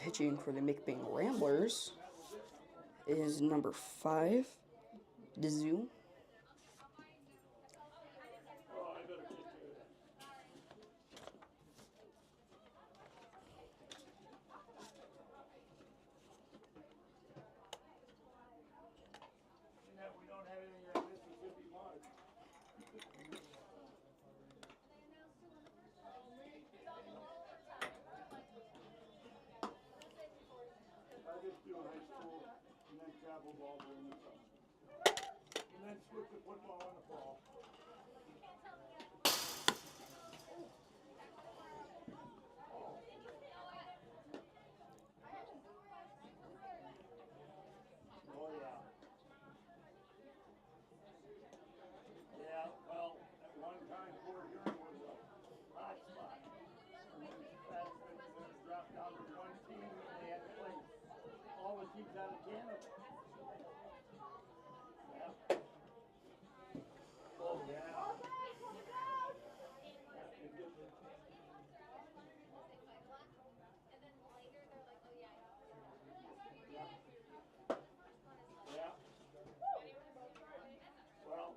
pitching for the McBain Ramblers is number 5, Dizu. Ball during the summer. And then switch the football in the fall. Oh, yeah. Yeah, well, at one time, Fort Erie was a hot spot. That's been dropped down to one team, and they had to play all the teams out of Canada. Oh, yeah. Yeah. Well,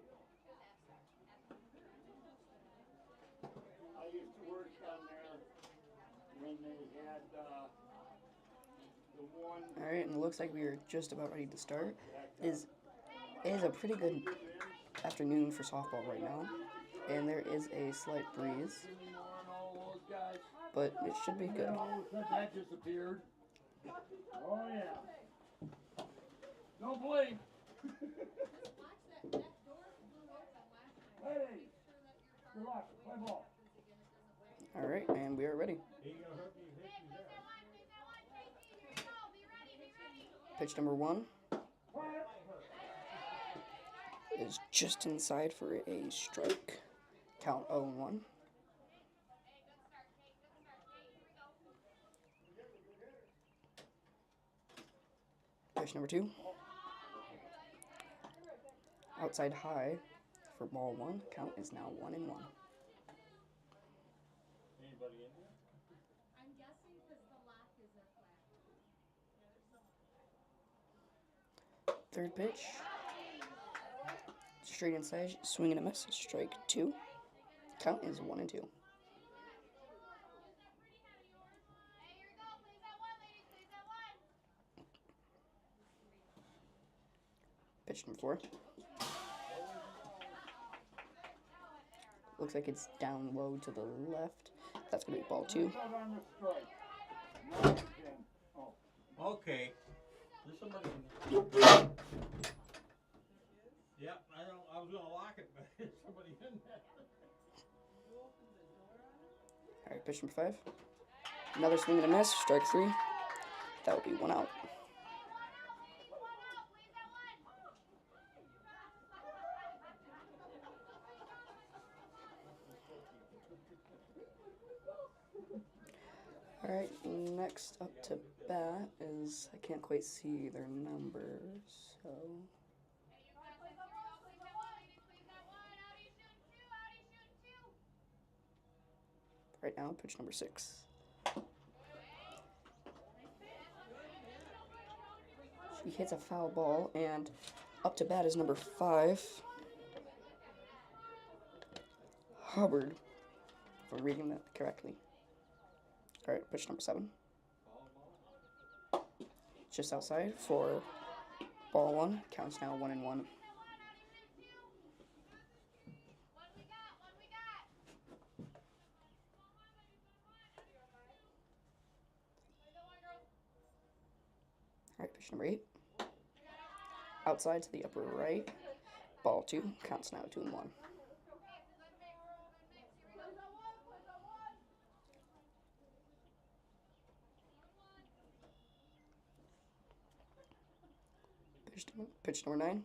I used to work down there when they had the one. Alright, and it looks like we are just about ready to start. It is a pretty good afternoon for softball right now, and there is a slight breeze, but it should be good. That disappeared. Oh, yeah. Don't blink. Hey, you're locked. Play ball. Alright, and we are ready. Pitch number 1 is just inside for a strike. Count 0-1. Pitch number 2. Outside high for ball 1. Count is now 1-1. Anybody in there? I'm guessing because the lock isn't flat. Third pitch. Straight inside, swing and a miss. Strike 2. Count is 1-2. Pitch number 4. Looks like it's down low to the left. That's going to be ball 2. Okay. There's somebody in there. Yeah, I was gonna lock it, but there's somebody in there. Alright, pitch number 5. Another swing and a miss. Strike 3. That will be 1 out. Alright, next up to bat is, I can't quite see their numbers, so... Right now, pitch number 6. She hits a foul ball, and up to bat is number 5. Hubbard, if I'm reading that correctly. Alright, pitch number 7. Just outside for ball 1. Counts now 1-1. Alright, pitch number 8. Outside to the upper right. Ball 2. Counts now 2-1. Pitch number 9.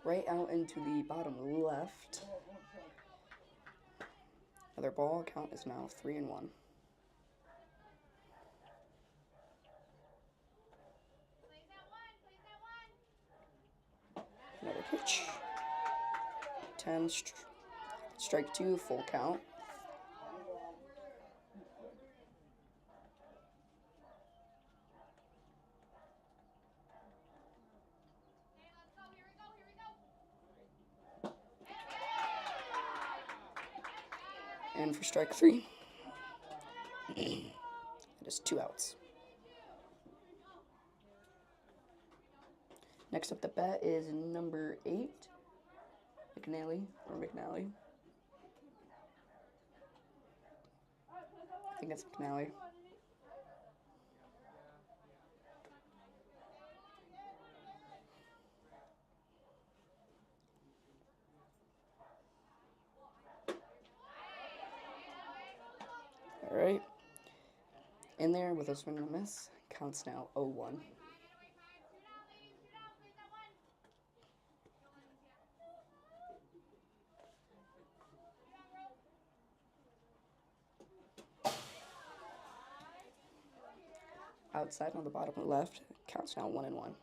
Right out into the bottom left. Another ball. Count is now 3-1. Another pitch. 10, strike 2, full count. in for strike 3. It is 2 outs. Next up the bat is number 8, McNally. I think it's McNally. All right. In there with a swing and a miss. Counts now 0-1. Outside on the bottom left. Counts now 1-1.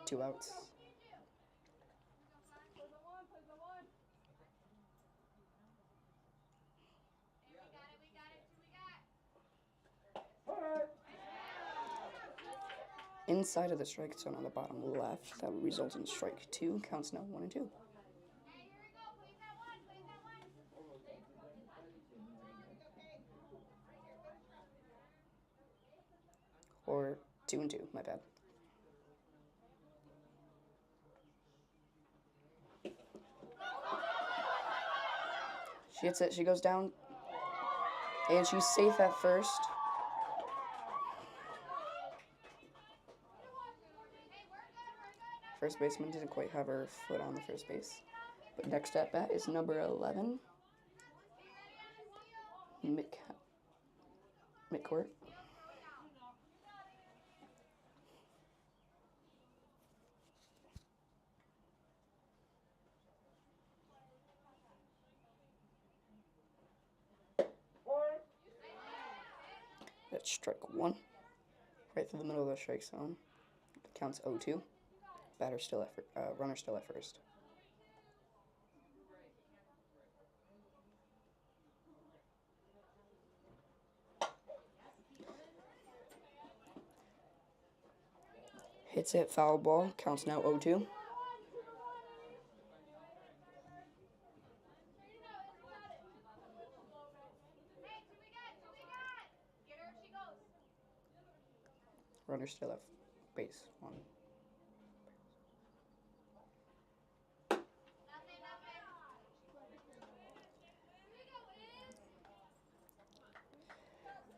2 outs. Inside of the strike zone on the bottom left, that would result in strike 2. Counts now 1-2. Or 2-2, my bad. She hits it, she goes down, and she's safe at first. First baseman didn't quite have her foot on the first base. But next at bat is number 11, midcourt. That's strike 1, right through the middle of the strike zone. It counts 0-2. Runner still at first. Hits it, foul ball. Counts now 0-2. Runner still at base 1.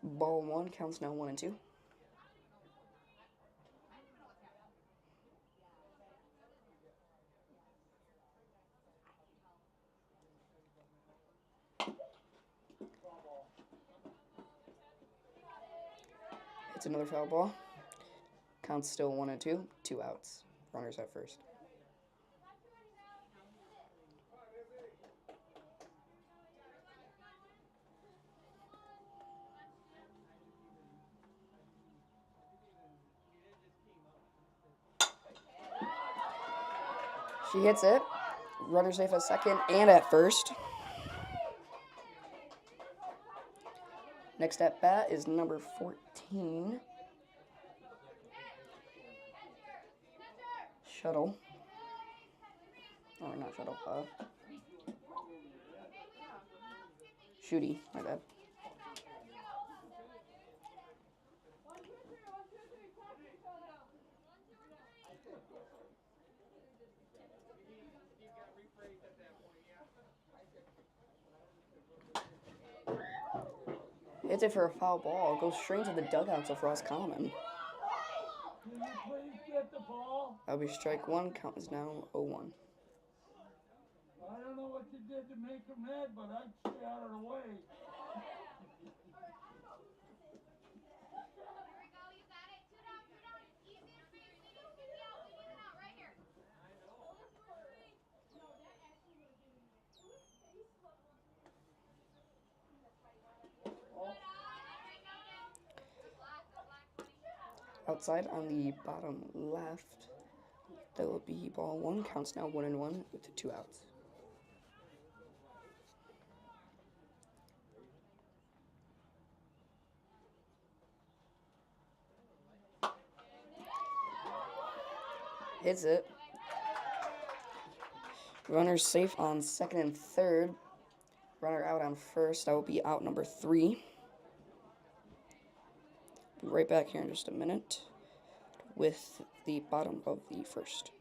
Ball 1 counts now 1-2. It's another foul ball. Counts still 1-2. 2 outs. Runners at first. She hits it. Runner safe at second and at first. Next at bat is number 14. Shuttle. Or not Shuttle. Shooty, my bad. Hits it for a foul ball. Goes straight to the dugouts of Roscommon. That'll be strike 1. Count is now 0-1. I don't know what you did to make him mad, but I'd stay out of the way. Outside on the bottom left, that will be ball 1. Counts now 1-1 with the 2 outs. Hits it. Runner safe on second and third. Runner out on first. That will be out number 3. Be right back here in just a minute with the bottom of the first.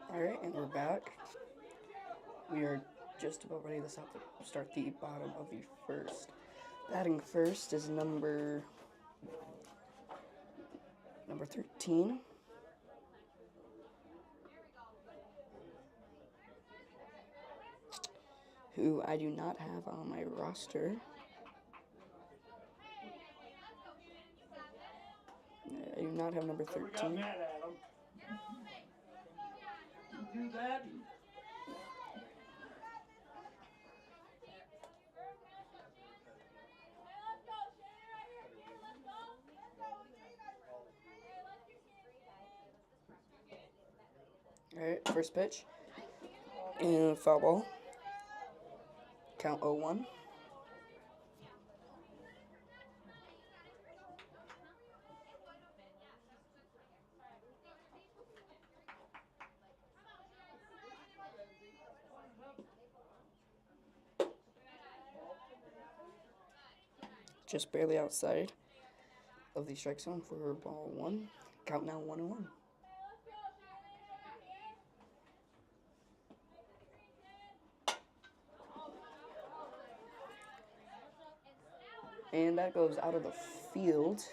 Alright, and we're back. We are just about ready to start the bottom of the first. Batting first is number 13. Who I do not have on my roster. I do not have number 13. Do that. Alright, first pitch. And foul ball. Count 0-1. Just barely outside of the strike zone for ball 1. Count now 1-1. And that goes out of the field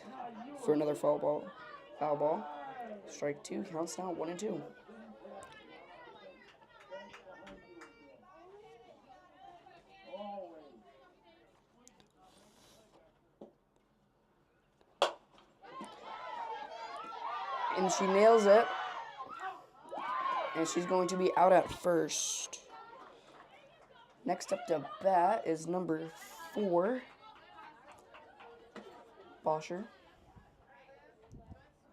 for another foul ball. Strike 2. Counts now 1-2. And she nails it. And she's going to be out at first. Next up to bat is number 4, Bosher.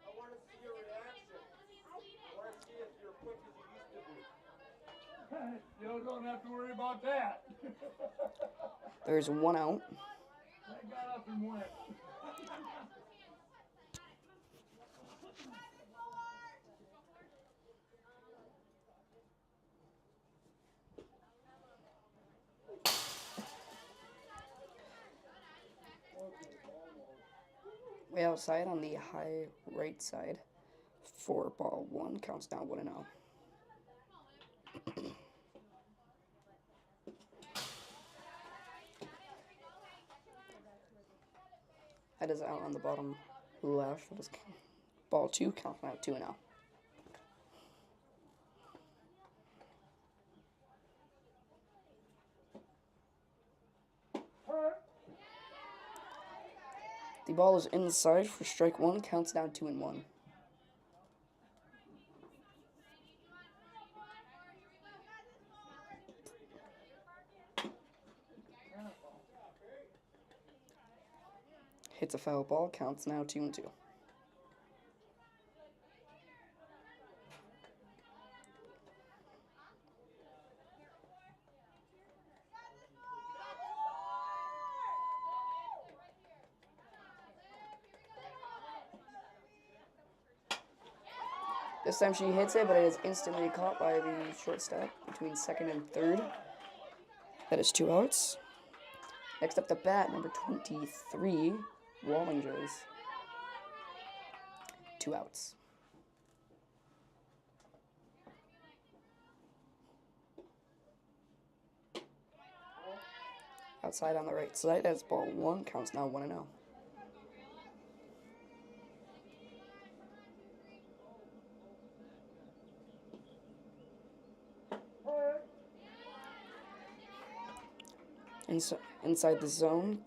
I want to see your reaction. I want to see if you're quick as you used to be. You don't have to worry about that. There's 1 out. I got up and went. Way outside on the high right side for ball 1. Counts down 1-0. That is out on the bottom left. That is ball 2. Counts now 2-0. The ball is inside for strike 1. Counts down 2-1. Hits a foul ball. Counts now 2-2. This time she hits it, but it is instantly caught by the shortstop between second and third. That is 2 outs. Next up to bat, number 23, Wallingers. 2 outs. Outside on the right side, that's ball 1. Counts now 1-0. Inside the zone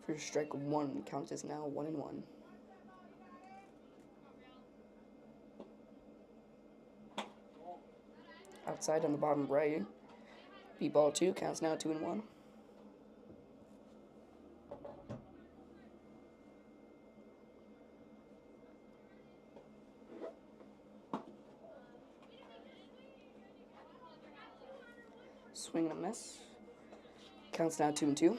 for strike 1. Count is now 1-1. Outside on the bottom right. Beat ball 2. Counts now 2-1. Swing and a miss. Counts now 2-2.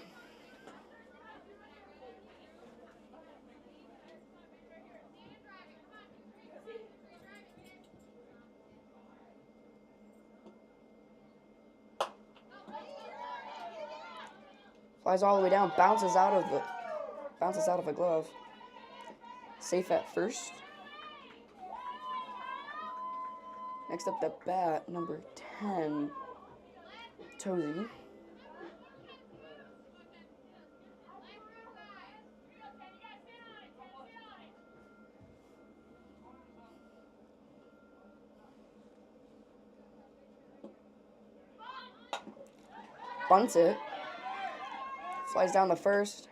Flies all the way down, bounces out of a glove. Safe at first. Next up to bat, number 10, Tozy. Bunts it. Flies down the first.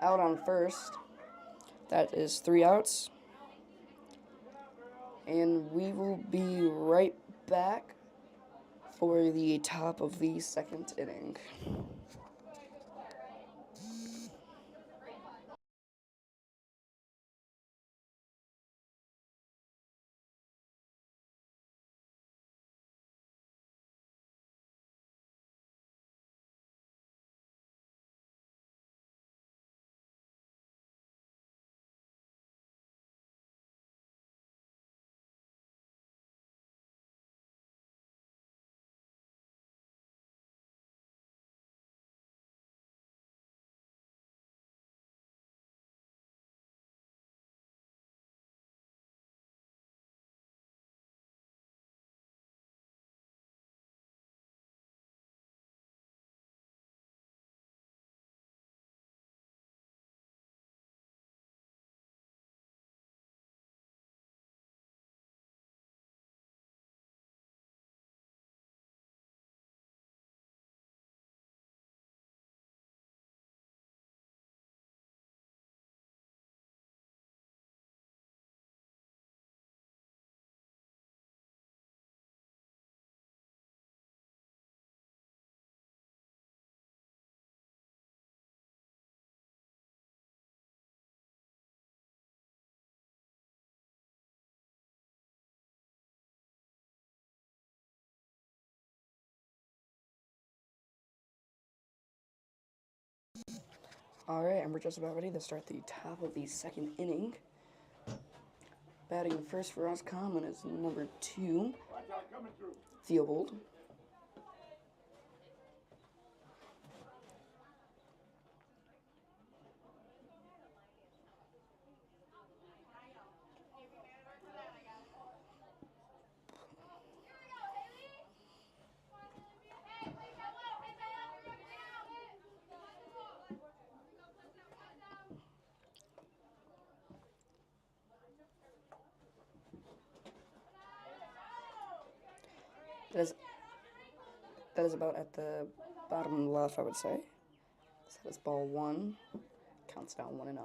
Out on first. That is 3 outs. And we will be right back for the top of the second inning. Alright, and we're just about ready to start the top of the second inning. Batting first for Roscommon is number 2, Theobald. That is about at the bottom left, I would say. So that's ball 1. Counts down 1-0.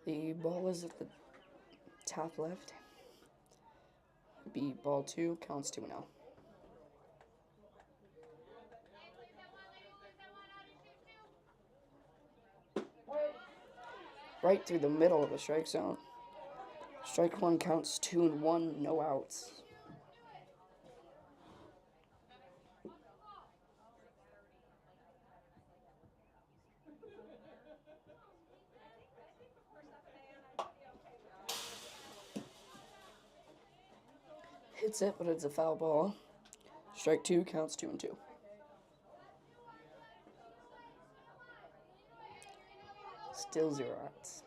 The ball is at the top left. Be ball 2, counts 2-0. Right through the middle of the strike zone. Strike 1 counts 2-1, no outs. Hits it, but it's a foul ball. Strike 2 counts 2-2. Still 0 outs.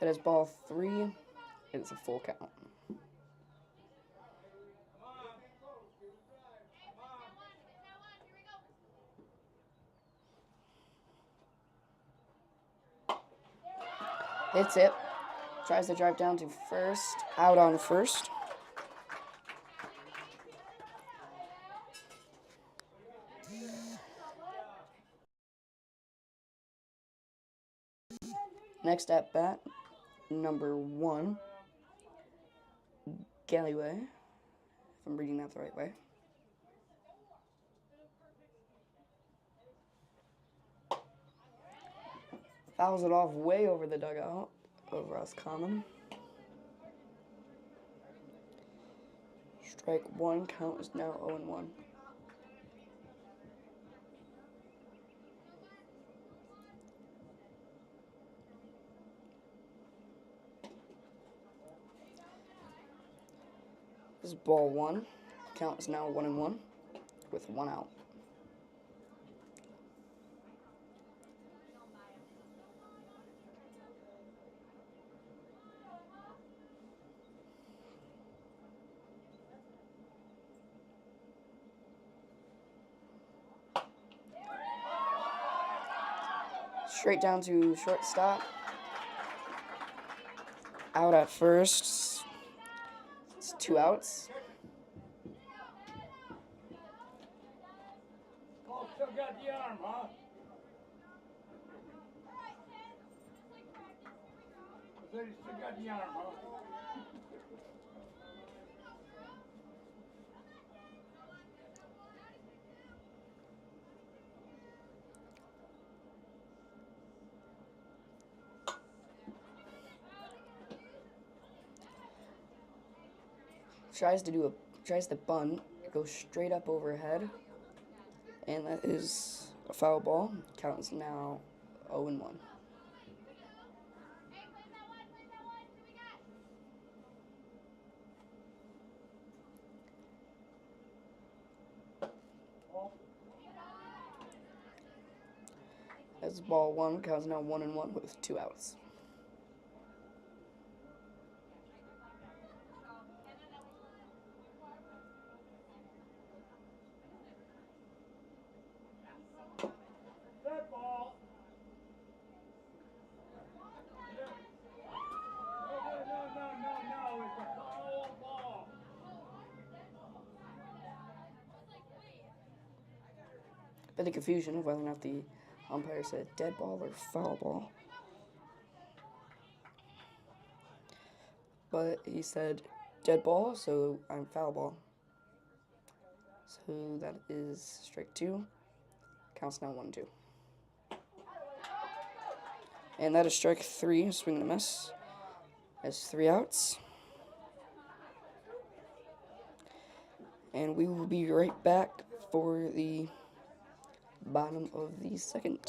It is ball 3. It is a full count. Hits it. Tries to drive down to first. Out on first. Next at bat, number 1, Galway, if I'm reading that the right way. Fouls it off way over the dugout of Roscommon. Strike 1, count is now 0-1. This is ball 1. Count is now 1-1 with 1 out. Straight down to shortstop. Out at first. It's 2 outs. Oh, still got the arm, huh? I said he still got the arm, huh? Tries to bunt. It goes straight up overhead. And that is a foul ball. Count is now 0-1. That's ball 1. Count is now 1-1 with 2 outs. That ball. No. It's a foul ball. Bit of confusion of whether or not the umpire said dead ball or foul ball. But he said dead ball, so I'm foul ball. So that is strike 2. Counts now 1-2. And that is strike 3, swing and a miss. That's 3 outs. And we will be right back for the bottom of the second.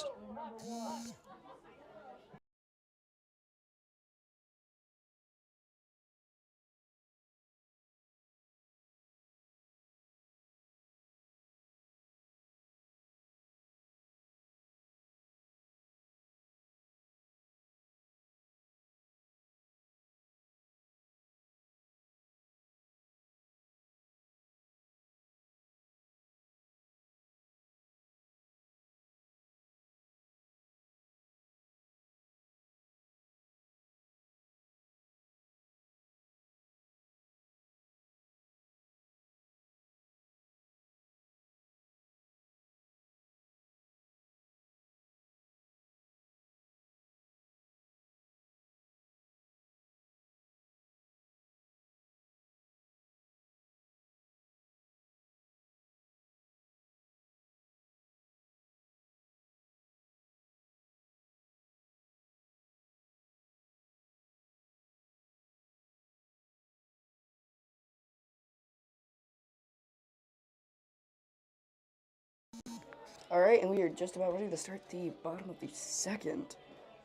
All right, and we are just about ready to start the bottom of the second.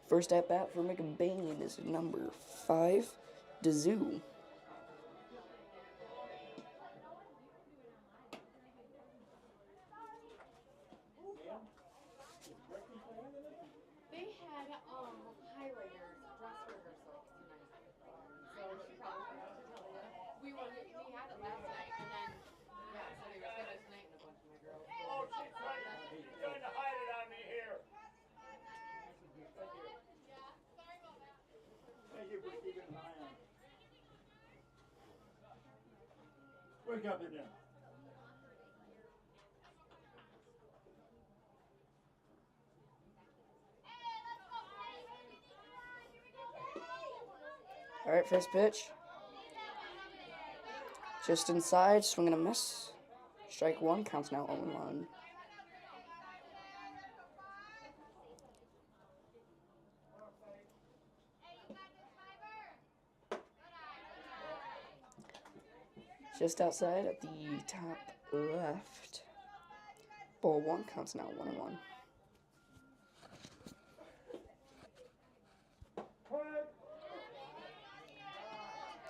First at bat for McBain is number 5, Dazoo. They had highlighters, dress rehearsals tonight. So she probably forgot to tell you. We had it last night, and then yeah, so they were scheduled tonight, and a bunch of my girls. Oh, she's trying to hide it on me here. Thank you for keeping an eye on it. Wake up there, Dan. All right, first pitch. Just inside, swing and a miss. Strike 1, counts now 0-1. Just outside at the top left. Ball 1, counts now 1-1.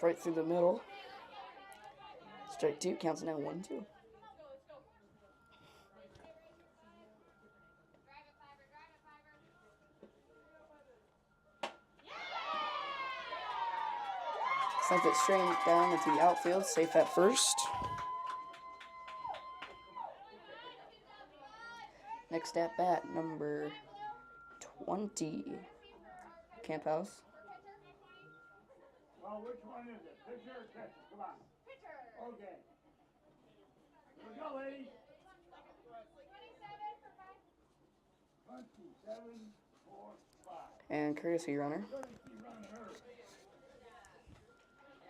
Right through the middle. Strike 2, counts now 1-2. Sent it straight down into the outfield, safe at first. Next at bat, number 20, Camp House. Well, which one is it? Pitcher or catcher? Come on. Pitcher. Okay. Here we go, ladies. 27 for 5. And courtesy runner, Courtesy runner.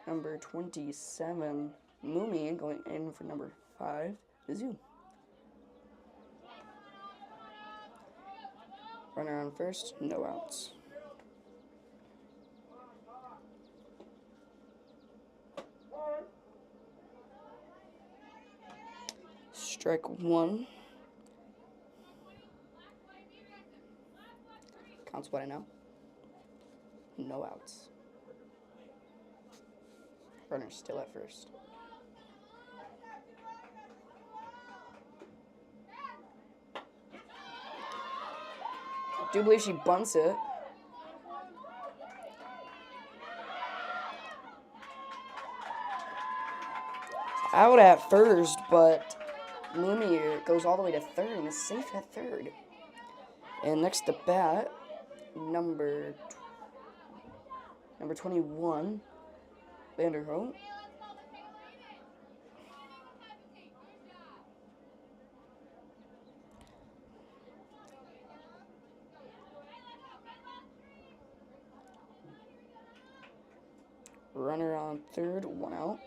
number 27, Moomy, going in for number 5, Zoo. Runner on first, no outs. Strike 1. Counts what I know. No outs. Runner still at first. I do believe she bunts it. Out at first, but Moomy goes all the way to third and is safe at third. And next to bat, number 21, Vanderholt. Runner on third, 1 out.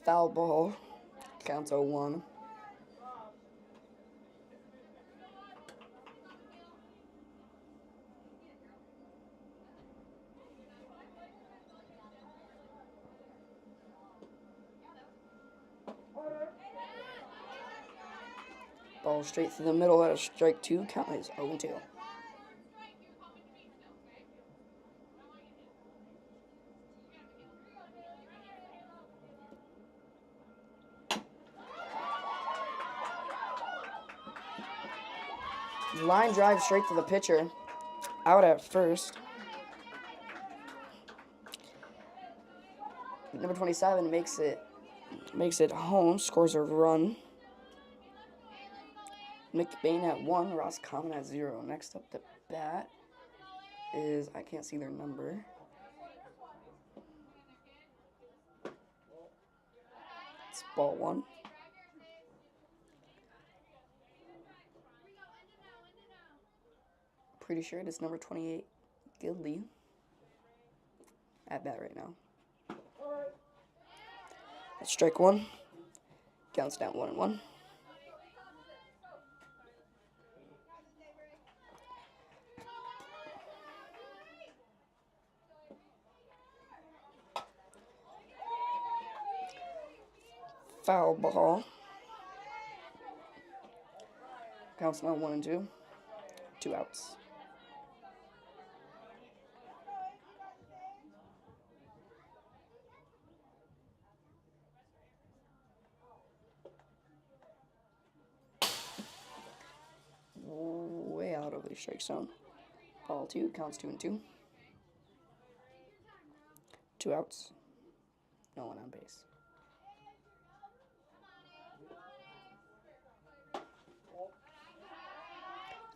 Foul ball, counts 0-1. Ball straight through the middle at a strike 2, count is 0-2. Line drive straight to the pitcher. Out at first. Number 27 makes it home, scores a run. McBain at 1, Roscommon at 0. Next up to bat is, I can't see their number. It's ball 1. Pretty sure it is number 28, Gidley, at bat right now. That's strike 1. Counts down 1-1. Foul ball. Counts now 1 and 2. 2 outs. Way out of the strike zone. Ball 2, counts 2 and 2. 2 outs. No one on base.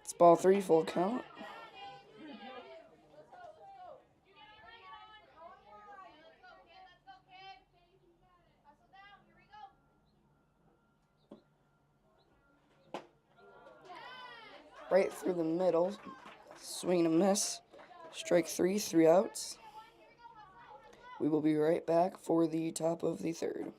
It's ball 3, full count. Right through the middle. Swing and a miss. Strike 3, 3 outs. We will be right back for the top of the third.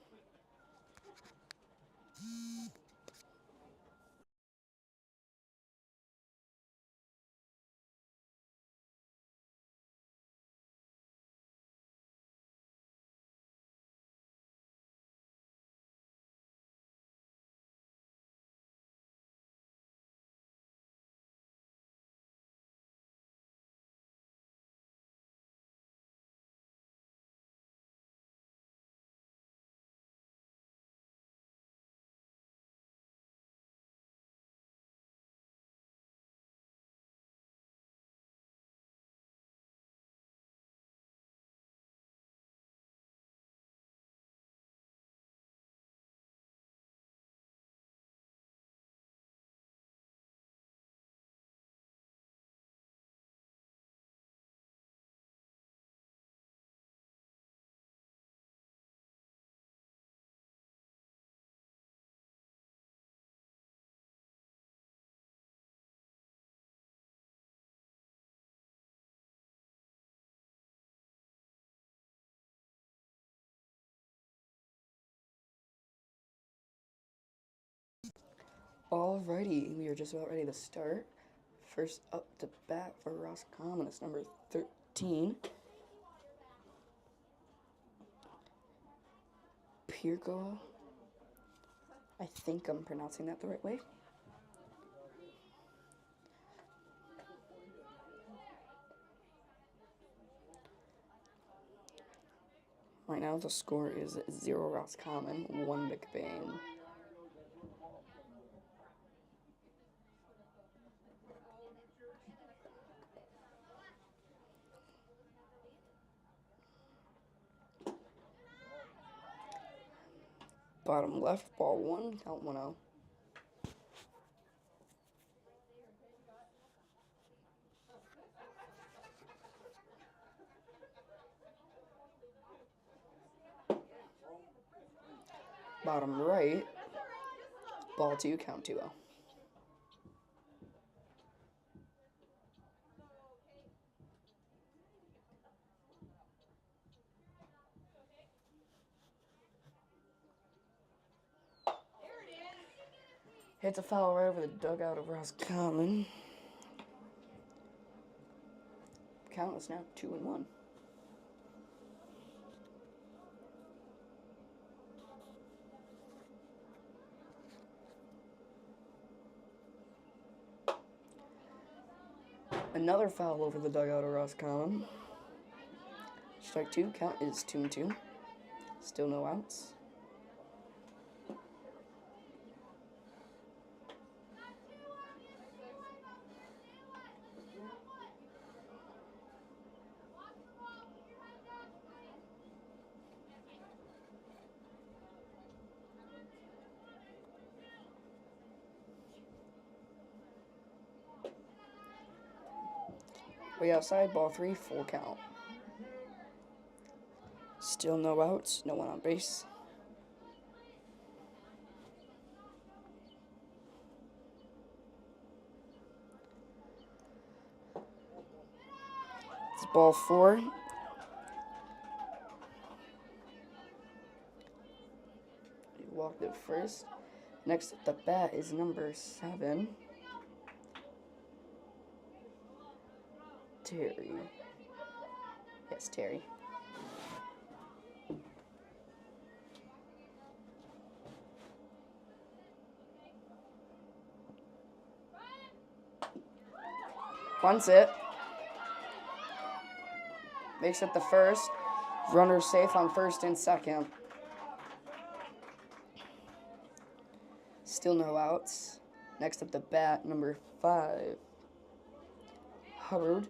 Alrighty, we are just about ready to start. First up to bat for Roscommon is number 13. Pirko. I think I'm pronouncing that the right way. Right now the score is 0 Roscommon, 1 McBain. Bottom left, ball 1, count 1-0. Bottom right, ball 2, count 2-0. Hits a foul right over the dugout of Roscommon. Count is now 2-1. Another foul over the dugout of Roscommon. Strike 2, count is 2-2. Still no outs. Way outside, ball 3, full count. Still no outs, no one on base. It's ball 4. He walked it first. Next at the bat is number 7. Terry. Yes, Terry. Punts it. Makes it the first. Runner safe on first and second. Still no outs. Next up the bat, number 5. Hubbard.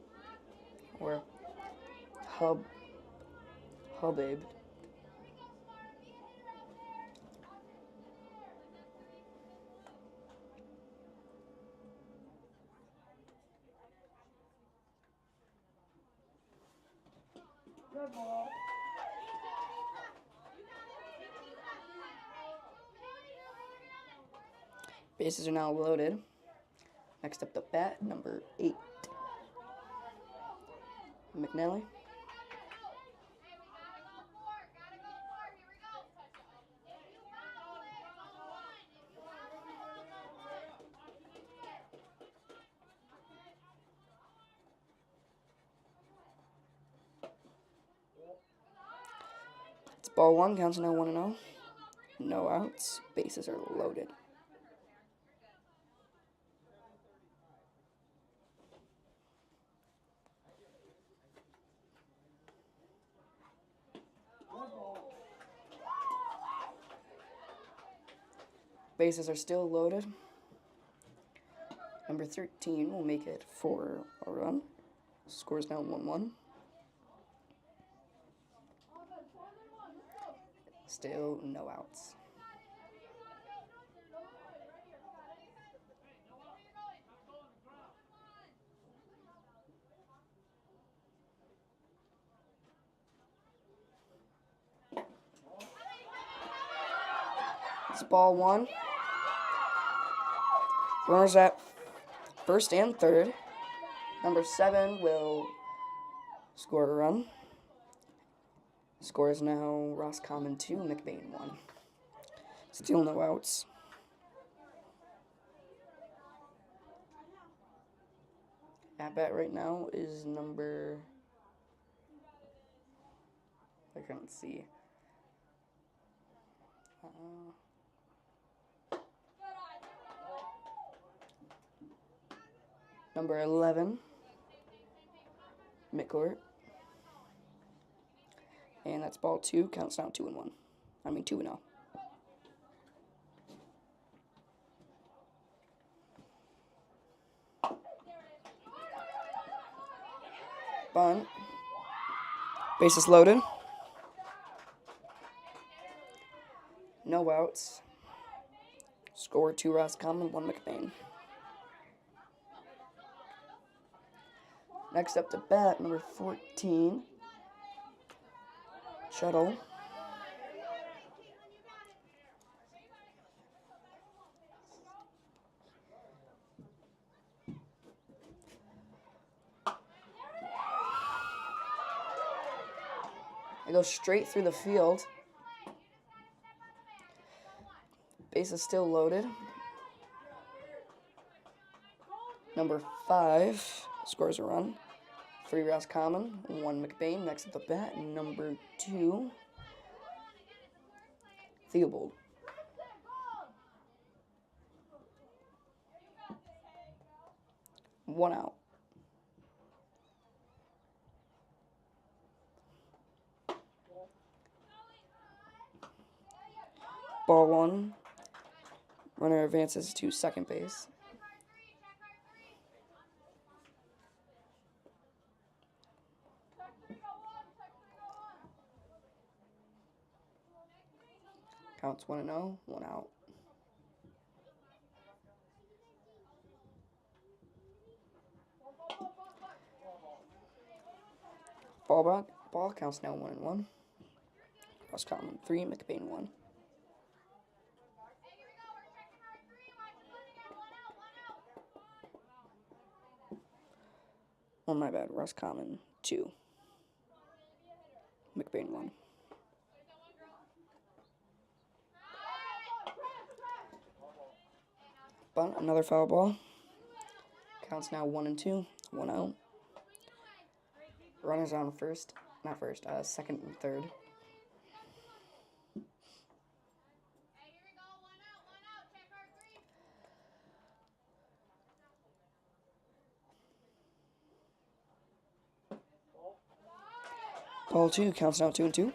Or Hubbard. Good ball. Bases are now loaded. Next up the bat, number 8. McNally. It's ball 1, counts now 1-0. No outs. Bases are loaded. Bases are still loaded. Number 13 will make it for a run. Score's now 1-1. Still no outs. It's ball 1. Runners at first and third. Number 7 will score a run. Score is now Roscommon 2, McBain 1. Still no outs. At bat right now is number... I can't see. Number 11, midcourt. And that's ball 2, counts now 2-1. 2-0. Bunt. Bases loaded. No outs. Score 2 Roscommon, 1 McBain. Next up to bat, number 14, Shuttle. It goes straight through the field. Base is still loaded. Number 5 scores a run. 3 Roscommon, 1 McBain. Next at the bat, number 2, Theobald. One out. Ball 1. Runner advances to second base. Counts 1-0, 1 out. Ball counts now 1-1. Roscommon 3, McBain 1. Oh, my bad. Roscommon 2, McBain 1. Bunt, another foul ball. Counts now 1-2, 1 out. Runners on second and third. Ball 2 counts now 2-2.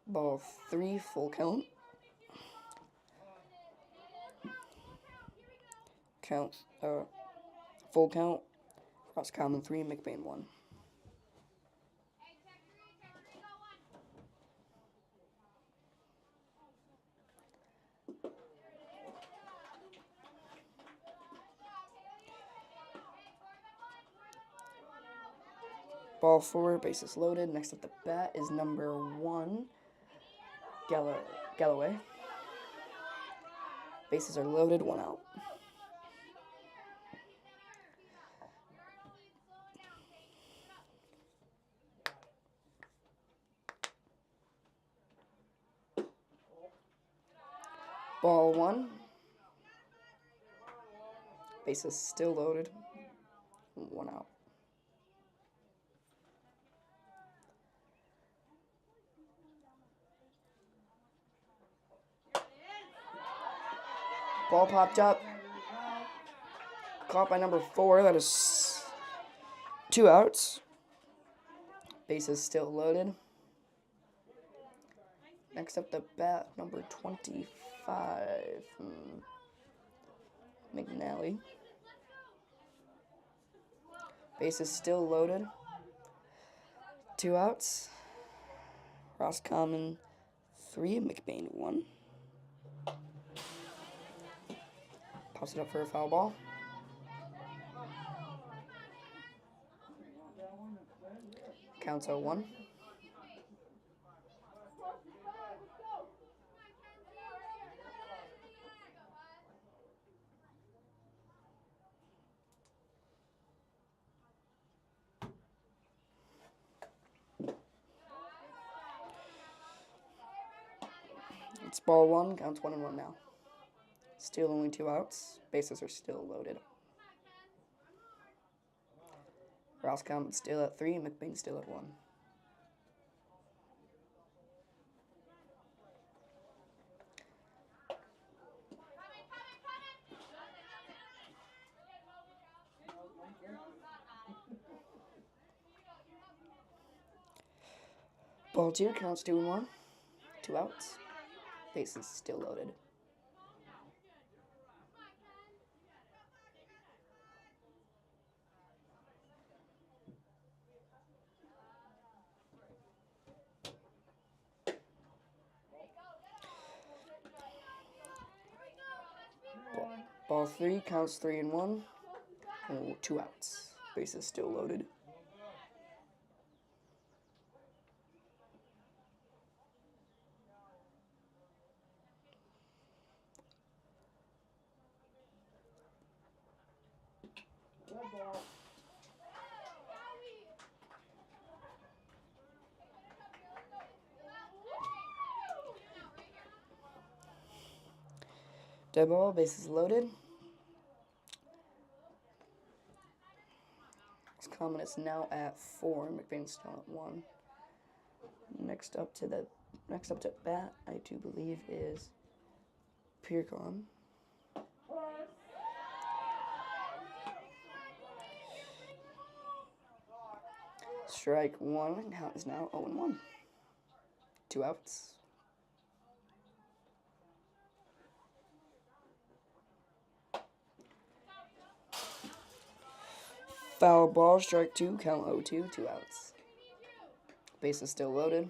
Ball 3, full count. Full count. Roscommon 3, McBain 1. Ball 4, bases loaded. Next at the bat is number 1, Galloway. Bases are loaded, 1 out. Ball 1. Bases still loaded, 1 out. Ball popped up. Caught by number 4. That is 2 outs. Bases still loaded. Next up the bat, number 25. McNally. Bases still loaded. 2 outs. Roscommon 3, McBain 1. Pops it up for a foul ball. Counts 0-1. It's ball 1, counts 1-1 now. Still only 2 outs. Bases are still loaded. Roscommon still at 3, McBain still at 1. Ball 2 counts 2-1. 2 outs. Bases still loaded. Ball 3 counts 3-1. 2 outs. Bases still loaded. Dead ball, bases loaded. Roscommon is now at 4. McBain's still at 1. Next up to bat, I do believe is Piercon. Strike 1. Count is now 0-1. 2 outs. Foul ball, strike 2, count 0-2, 2 outs. Base is still loaded.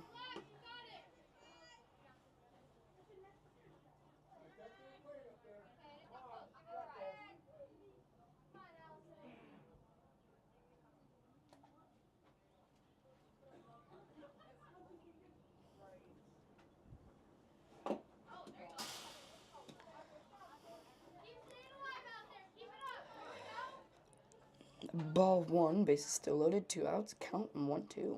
Ball 1, base is still loaded, 2 outs, count 1-2.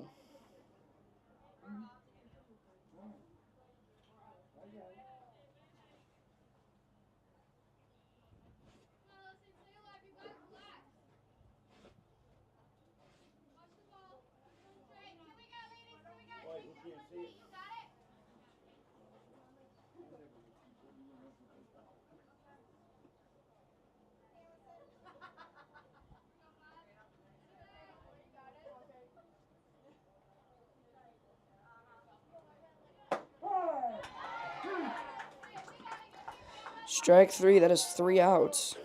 Strike 3, that is 3 outs.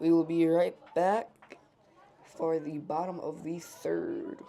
We will be right back for the bottom of the 3rd.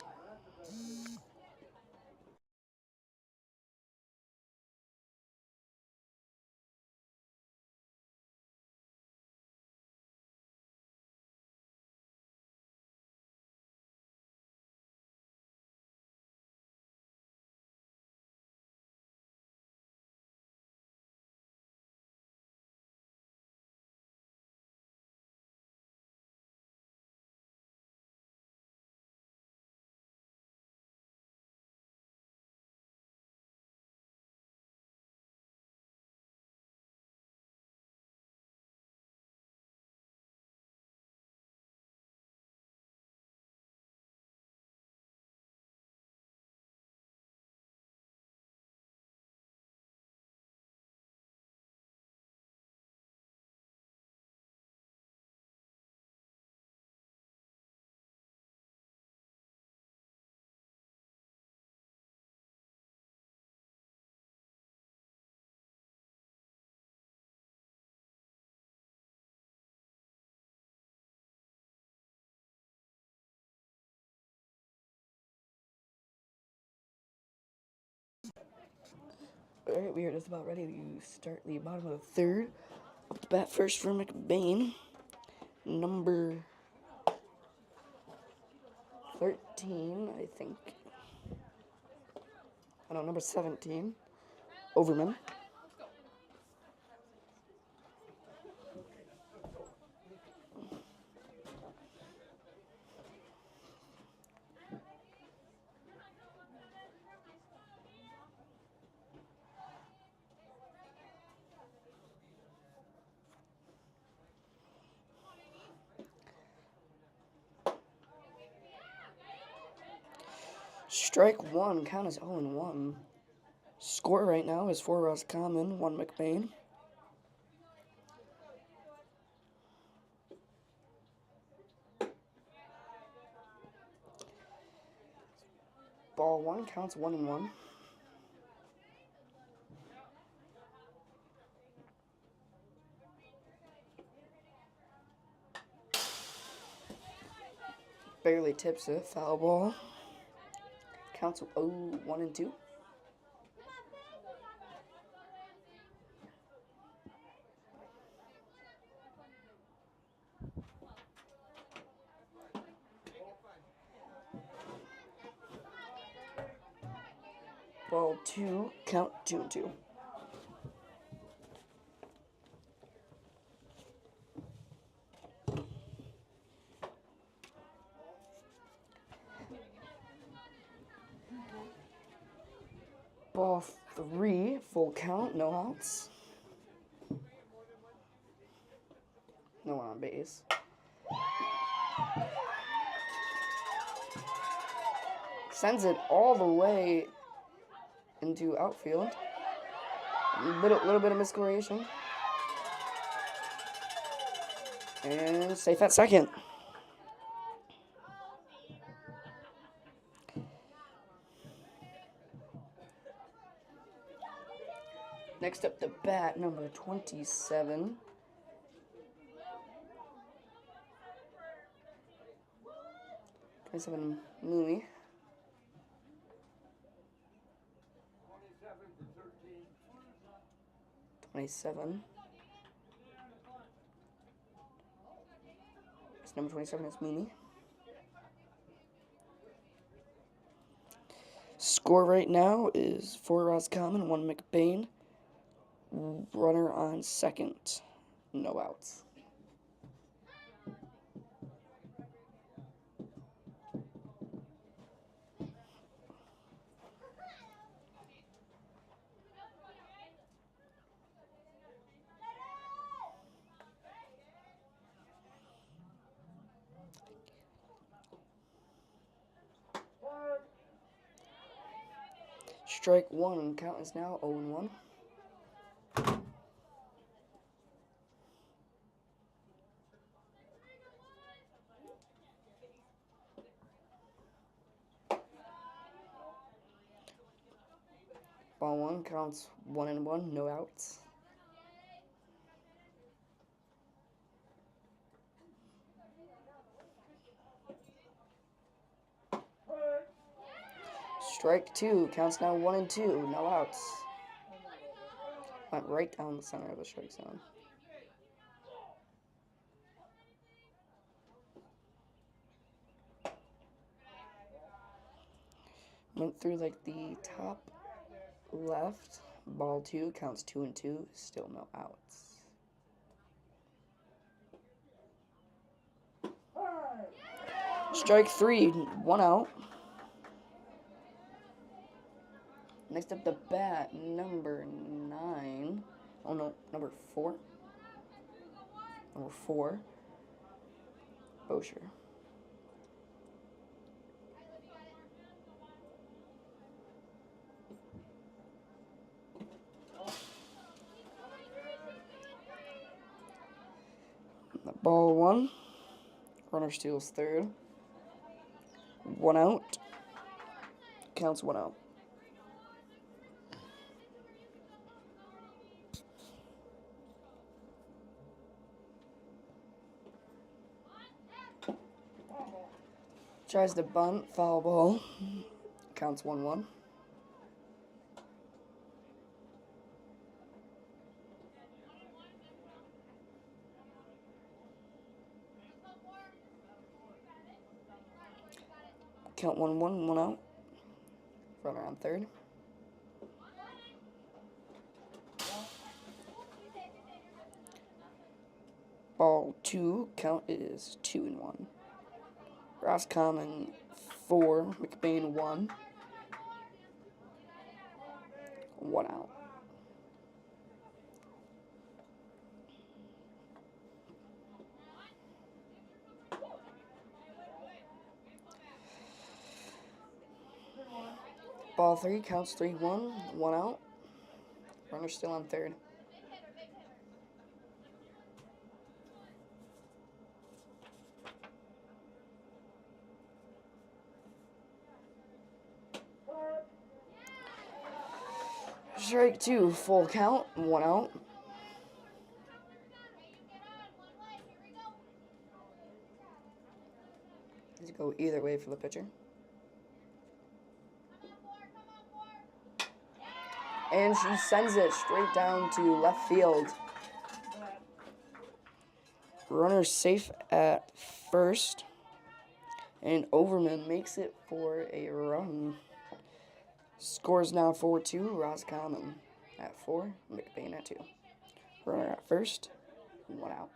Alright, we are just about ready to start the bottom of the 3rd. Up to bat first for McBain. Number 13, I think. I don't know, number 17. Overman. Strike 1, count is 0-1. Score right now is 4 Roscommon, 1 McBain. Ball 1 counts 1-1. Barely tips it, foul ball. Counts 1-2. Ball 2, count 2-2. Ball 3, full count, no outs. No one on base. Sends it all the way into outfield. Little bit of miscalculation. And safe at second. Next up the bat, number 27. Mooney. 27. It's number 27 is Mooney. Score right now is 4 Roscommon, 1 McBain. Runner on second. No outs. Strike 1, count is now 0-1. Ball 1 counts 1-1, no outs. Strike 2 counts now 1-2, no outs. Went right down the center of the strike zone. Went through like the top left. Ball 2 counts 2-2, still no outs. Strike 3, 1 out. Next up the bat, number 9. Oh no, number 4. Number 4. Bosher. Ball 1. Runner steals third. 1 out. Counts 1 out. Tries to bunt, foul ball. Counts 1-1. Count 1-1, 1 out. Runner on third. Ball 2, count is 2-1. Roscommon 4, McBain 1. 1 out. Ball 3 counts 3-1, 1 out. Runner still on third. Strike 2, full count, 1 out. Let's go either way for the pitcher. And she sends it straight down to left field. Runner safe at first. And Overman makes it for a run. Scores now 4-2. Roscommon at 4. McBain at 2. Runner at first. 1 out.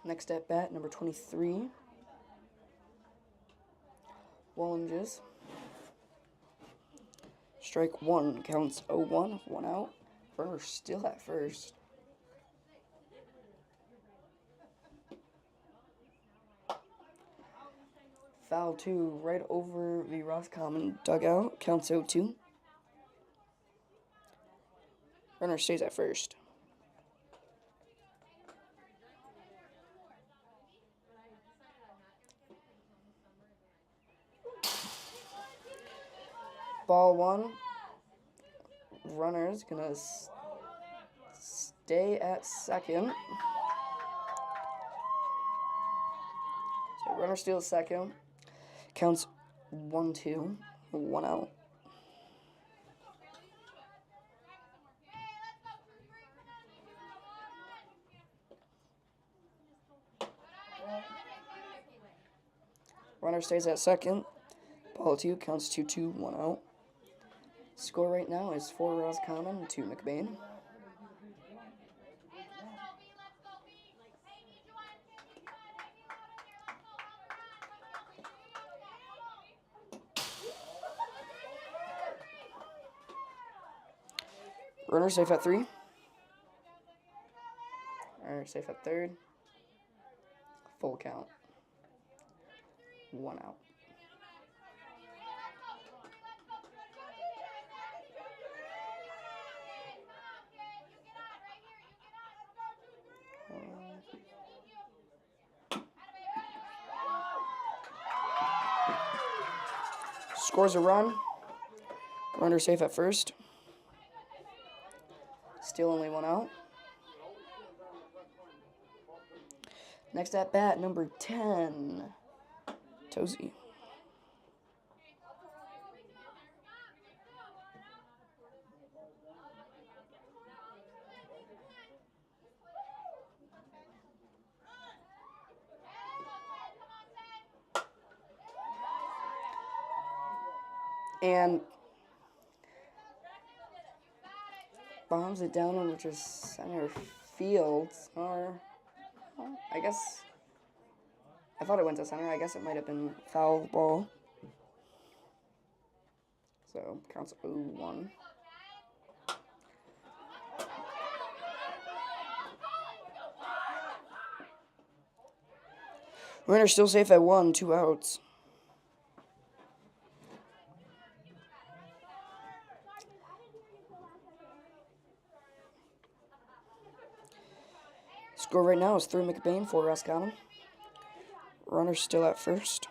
Next at bat, number 23. Wallinges. Strike 1 counts 0-1, 1 out. Runner still at first. Foul 2 right over the Roscommon dugout, counts 0-2. Runner stays at first. Ball 1. Runner's gonna stay at second. So runner steals second. Counts 1-2, 1 out. Runner stays at second. Ball 2 counts 2-2, 1 out. Score right now is 4 Roscommon, 2 McBain. Runner safe at 3. Runner safe at third. Full count. 1 out. Scores a run. Runner safe at first. Still only one out. Next at bat, number 10, Tozy. And bombs it down over to center field. Or, well, I guess, I thought it went to center. I guess it might have been foul ball. So, counts 0-1. Runner still safe at 1, 2 outs. Score right now is 3 McBain, 4 Roscommon. Runner still at first.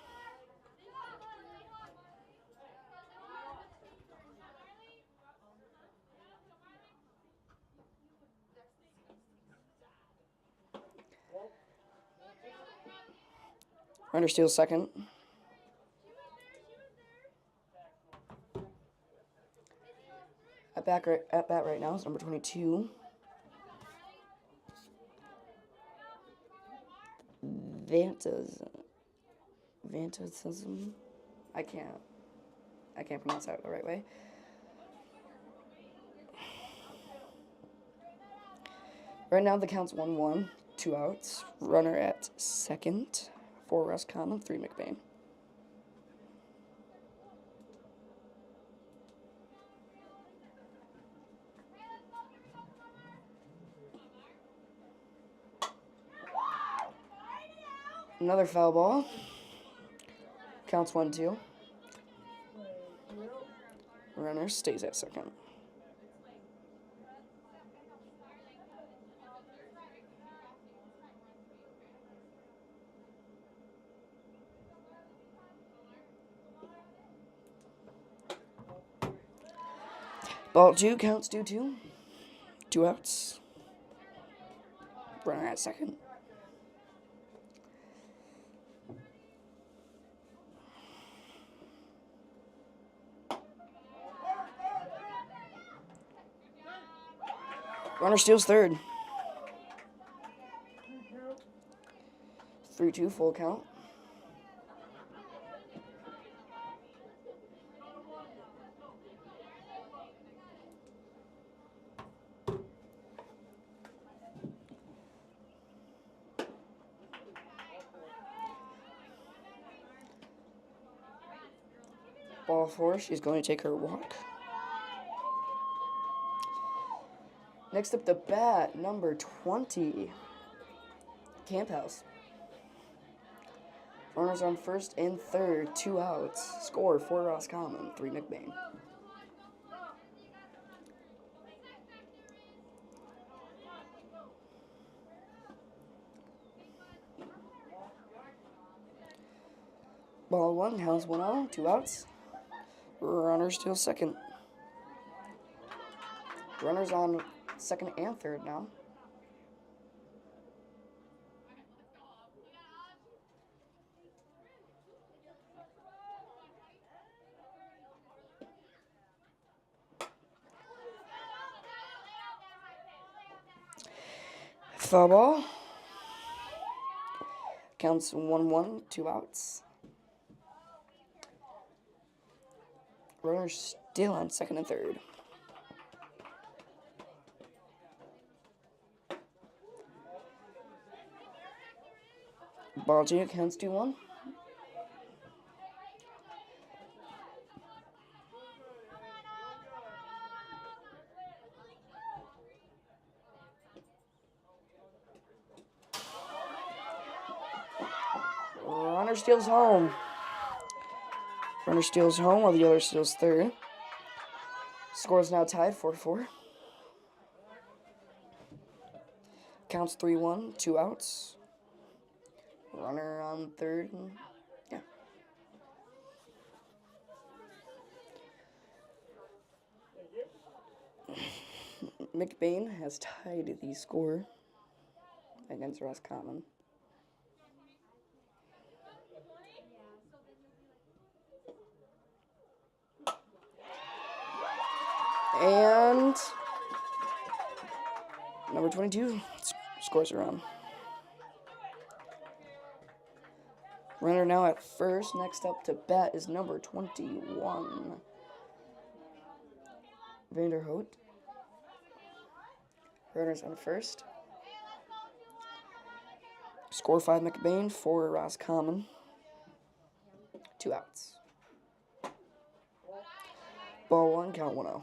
Runner steals second. At bat right now is number 22. Vantasism. I can't pronounce that the right way. Right now the count's 1-1, 2 outs. Runner at second, 4 Roscommon, 3 McBain. Another foul ball. Counts 1-2. Runner stays at second. Ball 2, counts 2-2. 2 outs. Runner at second. Runner steals third. 3-2, full count. Ball 4, she's going to take her walk. Next up the bat, number 20, Camp House. Runners on first and third, 2 outs. Score 4 Roscommon, 3 McBain. Ball 1, counts 1-0, 2 outs. Runner steals second. Runners on second and third now. Foul ball. Counts 1-1, 2 outs. Runners still on second and third. Ball 2, counts 2-1. Runner steals home. Runner steals home while the other steals third. Score is now tied 4-4. Counts 3-1, 2 outs. Runner on third. And, yeah. McBain has tied the score against Roscommon. And number 22 scores a run. Runner now at first. Next up to bat is number 21, Vanderhout. Runners on first. Score 5 McBain, 4 Roscommon. 2 outs. Ball 1, count 1-0.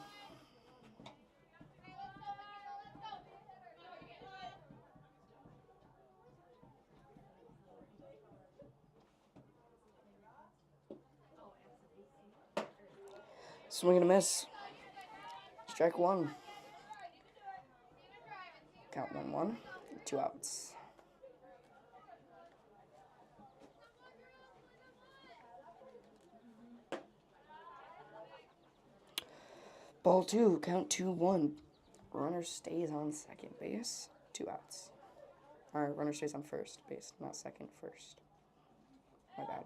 Swing and a miss. Strike 1. Count 1-1. 2 outs. Ball 2, count 2-1. Runner stays on second base. 2 outs. Or runner stays on first base, not second, first. My bad.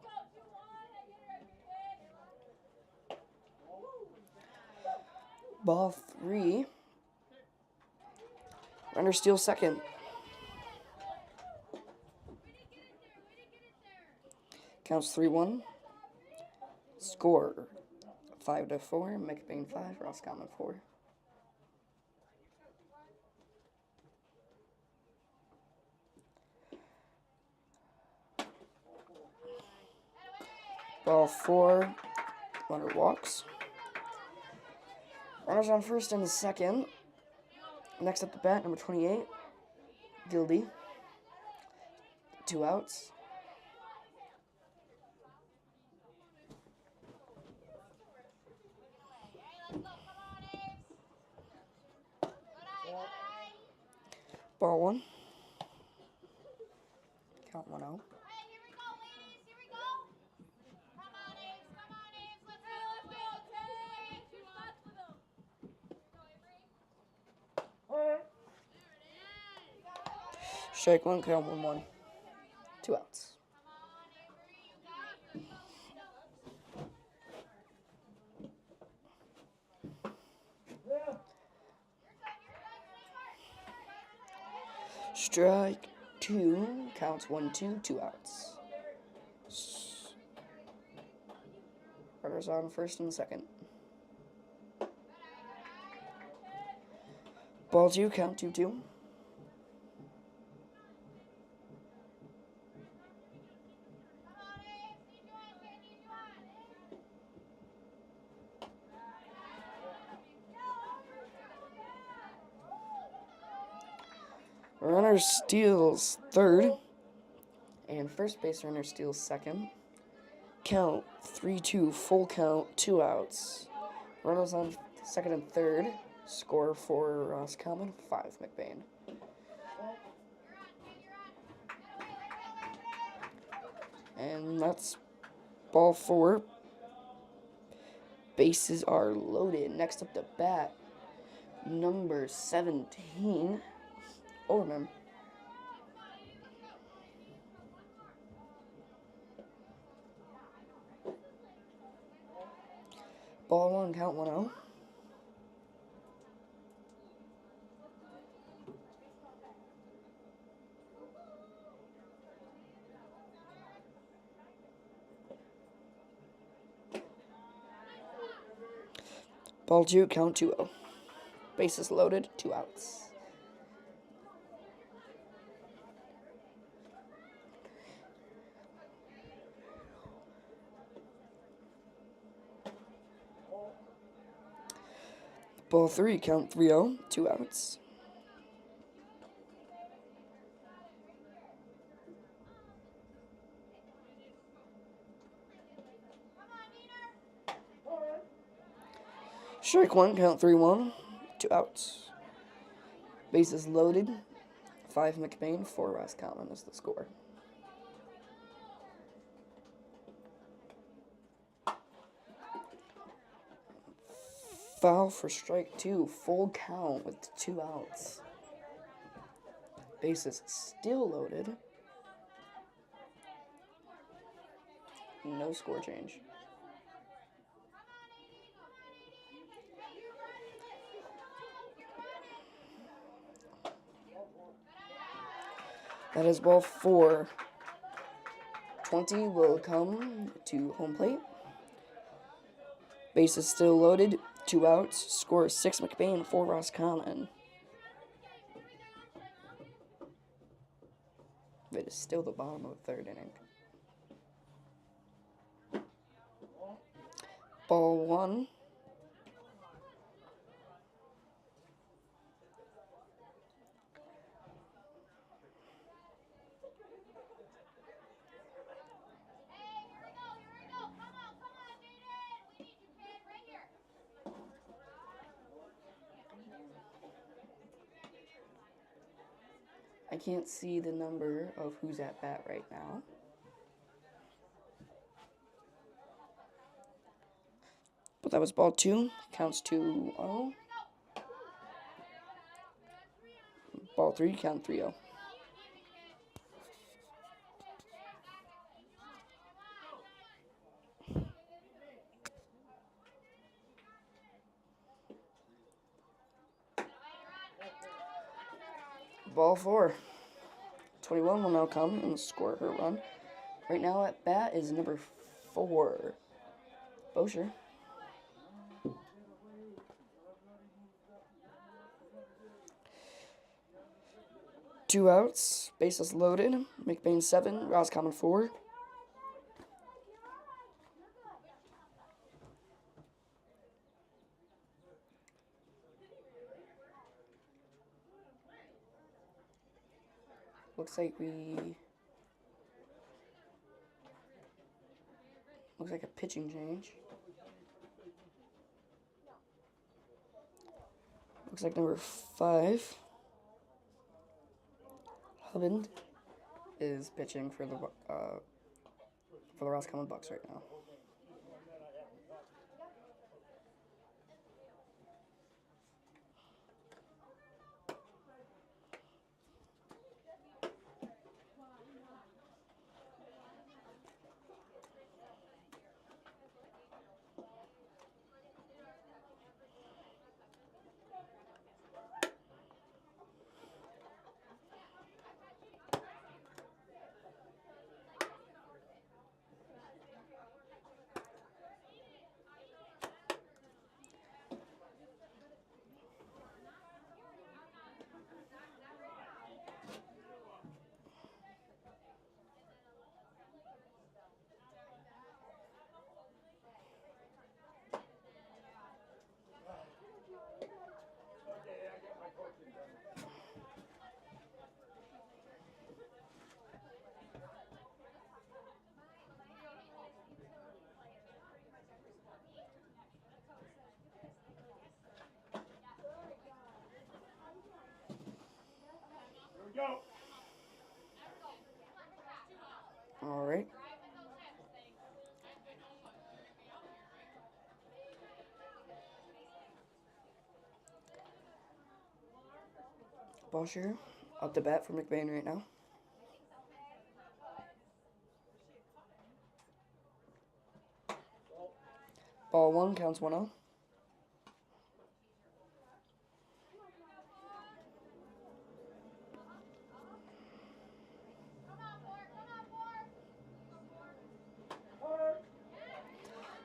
Ball 3. Runner steals second. Counts 3-1. Score 5-4. McBain 5. Roscommon 4. Ball 4. Runner walks. Runners on first and second. Next up the bat, number 28, Gildy. 2 outs. Ball 1. Count 1-0. Strike 1, count 1-1. 2 outs. Strike 2, counts 1-2, 2 outs. Runners on first and second. Ball 2, count 2-2. Runner steals third, and first base runner steals second. Count 3-2, full count, 2 outs. Runners on second and third. Score for Roscommon, 5 McBain. And that's ball 4. Bases are loaded. Next up the bat, number 17. Overman. Ball 1, count 1-0. Ball 2, count 2-0. Bases loaded, 2 outs. Ball 3, count 3-0, 2 outs. Strike 1, count 3-1, 2 outs. Bases loaded, 5 McBain, 4 Roscommon is the score. Foul for strike 2. Full count with 2 outs. Bases still loaded. No score change. That is ball 4. 20 will come to home plate. Bases still loaded. 2 outs. Score 6 McBain, 4 Roscommon. It is still the bottom of the 3rd inning. Ball 1. I can't see the number of who's at bat right now. But that was ball 2. Counts 2-0. Ball 3, count 3-0. Ball 4. 21 will now come and score her run. Right now at bat is number 4, Bosher. Two outs, bases loaded. McBain 7, Roscommon 4. Looks like a pitching change. Looks like number 5, Hubbard, is pitching for the Roscommon Bucks right now. Go. All right. Bosher up to bat for McBain right now. Ball 1, counts 1-0.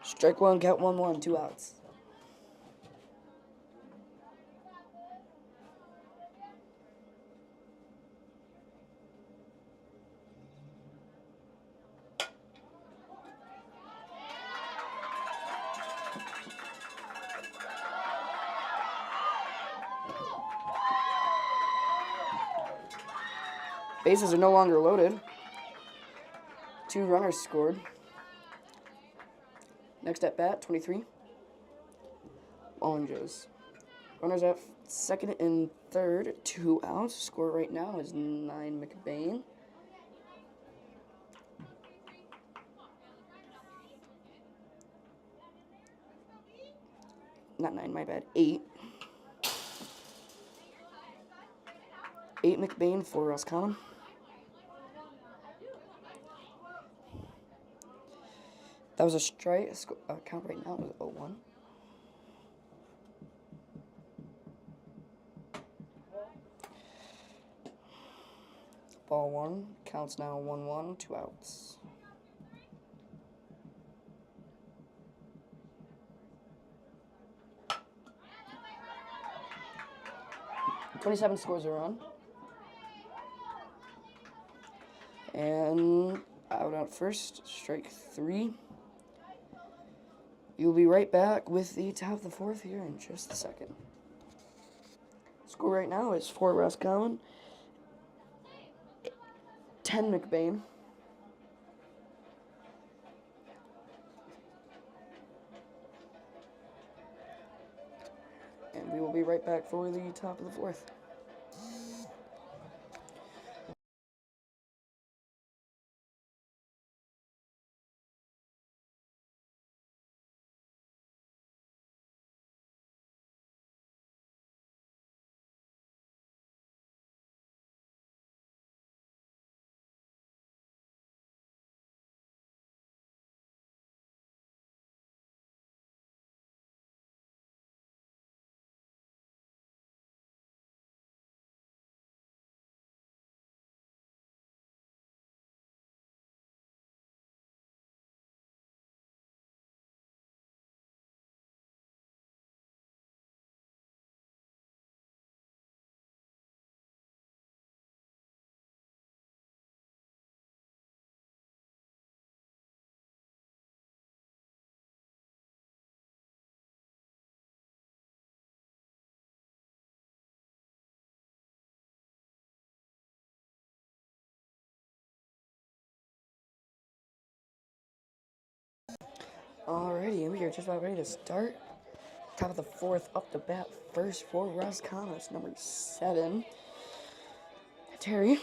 Strike 1, count 1-1, 2 outs. Bases are no longer loaded. 2 runners scored. Next at bat, 23. Oranges. Runners at second and third, 2 outs. Score right now is 9 McBain. Not 9, my bad. 8. 8 McBain for Roscommon. That was a strike. Count right now was 0-1. Ball 1. Counts now 1-1. 2 outs. "27 scores a run. And out first, strike 3. You'll be right back with the top of the 4th here in just a second. Score right now is 4 Roscommon, 10 McBain. And we will be right back for the top of the 4th. Alrighty, we are just about ready to start. Top of the 4th, up the bat first for Roscommon. It's number 7, Terry.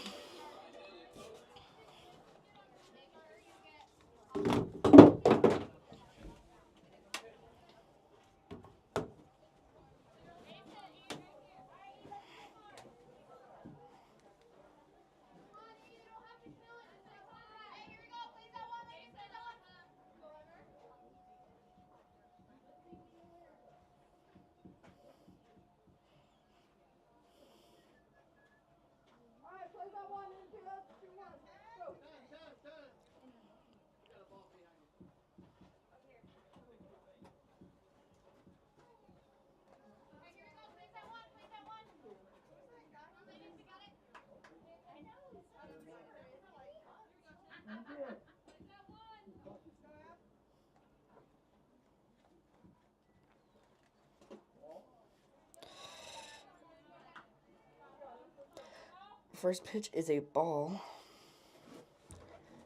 First pitch is a ball.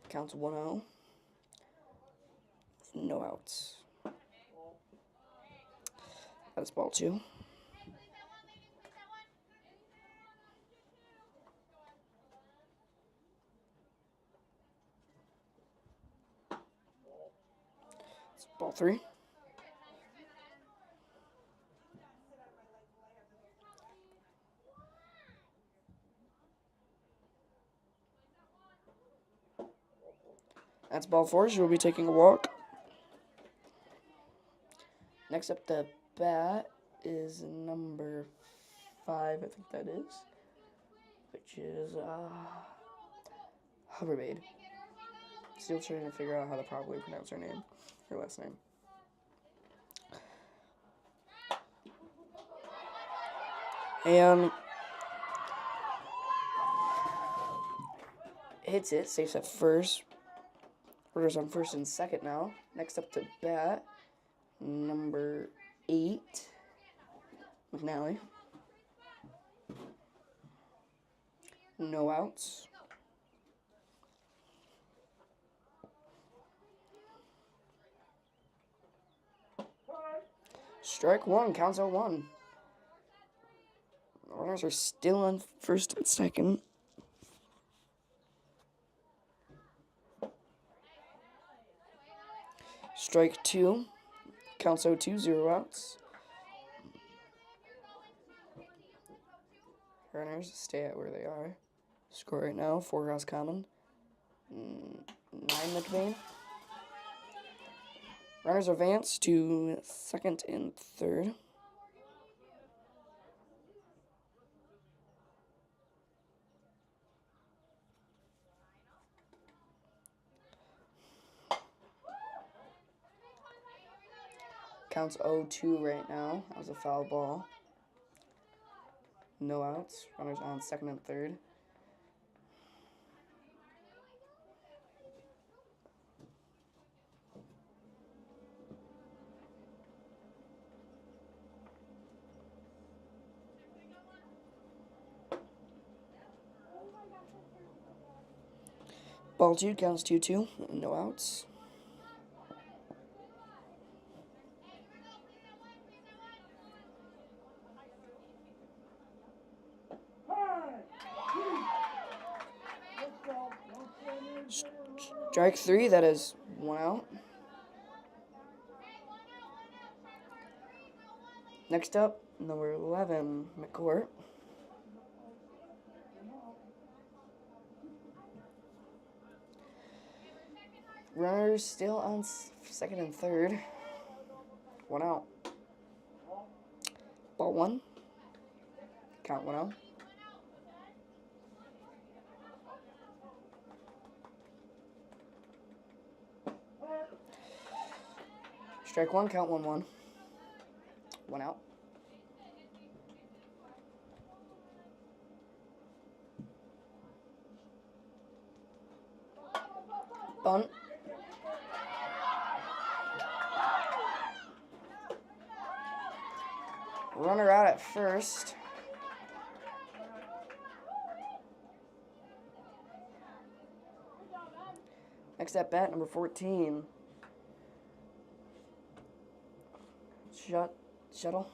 Counts 1-0. No outs. That's ball 2. It's ball 3. That's ball 4. She will be taking a walk. Next up the bat is number 5, I think that is, which is Hovermaid. Still trying to figure out how to properly pronounce her name, her last name. And hits it, safe at first. Runners on first and second now. Next up to bat, number 8, McNally. No outs. Strike 1, counts 0-1. Runners are still on first and second. Strike 2, counts 0-2, 0 outs. Runners stay at where they are. Score right now, 4 Roscommon, 9 McBain. Runners advance to second and third. Counts 0-2 right now. That was a foul ball. No outs. Runners on second and third. Ball 2 counts 2-2. No outs. Strike 3, that is 1 out. Next up, number 11, McCourt. Runners still on second and third. 1 out. Ball 1. Count 1 out. Strike 1, count 1-1. 1 out. Bunt. Runner out at first. Next at bat, number 14. Shuttle.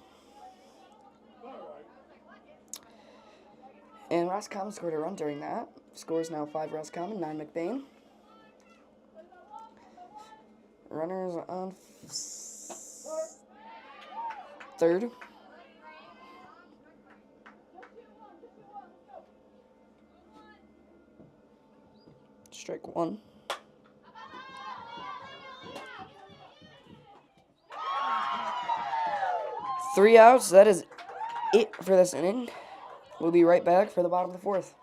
And Roscommon scored a run during that. Scores now 5 Roscommon, 9 McBain. Runners on third. Strike 1. Three outs. That is it for this inning. We'll be right back for the bottom of the 4th.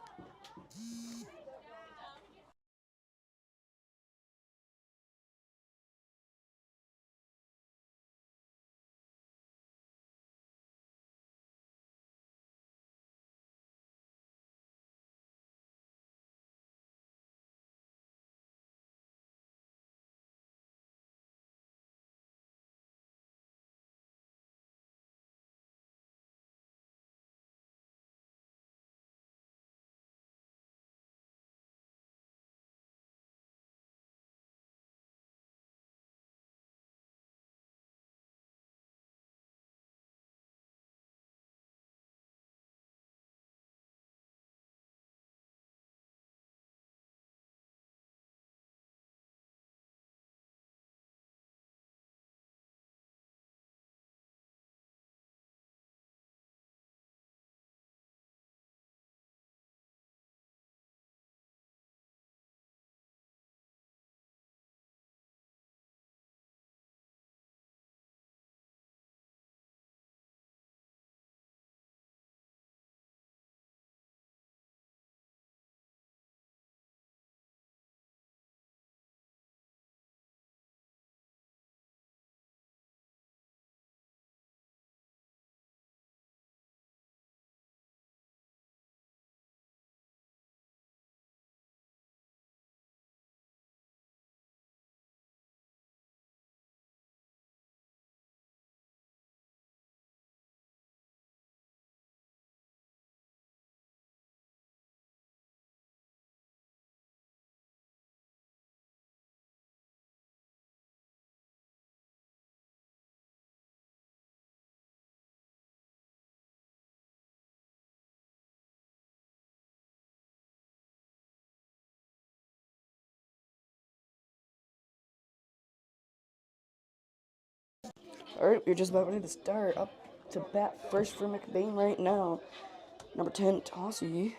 All right, we're just about ready to start. Up to bat first for McBain right now. Number 10, Tossie.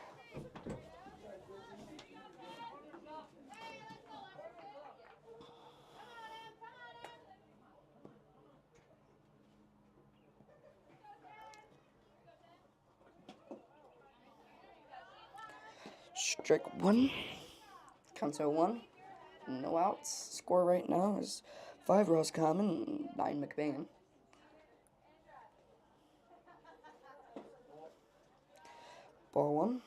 Strike one. Counts 0-1. No outs. Score right now is 5 Roscommon, 9 McBain. Ball one.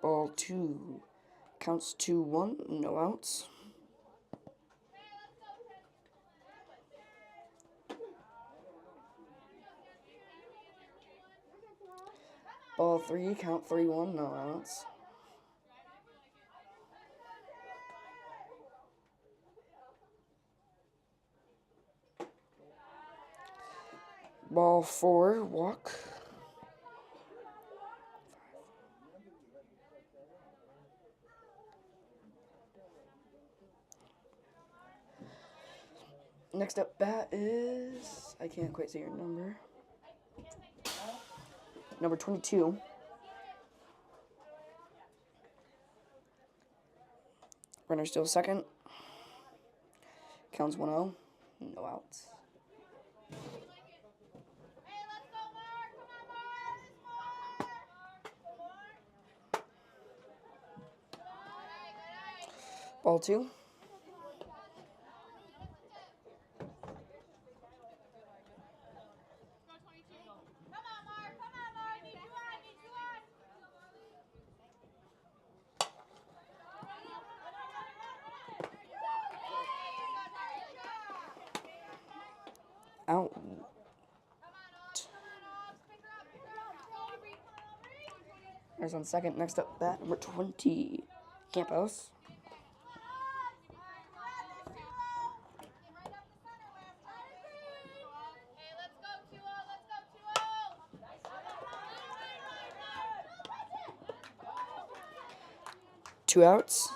Ball two. Counts 2-1. No outs. Ball three. Count 3-1. No outs. Ball four. Walk. Next up bat is, I can't quite see your number. Number 22. Runner still second. Counts 1-0. No outs. Ball two. Out. There's on second. Next up, bat number 20. Campos. Two outs.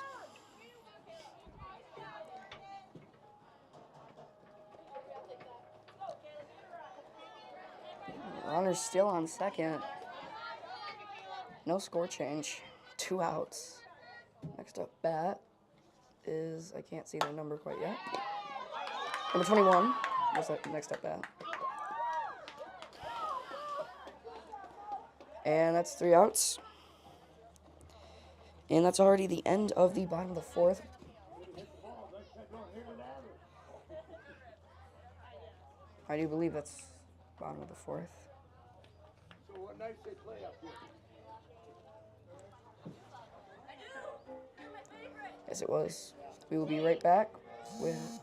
Runner's still on second. No score change. Two outs. Next up bat is, I can't see the number quite yet. Number 21. What's that next up bat? And that's 3 outs. And that's already the end of the bottom of the fourth. I do believe that's bottom of the fourth. So what nights they play up here? Yes, it was. We will be right back with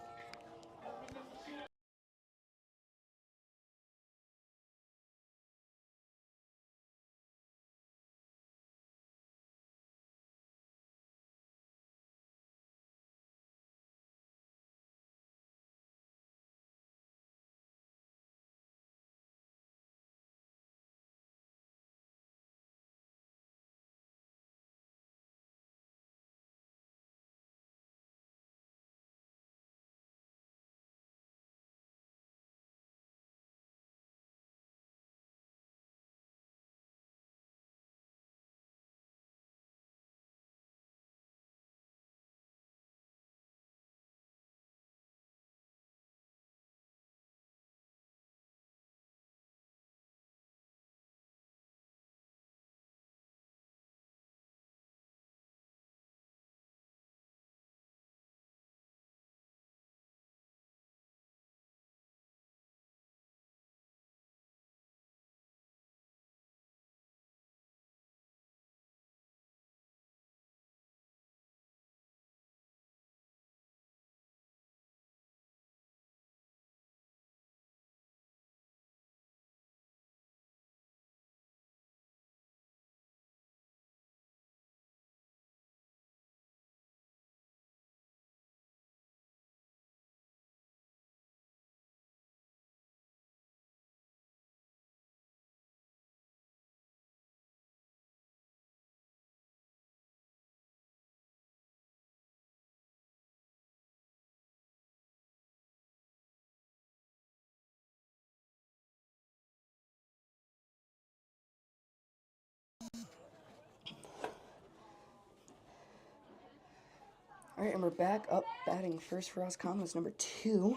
Alright, and we're back up batting first for Roscommon is number 2.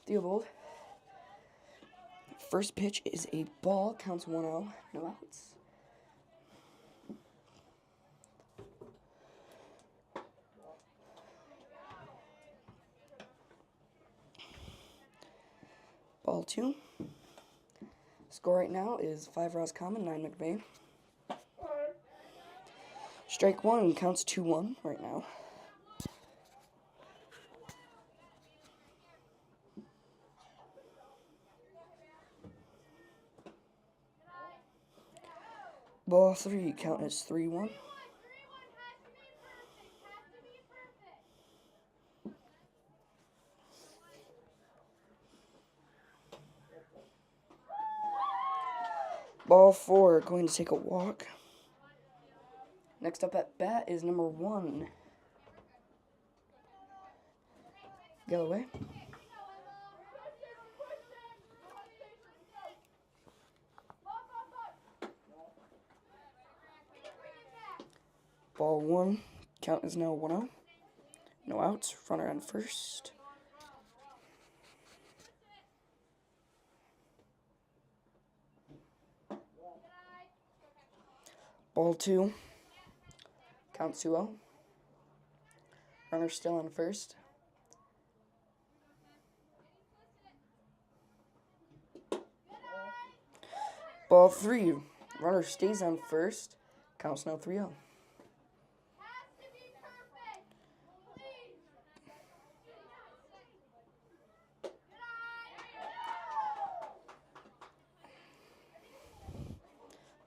Theobald. First pitch is a ball, counts 1-0, no outs. Ball 2. Score right now is 5 Roscommon, 9 McBain. Strike 1 counts 2-1 right now. Ball 3, count is 3-1. Ball 4, going to take a walk. Next up at bat is number 1. Galloway. Ball 1, count is now 1-0. No outs, runner on first. Ball 2, counts 2-0. Runner still on first. Ball 3, runner stays on first. Counts now 3-0.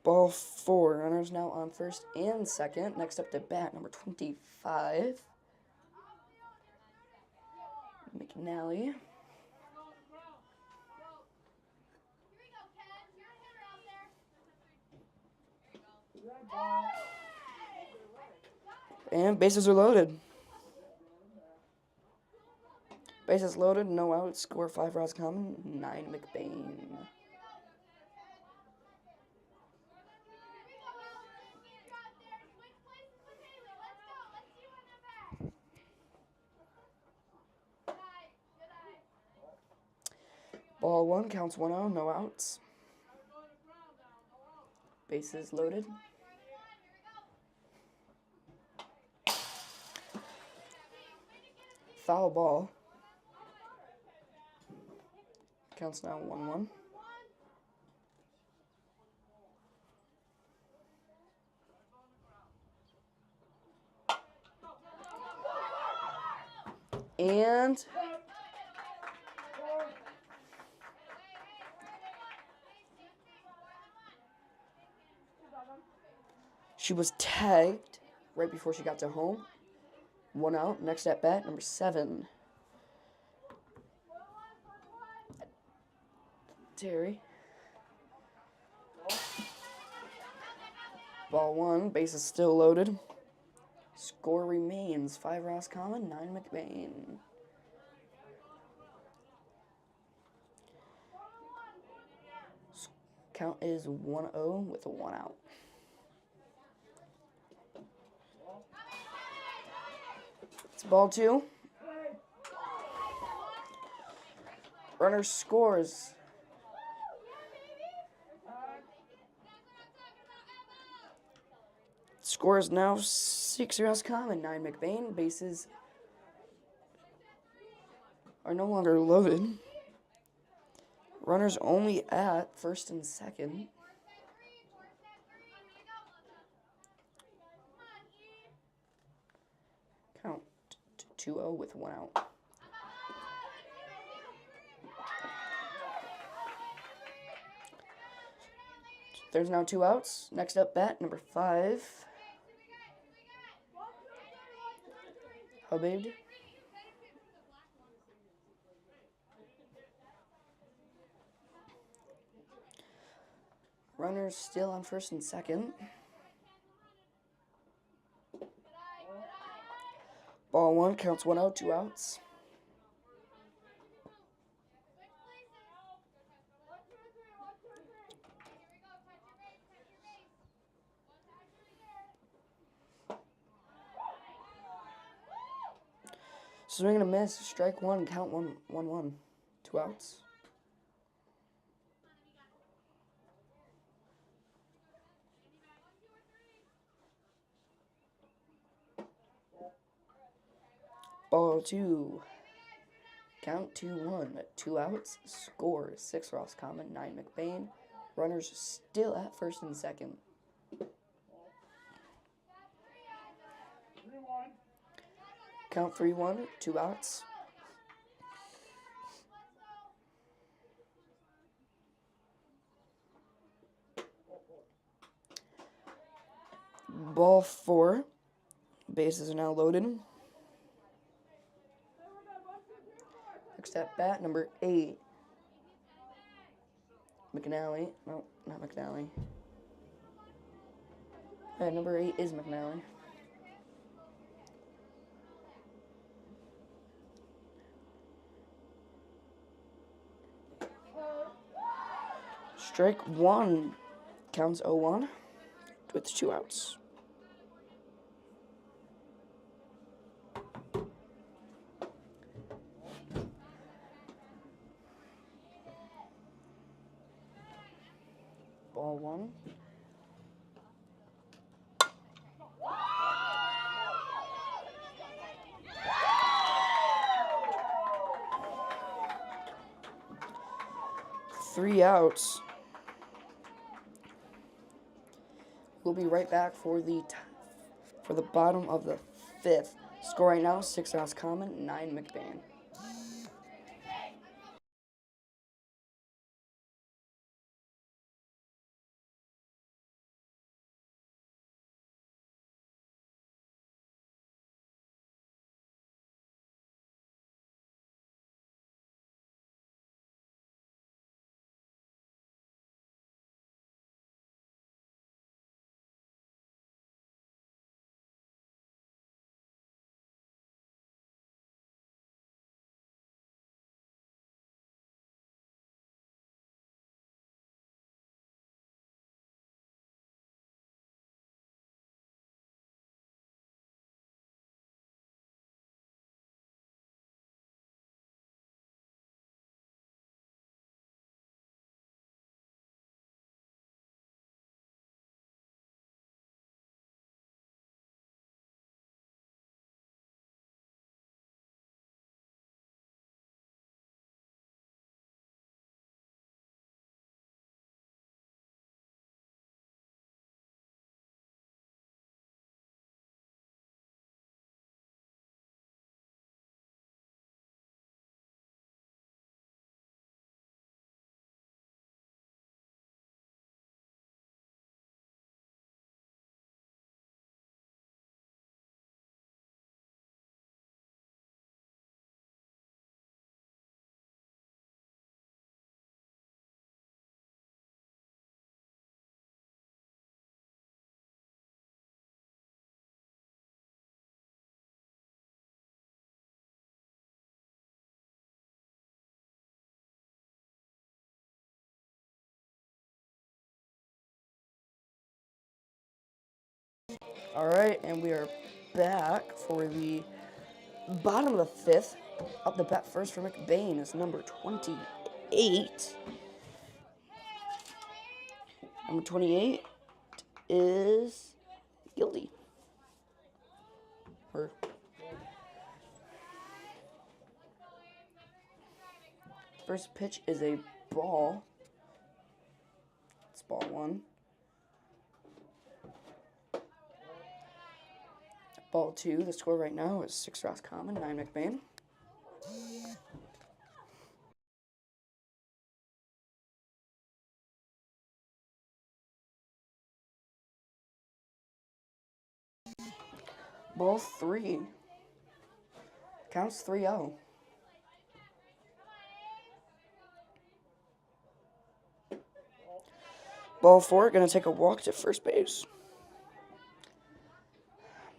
Ball 4, runners now on first and second. Next up to bat, number 25. McNally. And bases are loaded. Bases loaded, no outs. Score 5 Roscommon, 9 McBain. Ball 1 counts 1-0, no outs. Bases loaded. Foul ball. Counts now 1-1. And she was tagged right before she got to home. 1 out. Next at bat, number 7. Terry. Ball 1. Base is still loaded. Score remains 5 Roscommon, 9 McBain. Count is 1-0 with a 1 out. It's ball 2. Runner scores. Score is now 6 Roscommon, 9 McBain. Bases are no longer loaded. Runners only at first and second. Count 2-0 with 1 out. There's now 2 outs. Next up bat, number 5. Hubbard. Runners still on first and second. Ball 1 counts 1 out, 2 outs. Swing and a miss. Strike one. Count 1-1. 2 outs. Ball 2. Count 2-1. 2 outs. Score 6 Roscommon, 9 McBain. Runners still at first and second. 3-1. Count 3-1. 2 outs. Ball 4. Bases are now loaded. Next at bat, number 8. McNally. No, not McNally. Yeah, number 8 is McNally. Strike 1. Counts 0-1 with 2 outs. Ball 1. Three outs. We'll be right back for the bottom of the 5th. Score right now: 6 Roscommon, 9 McBain. All right, and we are back for the bottom of the 5th. Up the bat first for McBain is number 28. Number 28 is Gildy. First pitch is a ball. It's ball 1. Ball 2. The score right now is 6 Roscommon, 9 McBain. Ball 3. Counts 3-0. Ball 4, going to take a walk to first base.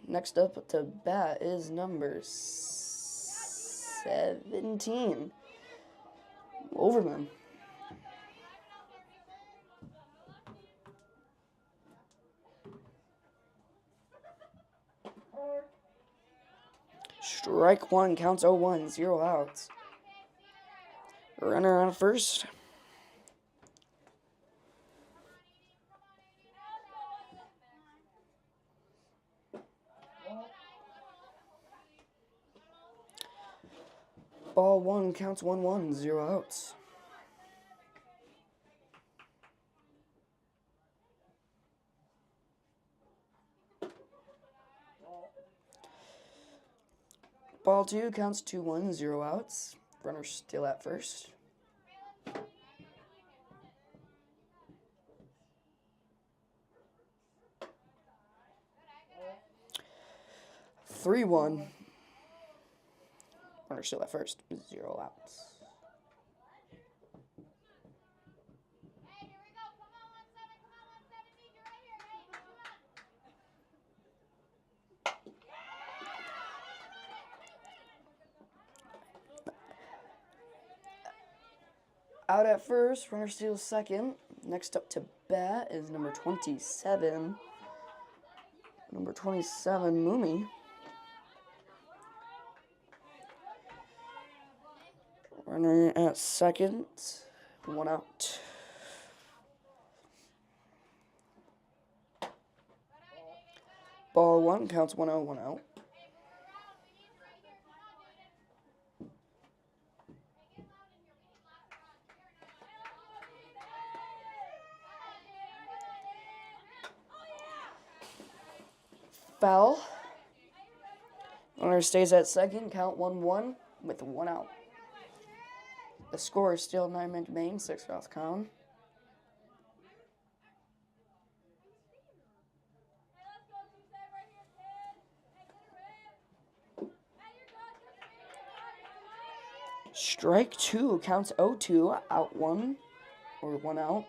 Next up to bat is number 17, Overman. Strike one, counts 0-1, 0 outs. Runner on first. Ball one, counts 1-1, 0 outs. Ball two, counts 2-1, 0 outs. Runner still at first. Three one. Runner still at first. 0 outs. Out at first, runner steals second. Next up to bat is number 27. Number 27, Moomy. Runner at second. 1 out. Ball one, counts 1-0, 1 out. Foul. Runner stays at second, count 1-1 with 1 out. The score is still 9 McBain, 6 Roscommon. Strike two, counts 0-2, out 1 or 1 out.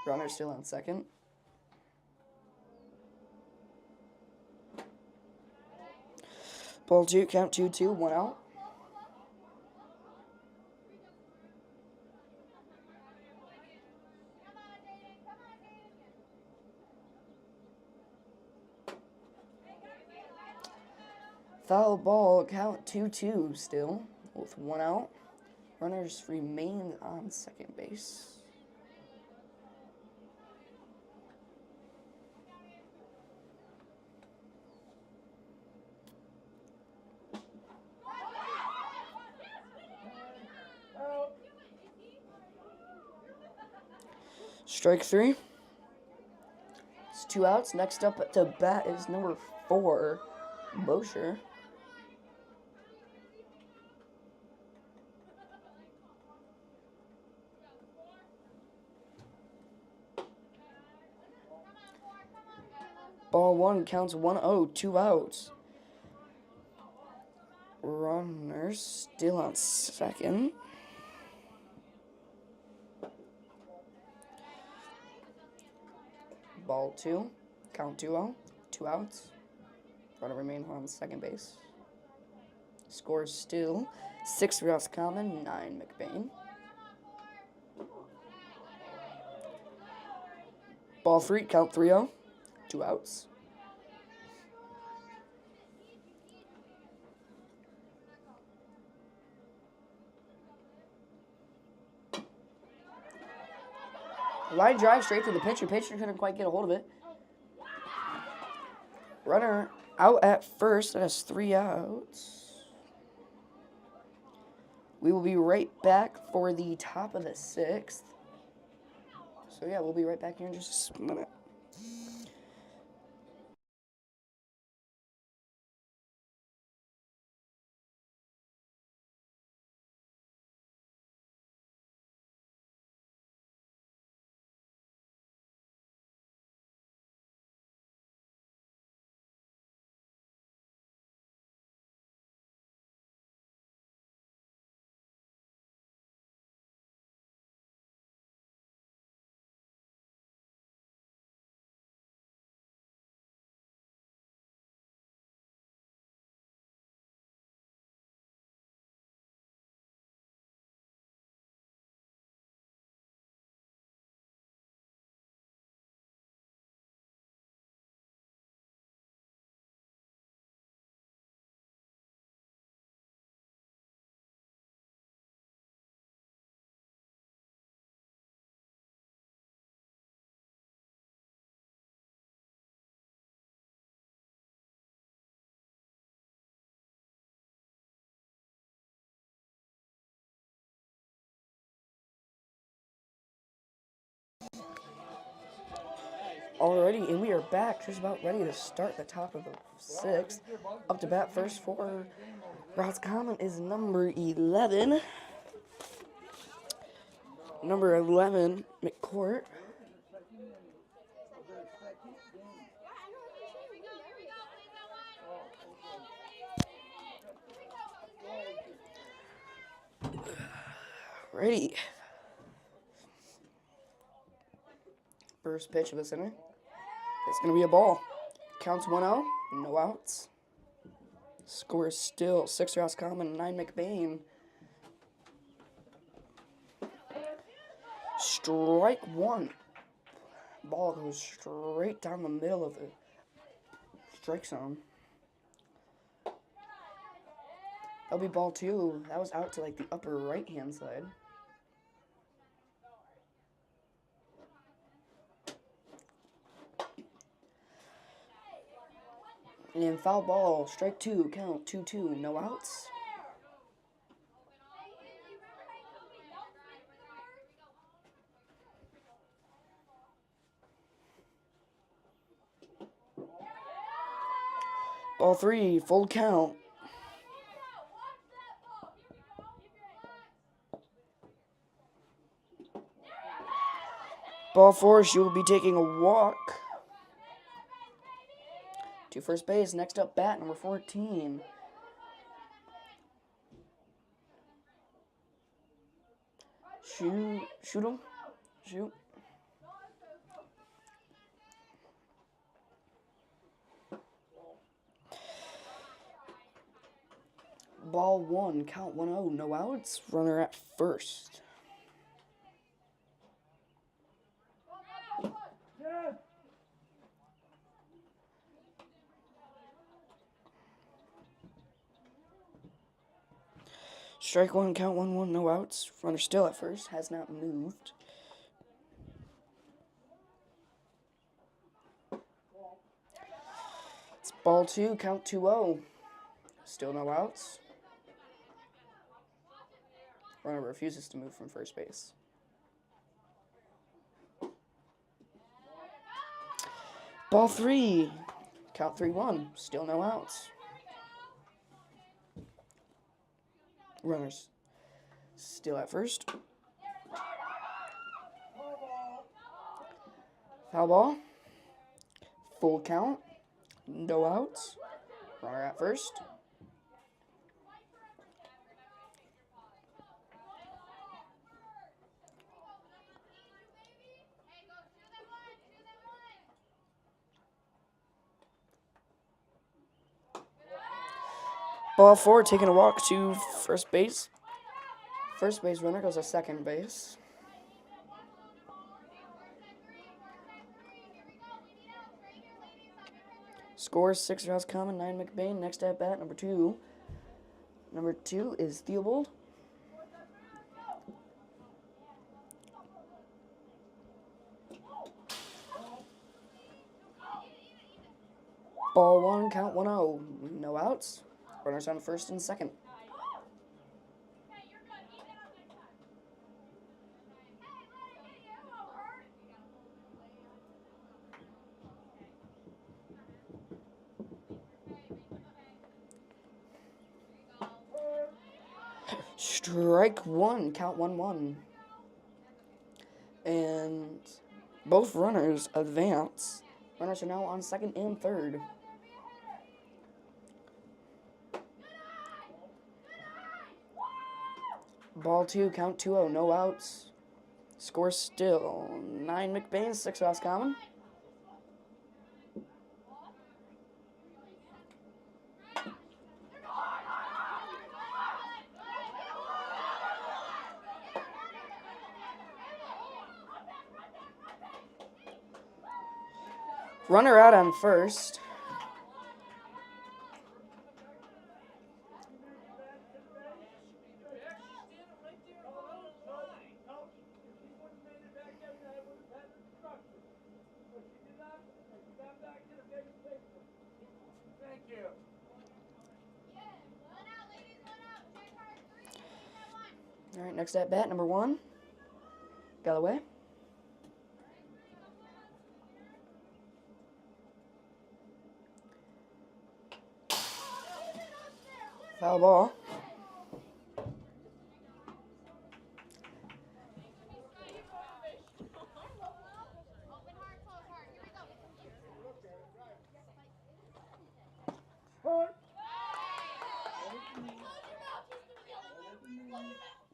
Runner still on second. Ball two, count 2-2, 1 out. Foul ball, count 2-2 still, with 1 out. Runners remain on second base. Strike three. It's 2 outs. Next up to bat is number 4, Mosher. Ball one, counts 1-0, 2 outs. Runner still on second. Ball two, count 2-0, 2 outs. Runner remain on second base. Score still 6 Roscommon, 9 McBain. Ball three, count 3-0, 2 outs. Line drive straight to the pitcher. Pitcher couldn't quite get a hold of it. Runner out at first. That has 3 outs. We will be right back for the top of the 6th. So yeah, we'll be right back here in just a minute. Alrighty, and we are back, just about ready to start the top of the 6th. Up to bat first for Roscommon is number 11. Number 11, McCourt. Ready. First pitch of the center. It's going to be a ball. Counts 1-0, no outs. Score is still 6 Roscommon, 9 McBain. Strike one. Ball goes straight down the middle of the strike zone. That'll be ball 2. That was out to like the upper right-hand side. And foul ball, strike 2, count 2-2, no outs. Ball 3, full count. Ball 4, she will be taking a walk to first base. Next up, bat number 14. Shoot him. Shoot. Ball 1, count 1-0, no outs. Runner at first. Strike 1, count 1-1, no outs. Runner still at first, has not moved. It's ball 2, count 2-0. Still no outs. Runner refuses to move from first base. Ball 3, count 3-1. Still no outs. Runners still at first. Foul ball. Full count. No outs. Runner at first. Ball 4, taking a walk to first base. First base runner goes to second base. Score 6 Roscommon, 9 McBain. Next at bat, number 2. Number 2 is Theobald. Ball 1, count 1-0. No outs. Runners on first and second. Strike 1, count 1-1. And both runners advance. Runners are now on second and third. Ball 2, count 2-0, no outs. Score still 9 McBain, 6 Roscommon. Runner out on first. All right, next at bat, number 1. Galloway. Foul ball.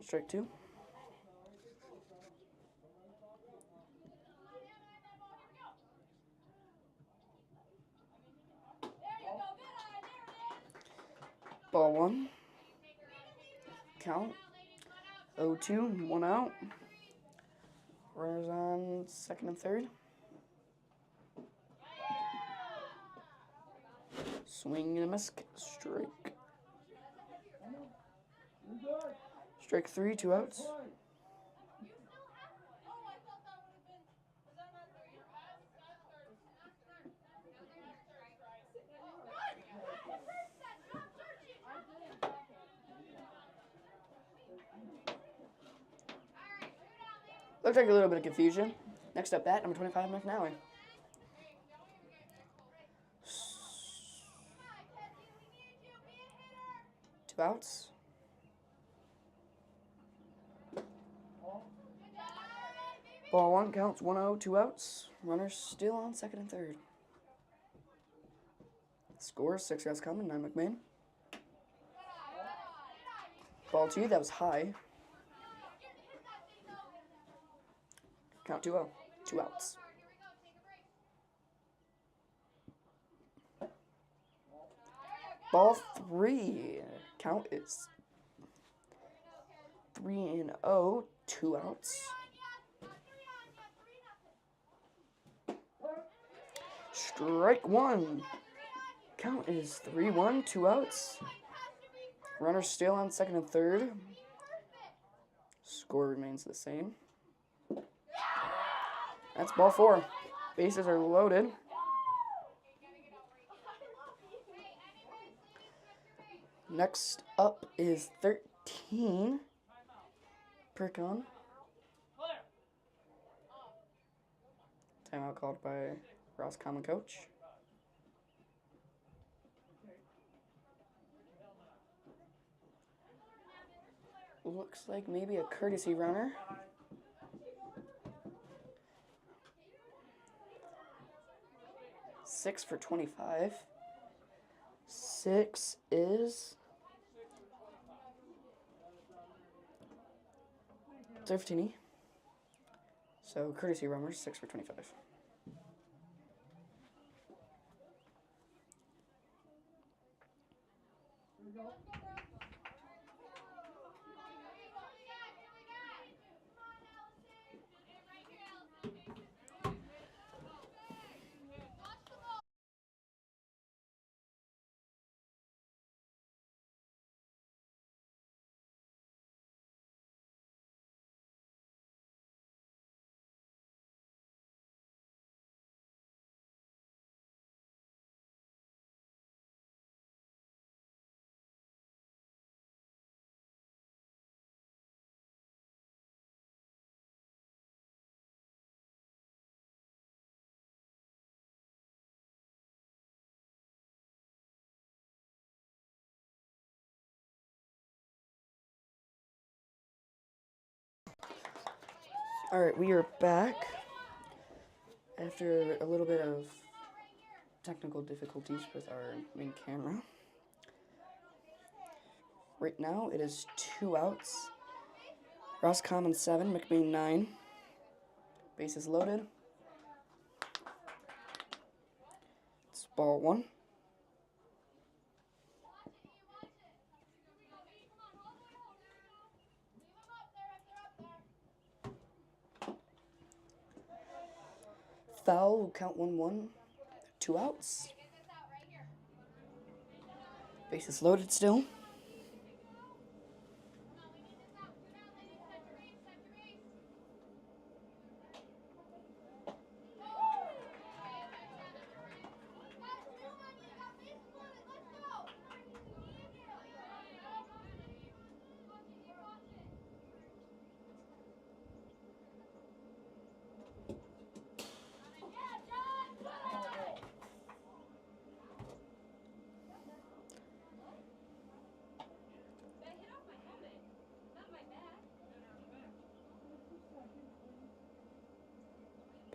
Strike two. Ball one. Count. 0-2, 1 out. Runners on second and third. Swing and a miss. Strike. Strike three, 2 outs. Looks like a little bit of confusion. Next up, bat number 25, McNally. Two outs. Ball one counts 1-0, 2 outs. Runners still on second and third. Scores 6 Roscommon, 9 McMahon. Ball two, that was high. Count 2-0, 2 outs. Ball three, count is 3-0, 2 outs. Strike one. Count is 3-1, 2 outs. Runners still on second and third. Score remains the same. That's ball four. Bases are loaded. Next up is 13. Percon. Timeout called by Roscommon coach. Looks like maybe a courtesy runner. Six for 25. 6 is 15. So courtesy runner, 6 for 25. All right, we are back after a little bit of technical difficulties with our main camera. Right now, it is 2 outs. Roscommon 7, McBain 9. Bases loaded. It's ball one. Foul, count 1-1. 2 outs. Bases loaded still.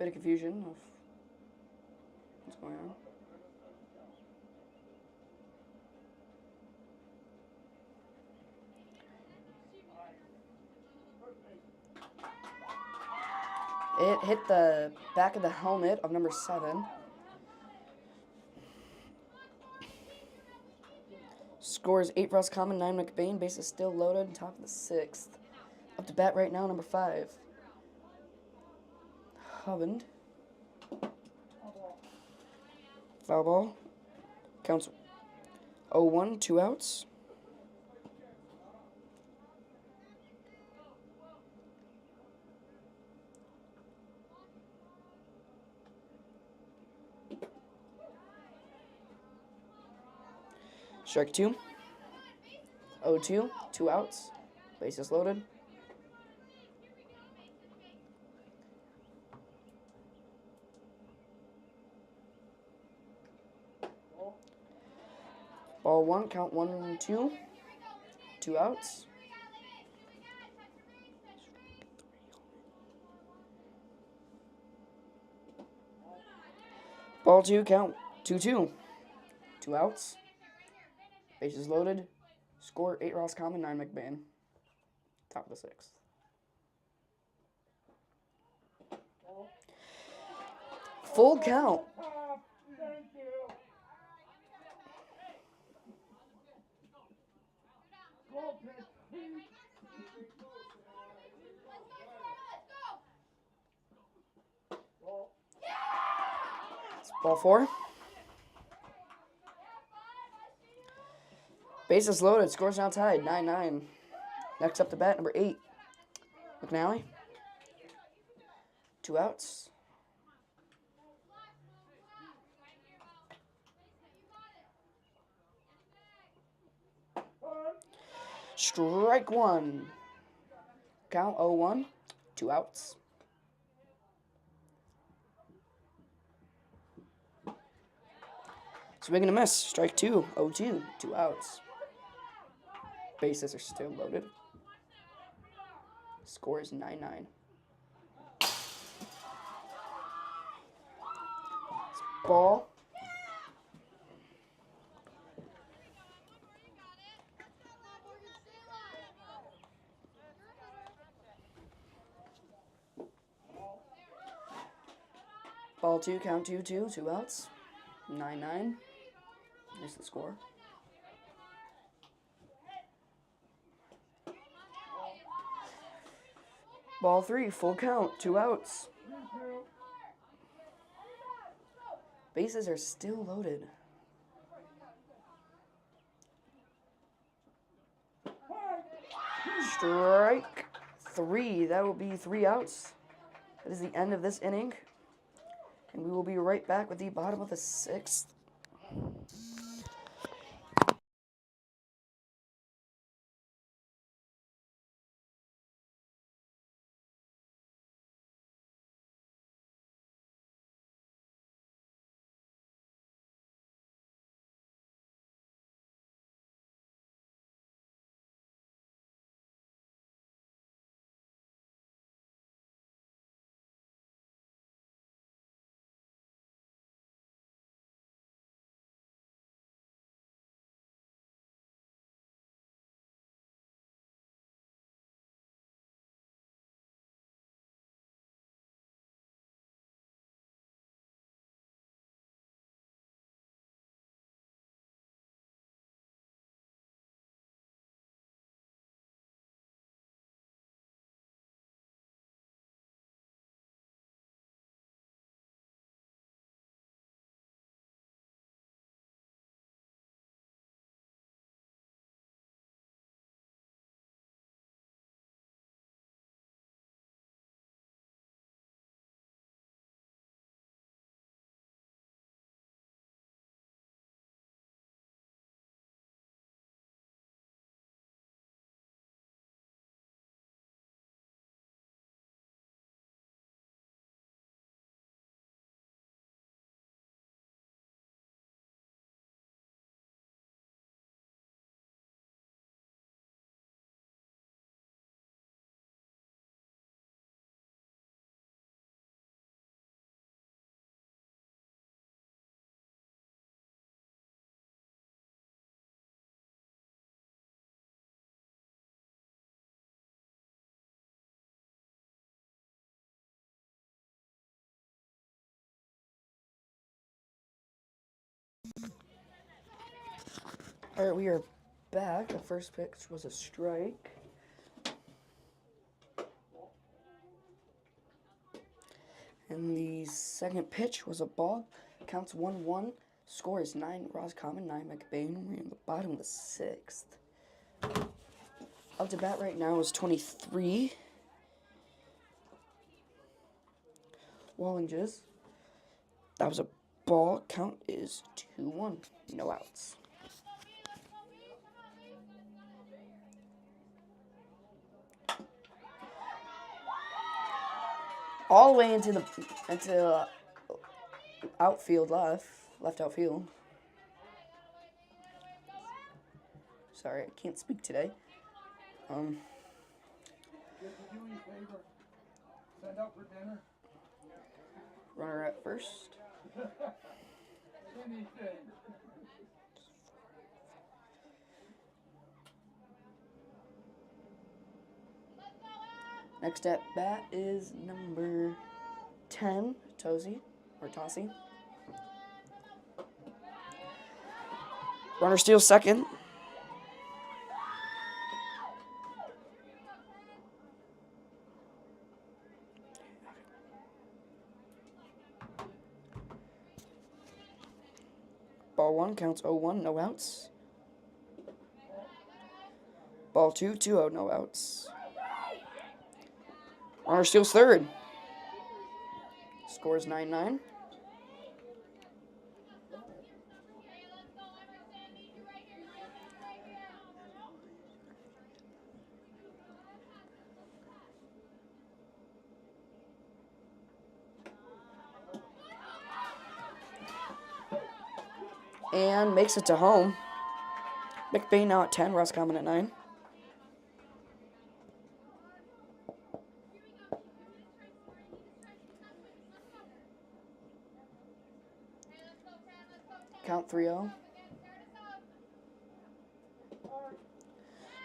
bit of confusion of what's going on. It hit the back of the helmet of number 7. Scores 8 Roscommon, 9 McBain. Base is still loaded. Top of the 6th. Up to bat right now, number 5. Hubband. Foul ball. Counts 0-1, 2 outs. Strike 2. 0-2, 2 outs. Bases loaded. Ball 1, count 1-2, 2 outs. Ball 2, count 2-2, 2 outs. Bases loaded. Score 8 Roscommon, 9 McBain. Top of the 6th. Full count. Thank you. Go, pitch. Ball 4. Bases loaded. Scores now tied. 9-9. Next up to bat, number 8. McNally. 2 outs. Strike 1. Count 0-1. 2 outs. Swing and a miss. Strike 2. 0-2. 2 outs. Bases are still loaded. Score is 9-9. Ball. Ball 2, count 2-2, 2 outs. 9-9. Here's the score. Ball 3, full count, 2 outs. Bases are still loaded. Strike 3. That will be 3 outs. That is the end of this inning. And we will be right back with the bottom of the 6th. All right, we are back. The first pitch was a strike. And the second pitch was a ball. Counts 1-1. Score is 9 Roscommon, 9 McBain. We're in the bottom of the 6th. Up to bat right now is 23. Wallinges. That was a ball. Count is 2-1. No outs. All the way into outfield left outfield. Sorry, I can't speak today. Get to do you a favor. Send out for dinner. Runner at first. Anything. Next at bat is number 10, Tossie. Runner steals second. Ball 1 counts 0-1, no outs. Ball 2, 2-0, no outs. Runner steals third. Scores 9-9. And makes it to home. McBain now at 10, Roscommon at 9. Count 3-0.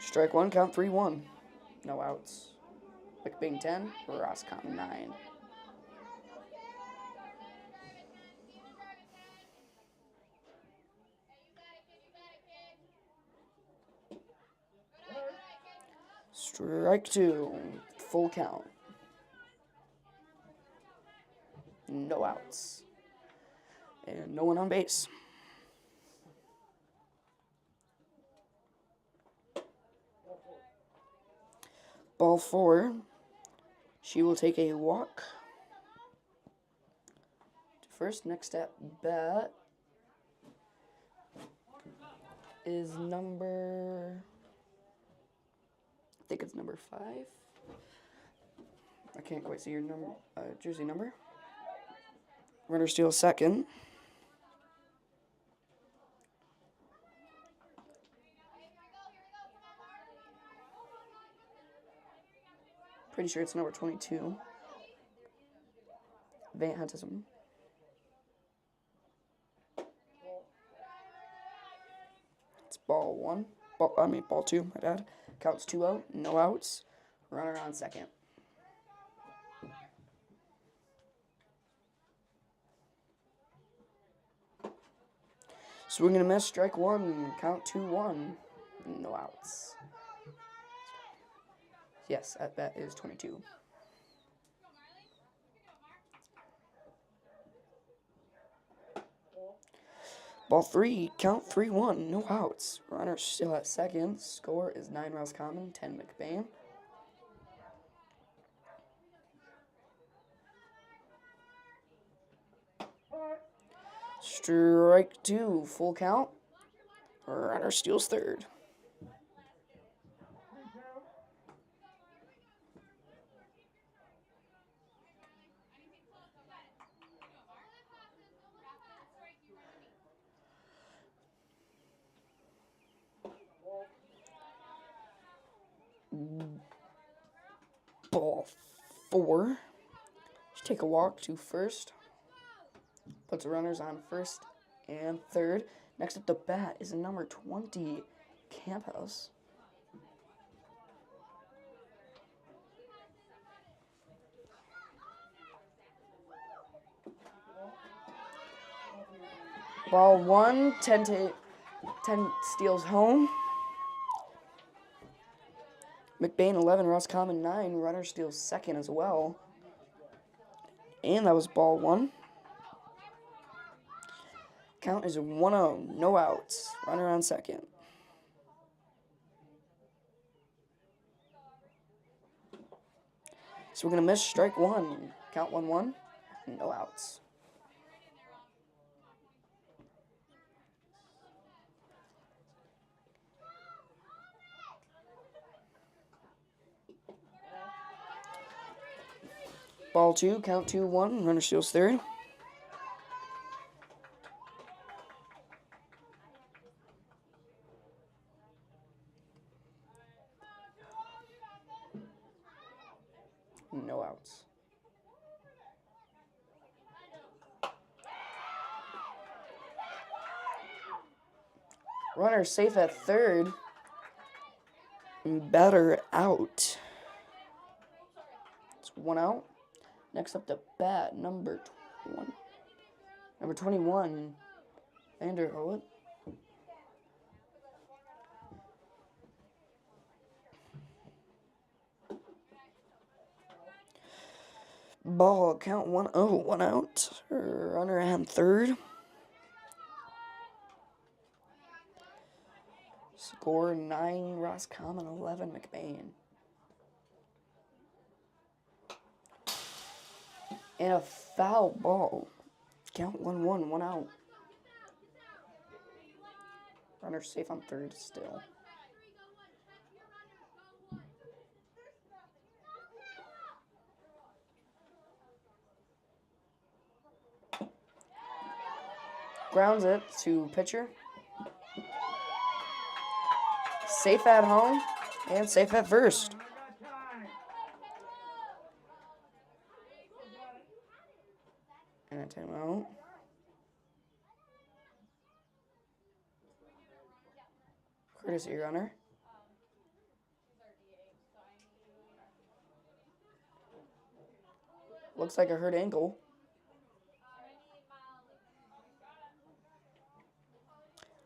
Strike 1, count 3-1. No outs. McBain 10, Roscommon 9. Strike 2, full count. No outs. And no one on base. Ball 4. She will take a walk. First, next at bat is number... I think it's number 5. I can't quite see your number, jersey number. Runner steals second. Pretty sure it's number 22. Van Huntism. It's ball 1. Ball 2, my bad. Counts 2-0, no outs. Runner on second. Swing and a miss, strike 1, count 2-1, no outs. Yes, at bat is 22. Ball 3, count 3-1, no outs. Runner still at second. Score is 9 Roscommon, 10 McBain. Strike 2, full count. Runner steals third. Ball 4. Take a walk to first. Puts the runners on first and third. Next up the bat is number 20, Camphouse. Ball 1, 10 10 steals home. McBain 11, Roscommon 9. Runner steals second as well. And that was ball 1. Count is 1-0. No outs. Runner on second. So we're going to miss strike 1. Count 1-1. No outs. Ball 2, count 2-1. Runner steals third. No outs. Runner safe at third. Batter out. It's 1 out. Next up to bat, number 21, Vanderhoet. Ball, count 1-0, 1 out. Runner on third. Score 9, Roscommon 11, McBain. And a foul ball. Count 1-1, 1 out. Runner safe on third still. Grounds it to pitcher. Safe at home and safe at first. And a timeout. Courtesy runner. Looks like a hurt ankle.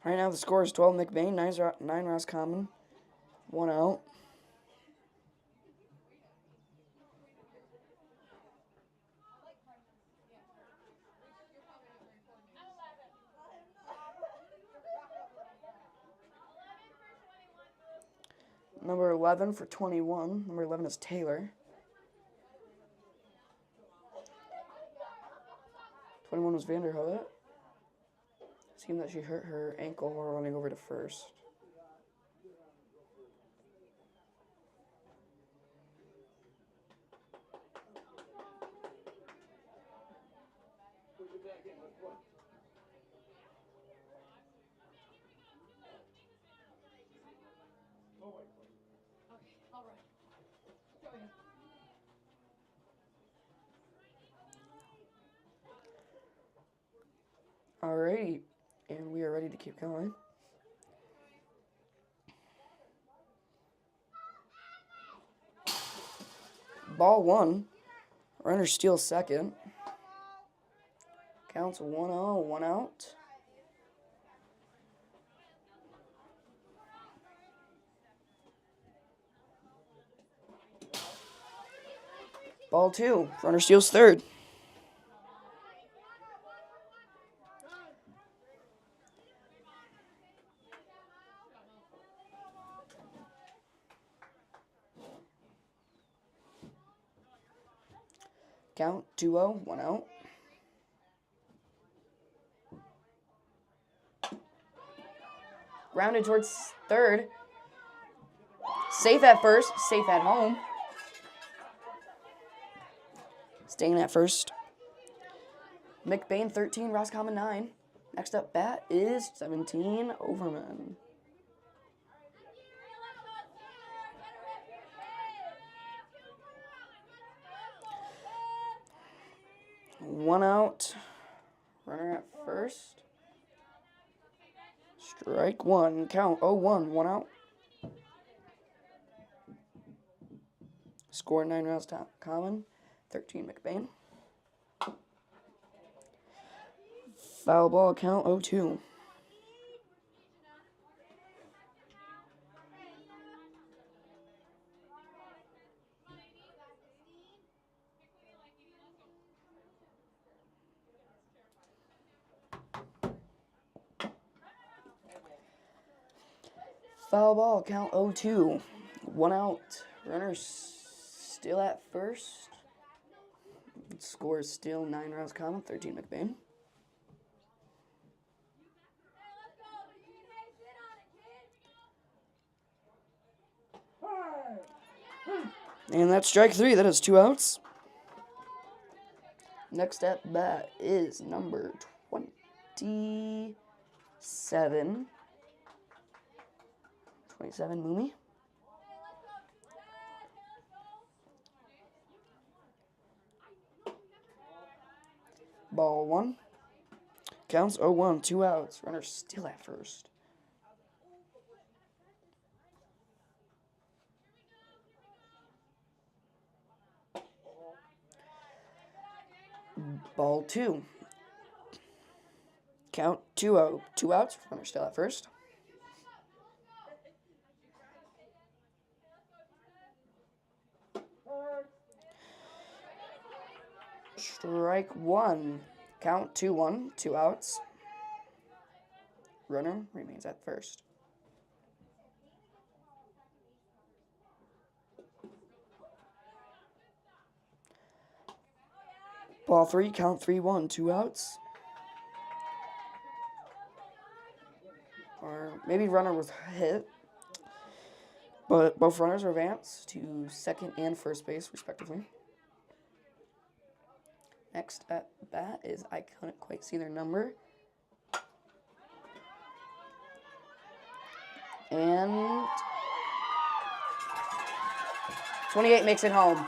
Right now the score is 12 McBain, 9 Roscommon, 1 out. Number 11 for 21. Number 11 is Taylor. 21 was Vanderhoet. Seemed that she hurt her ankle while running over to first. Alrighty, and we are ready to keep going. Ball 1. Runner steals second. Counts 1-0, 1 out. Ball 2. Runner steals third. Count 2-0, 1 out. Grounded towards third. Safe at first, safe at home. Staying at first. McBain 13, Roscommon 9. Next up bat is 17, Overman. One out. Runner at first. Strike 1. Count 0-1. 1 out. Score 9 Roscommon. 13 McBain. Foul ball, count 0-2. Foul ball, count 0-2. 1 out. Runner still at first. Score is still 9 Roscommon, 13 McBain. And that's strike 3. That is 2 outs. Next at bat is number 27. 27, Moomy. Ball 1. Counts 0-1, 2 outs. Runner still at first. Ball 2. Count 2-0, 2 outs. Runner still at first. Strike 1. Count 2-1, 2 outs. Runner remains at first. Ball 3, count 3-1, 2 outs. Or maybe runner was hit. But both runners are advanced to second and first base, respectively. Next at bat is, I couldn't quite see their number. And 28 makes it home.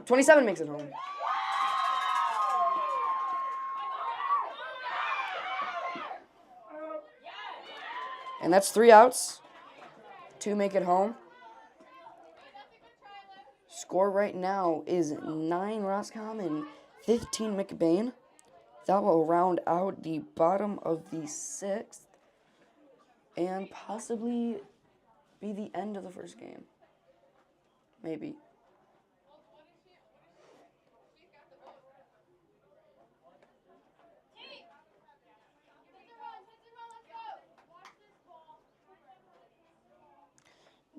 27 makes it home. And that's 3 outs. 2 make it home. Score right now is 9 Roscommon, 15 McBain. That will round out the bottom of the 6th and possibly be the end of the first game. Maybe.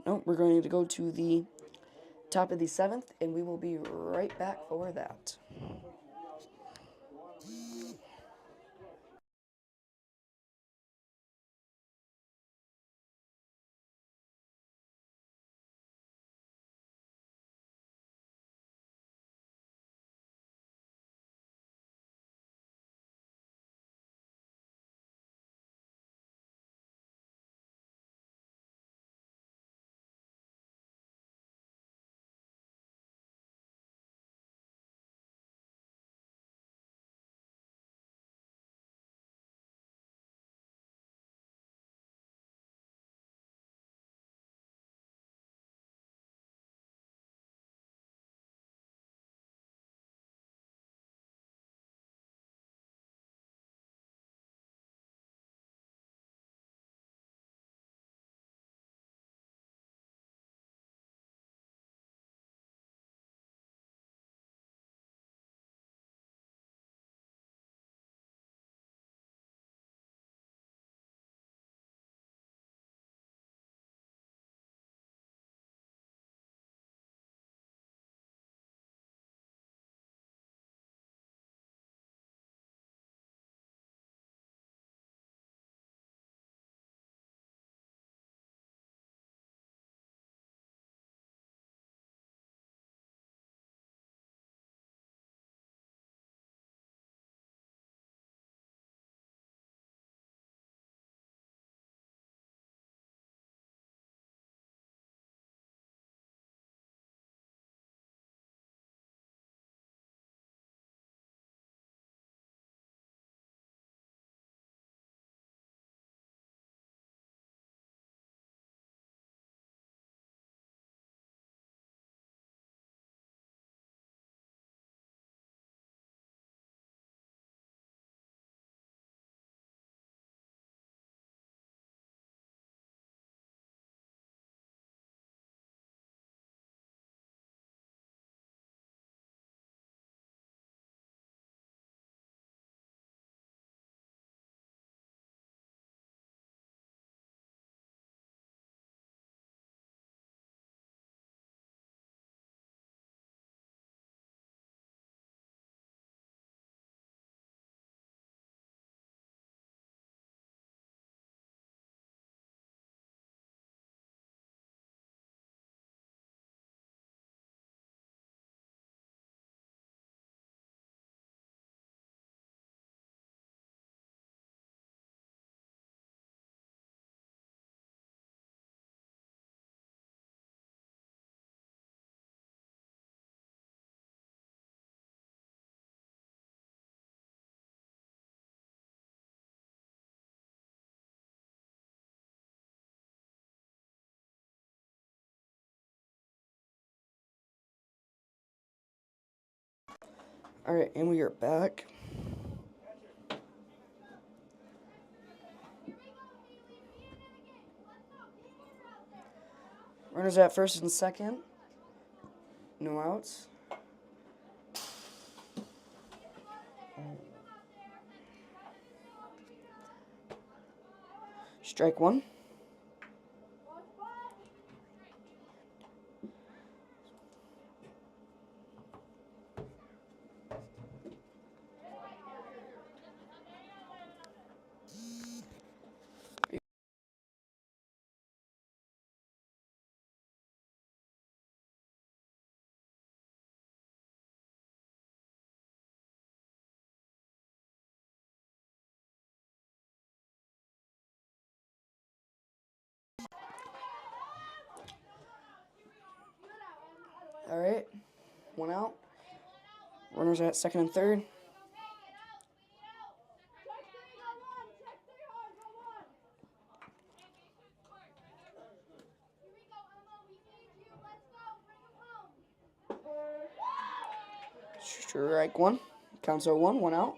Nope, we're going to go to the top of the 7th, and we will be right back for that. Alright, and we are back. Runners at first and second. No outs. Strike one. Alright, one out. Runners at second and third. Strike one. Counts 0-1, one out.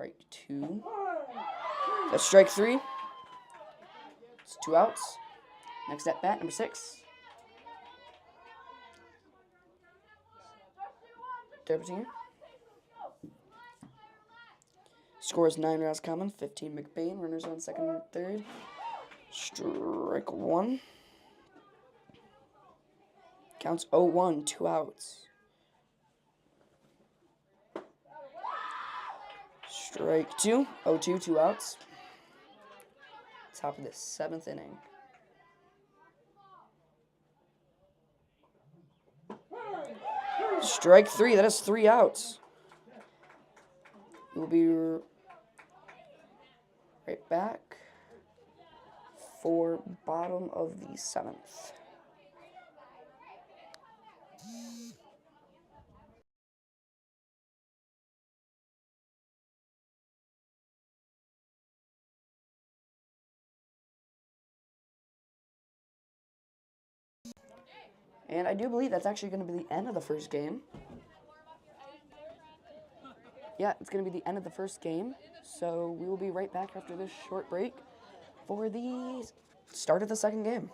Strike two. That's strike three. It's 2 outs. Next at bat, number 6. Debuting. Score is 9 Roscommon, 15 McBain. Runners on second and third. Strike one. Counts 0-1, 2 outs. Strike two. 0-2, 2 outs. Top of the 7th inning. Strike three. That is 3 outs. We'll be right back for bottom of the 7th. And I do believe that's actually going to be the end of the first game. Yeah, it's going to be the end of the first game. So we will be right back after this short break for the start of the second game.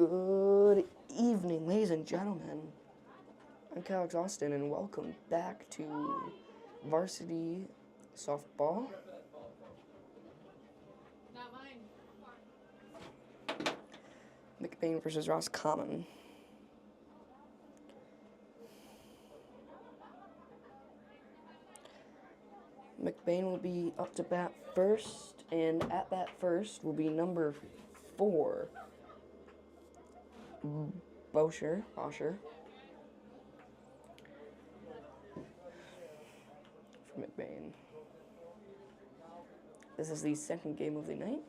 Good evening, ladies and gentlemen. I'm Alex Austin, and welcome back to Varsity Softball. Not mine. McBain versus Roscommon. McBain will be up to bat first, and at bat first will be number 4, Bosher. For McBain. This is the second game of the night.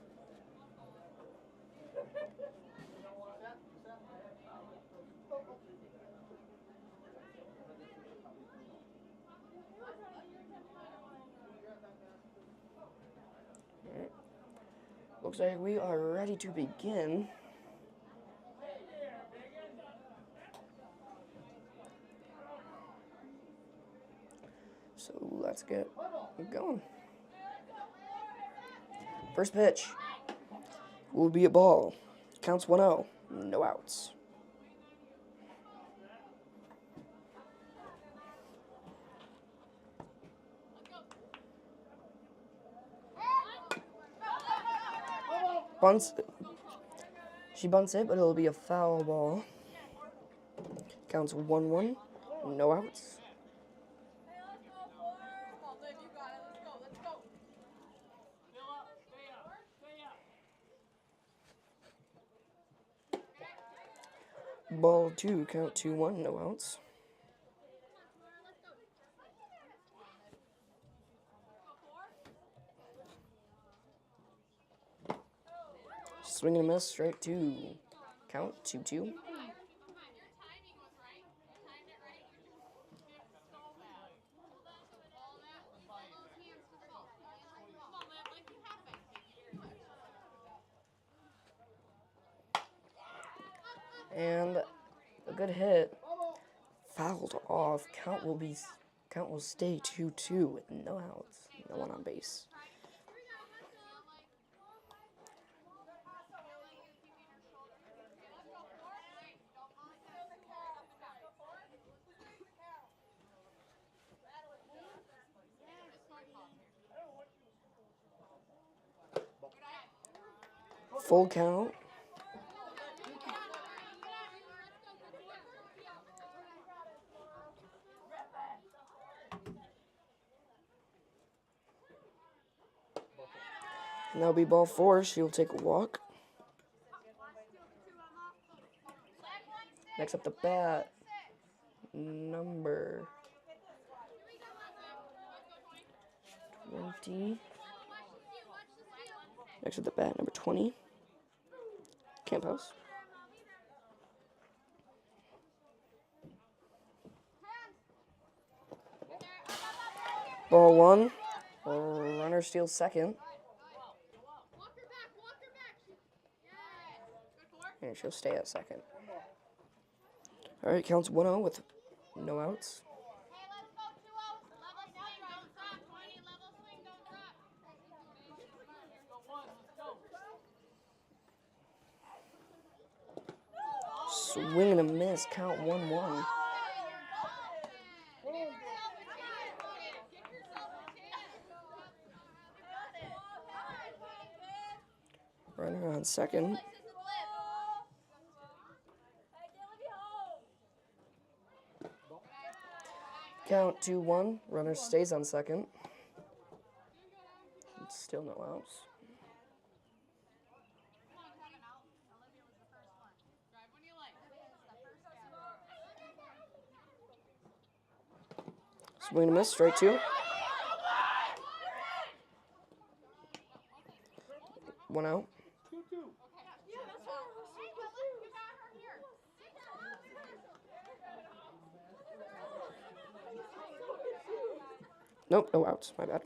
Alright. Looks like we are ready to begin. So let's get going. First pitch will be a ball. Counts 1-0. No outs. Bunts. She bunts it, but it'll be a foul ball. Counts 1-1. No outs. Ball 2, count 2-1, no outs. Swing and a miss, strike 2. Count 2-2. And a good hit. Fouled off. Count will stay 2-2 with no outs. No one on base. Full count. And that'll be ball 4. She'll take a walk. Next up the bat, number 20. Next up the bat, number 20. Can't post. Ball 1. Runner steals second. And she'll stay at second. All right, counts 1-0 with no outs. Swing and a miss, count 1-1. Runner on second. Count 2-1. Runner stays on second. Still no outs. Swing and a miss, strike 2. 1 out. Nope, no outs. My bad.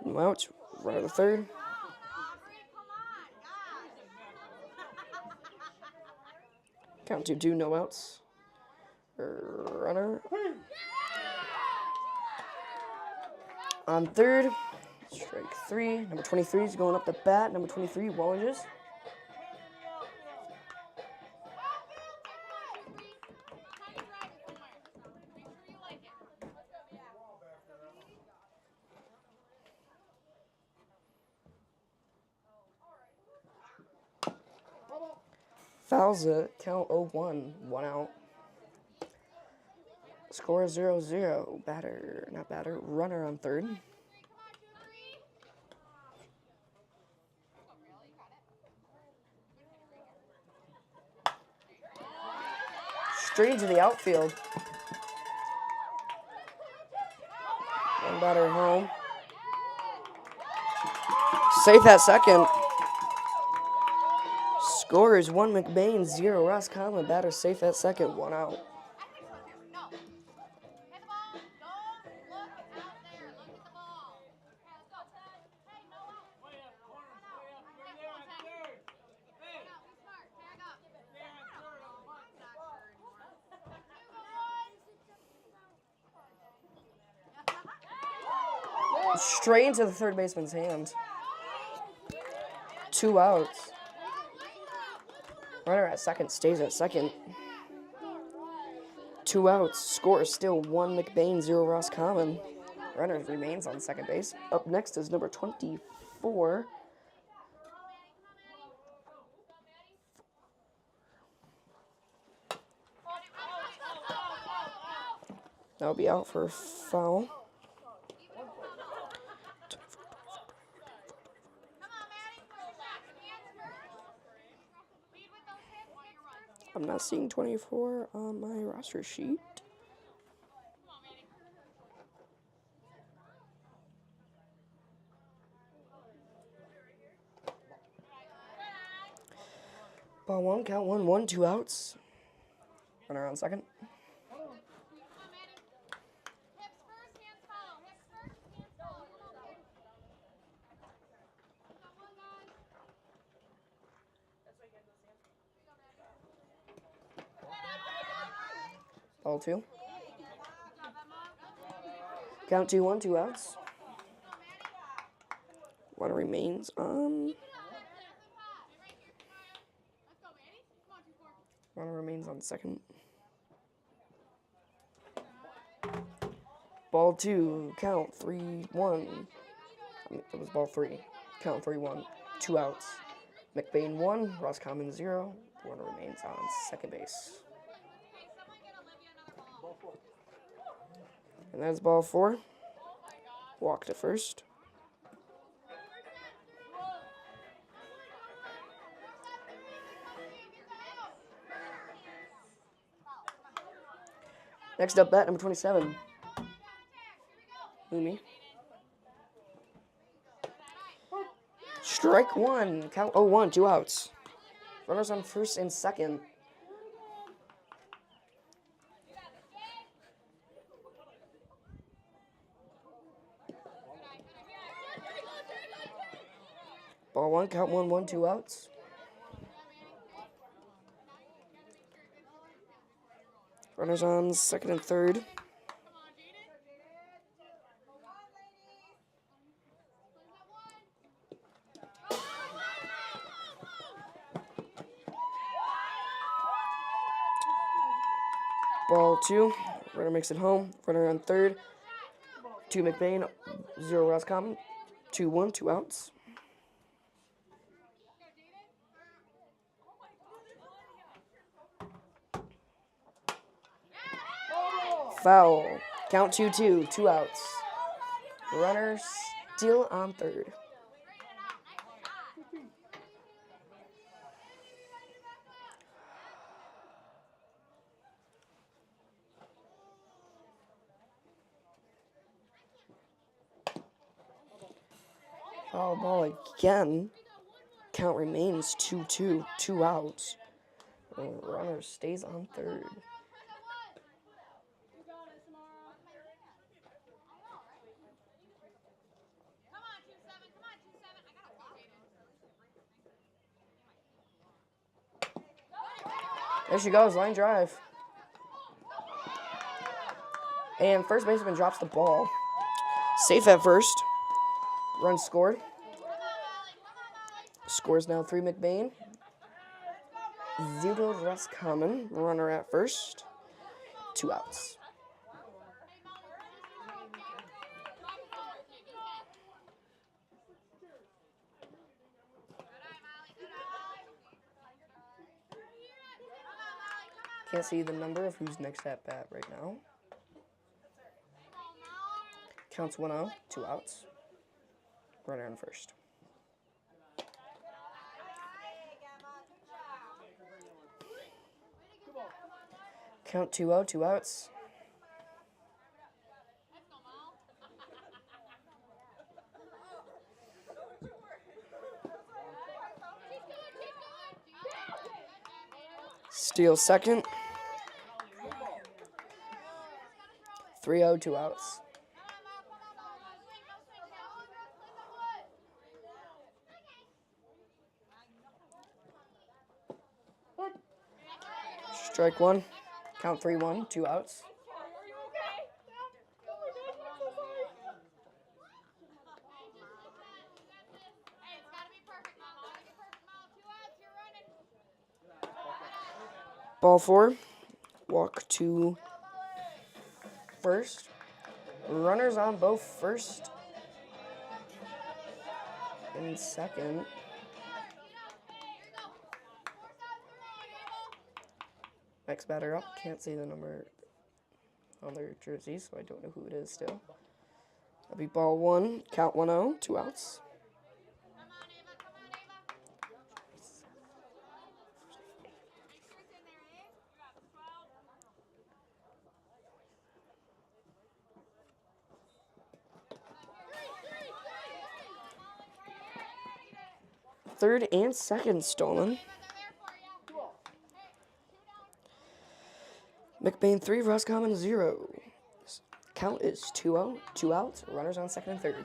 No outs. Runner to third. Count 2-2, no outs. Runner on third. Strike 3. Number 23 is going up the bat. Number 23, Wallinges. Fouls it. Count 0-1. 1 out. Score 0-0. Batter, not batter. Runner on third. Straight into the outfield. One batter home. Safe at second. Score is 1 McBain, 0 Roscommon. Batter safe at second. 1 out. Straight into the third baseman's hand. 2 outs. Runner at second stays at second. 2 outs. Score is still 1 McBain, 0 Roscommon. Runner remains on second base. Up next is number 24. That'll be out for a foul. I'm not seeing 24 on my roster sheet. Ball 1, count 1-1, 2 outs. Runner on second. Ball 2. Count 2-1, 2 outs. Runner remains on. Runner remains on second. Ball 2, count 3-1. It was ball 3. Count 3-1, 2 outs. McBain 1, Roscommon 0. Runner remains on second base. And that's ball 4. Walk to first. Next up, bat number 27. Umi. Strike 1. Count 0-1. 2 outs. Runners on first and second. Ball 1. Count 1-1. 2 outs. Runners on second and third. Ball 2. Runner makes it home. Runner on third. 2 McBain, 0 Roscommon. 2-1, 2 outs. Foul. Count 2-2, 2 outs. Runner still on third. Foul ball again. Count remains 2-2, 2 outs. Runner stays on third. There she goes, line drive. And first baseman drops the ball. Safe at first. Run scored. Scores now 3 McBain. 0 Roscommon. Runner at first. 2 outs. Can't see the number of who's next at bat right now. Counts 1-0, 2 outs. Runner on first. Count 2-0, 2 outs. Steal second. 3-0, 2 outs. Strike one. Count 3-1, 2 outs. Ball 4. Walk to first. Runners on both first and second. Next batter up. Can't see the number on their jersey, so I don't know who it is still. That'll be ball 1. Count 1-0, 2 outs. Third and second stolen. McBain 3, Roscommon 0. Count is 2-0, 2 outs. Runners on second and third.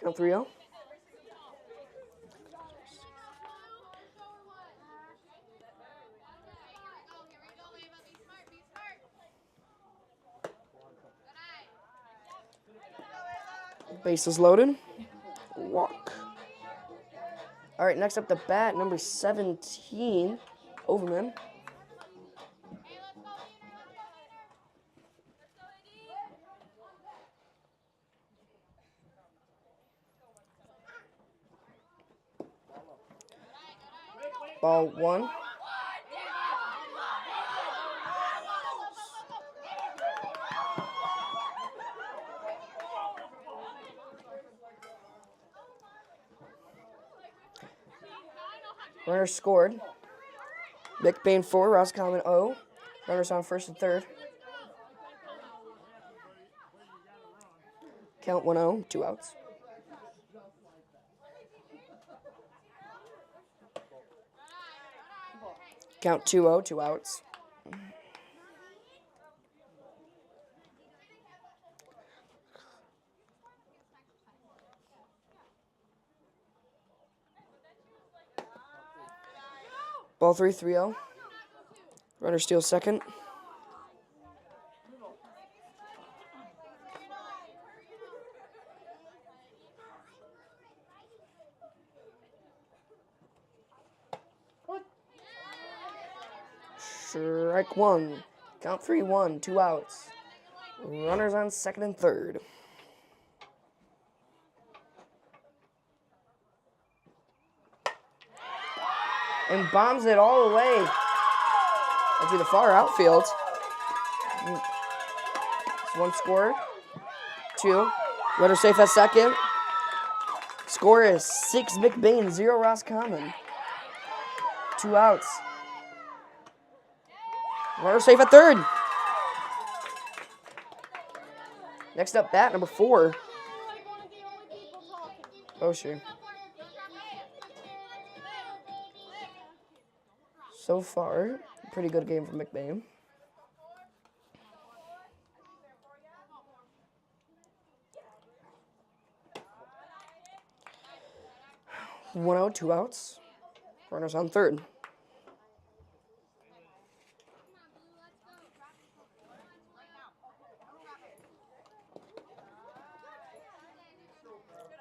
Count 3-0. Bases loaded. Walk. All right, next up the bat, number 17, Overman. Ball 1. Runner scored. McBain 4, Roscommon 0. Runners on first and third. Count 1-0, 2 outs. Count 2-0, 2 outs. Ball 3, 3-0. Runner steals second. Strike 1. Count 3-1, 2 outs. Runners on second and third. And bombs it all the way into the far outfield. It's 1 score. 2. Runner safe at second. Score is 6 McBain, 0 Roscommon. 2 outs. Runner safe at third. Next up, bat number 4. Oh, sure. So far, pretty good game from McBain. One out, 2 outs. Runners on third.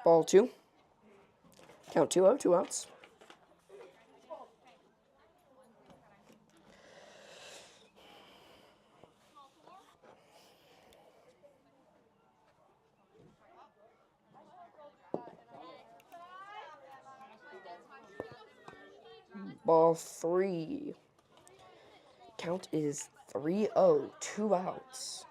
Ball 2. Count 2-0, 2 outs. Ball 3. Count is 3-0. 2 outs.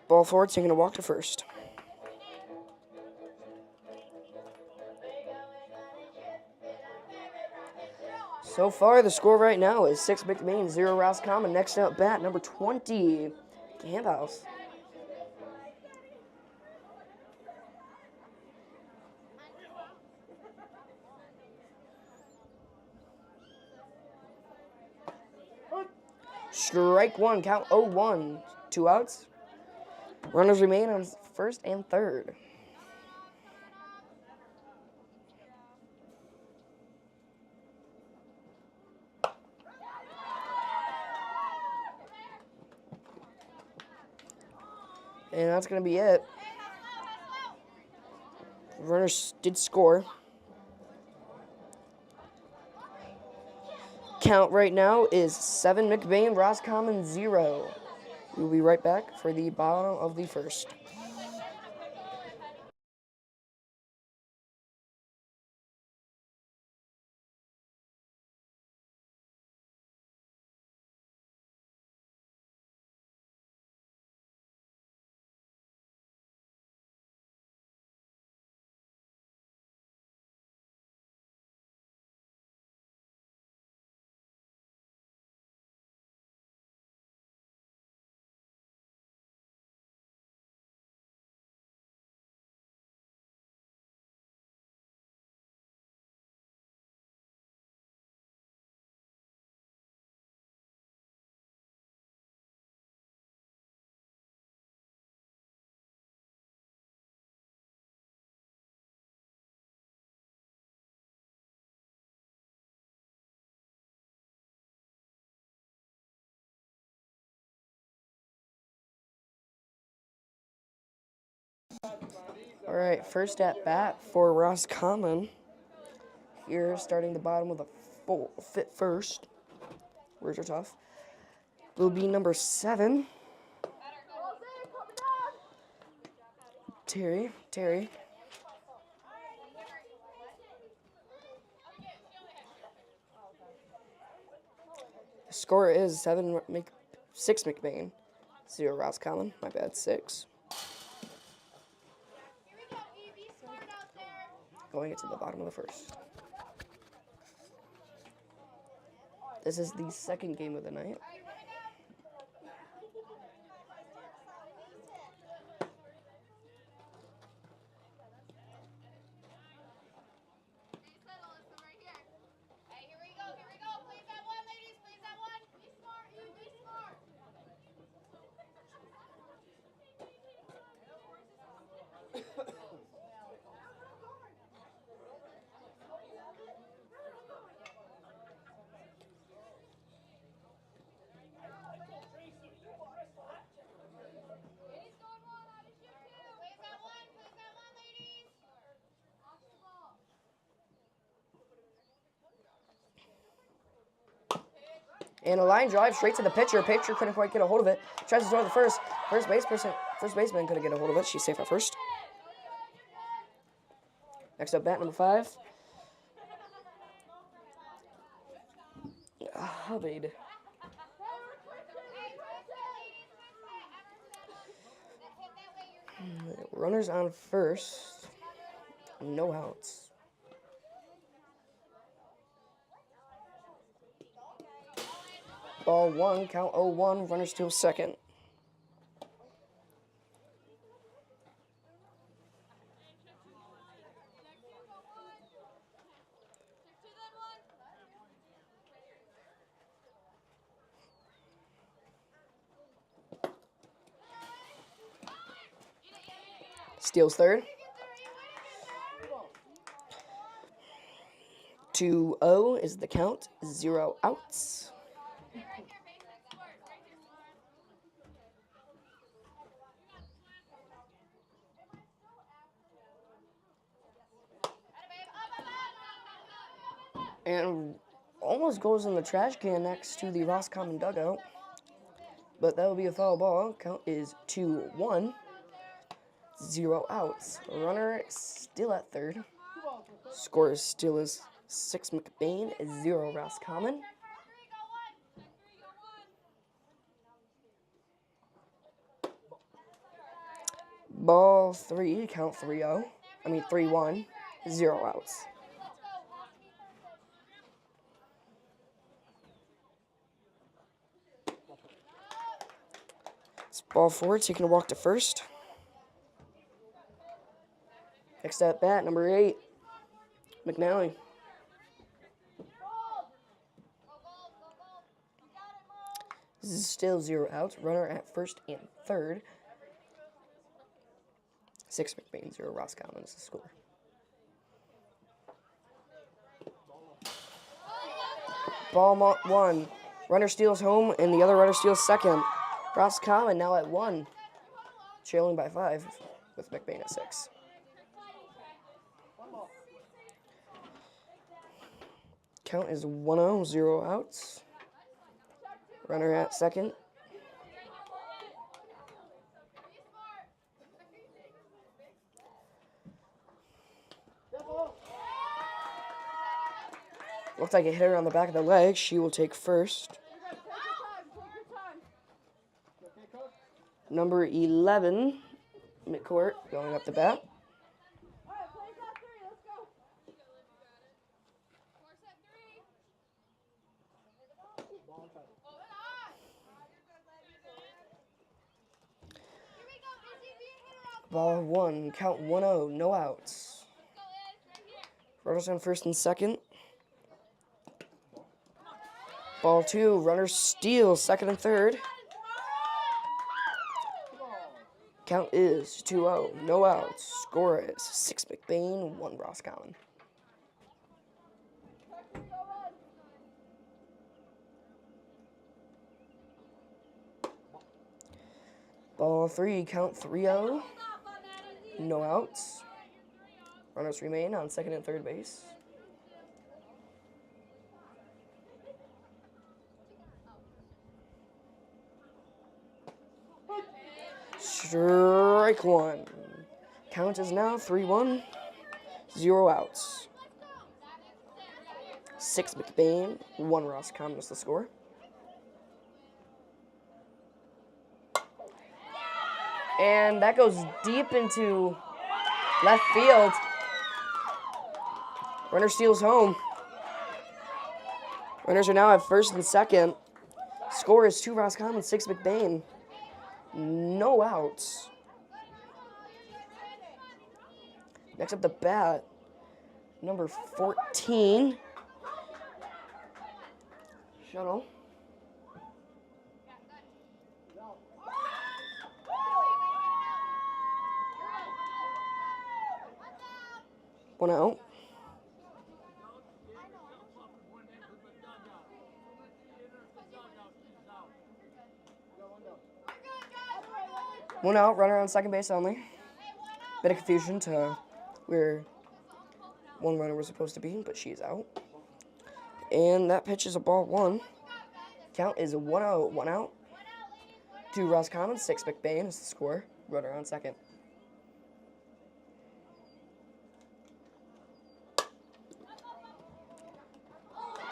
Ball 4, taking a walk to first. So far, the score right now is 6 McMain, 0 Roscommon. Next up, bat number 20, Camphouse. Strike 1, count 0-1. 2 outs. Runners remain on first and third. And that's going to be it. Runners did score. Count right now is 7 McBain, Roscommon 0. We'll be right back for the bottom of the first. All right, first at bat for Roscommon. Here, starting the bottom with a full fit first. Words are tough. Will be number 7. Terry. The score is 6 McBain, 0 Roscommon. My bad, 6. Going into the bottom of the first. This is the second game of the night. And a line drive straight to the pitcher. Pitcher couldn't quite get a hold of it. Tries to throw the first. First baseman couldn't get a hold of it. She's safe at first. Next up, bat number 5. Hubbard. Runners on first. No outs. Ball 1, count 0-1, runners to second. Steals third. 2-0 is the count, 0 outs. And almost goes in the trash can next to the Roscommon dugout. But that will be a foul ball. Count is 2-1. 0 outs. Runner still at third. Score still is 6 McBain, 0 Roscommon. Ball 3, count 3-0. 3-1, 0 outs. It's ball 4, taking a walk to first. Next at bat, number 8, McNally. This is still 0 outs. Runner at first and third. 6 McBain, 0 Roscommon is the score. Ball 1. Runner steals home, and the other runner steals second. Roscommon now at 1. Trailing by 5 with McBain at 6. Count is 1-0, 0 outs. Runner at second. Looks like it hit her on the back of the leg. She will take first. Number 11, midcourt, going up the bat. Ball 1, count 1-0, no outs. Runners on first and second. Ball 2, runners steal second and third. Count is 2-0, no outs. Score is 6 McBain, 1 Roscommon. Ball 3, count 3-0, no outs. Runners remain on second and third base. Strike 1. Count is now 3-1, 0 outs. 6 McBain, 1 Roscommon is the score. And that goes deep into left field. Runner steals home. Runners are now at first and second. Score is 2 Roscommon, 6 McBain. No outs. Next up the bat, number 14. Shuttle. One out. One out, runner on second base only. Bit of confusion to where one runner was supposed to be, but she's out. And that pitch is a ball 1. Count is 1-0, 1 out. 2 Roscommon, 6 McBain is the score. Runner on second.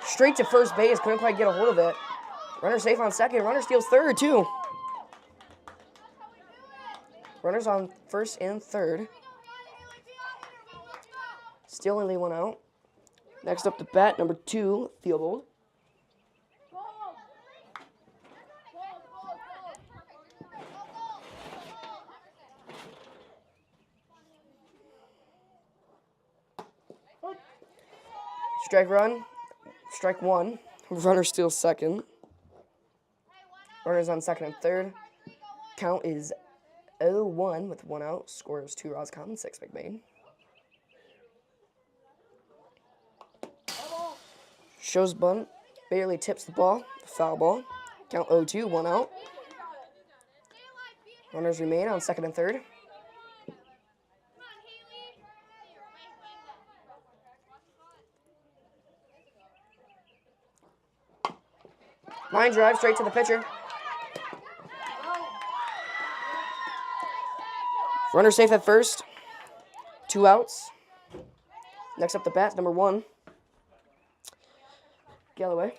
Straight to first base, couldn't quite get a hold of it. Runner safe on second, runner steals third too. Runners on first and third. Still only 1 out. Next up the bat, number 2, Theobald. Strike 1. Runner steals second. Runners on second and third. Count is 0-1 with 1 out. Score is 2 Roscommon, 6 McBain. Shows bunt. Barely tips the ball. Foul ball. Count 0-2, 1 out. Runners remain on second and third. Line drive straight to the pitcher. Runner safe at first. 2 outs. Next up the bat, number 1. Galloway.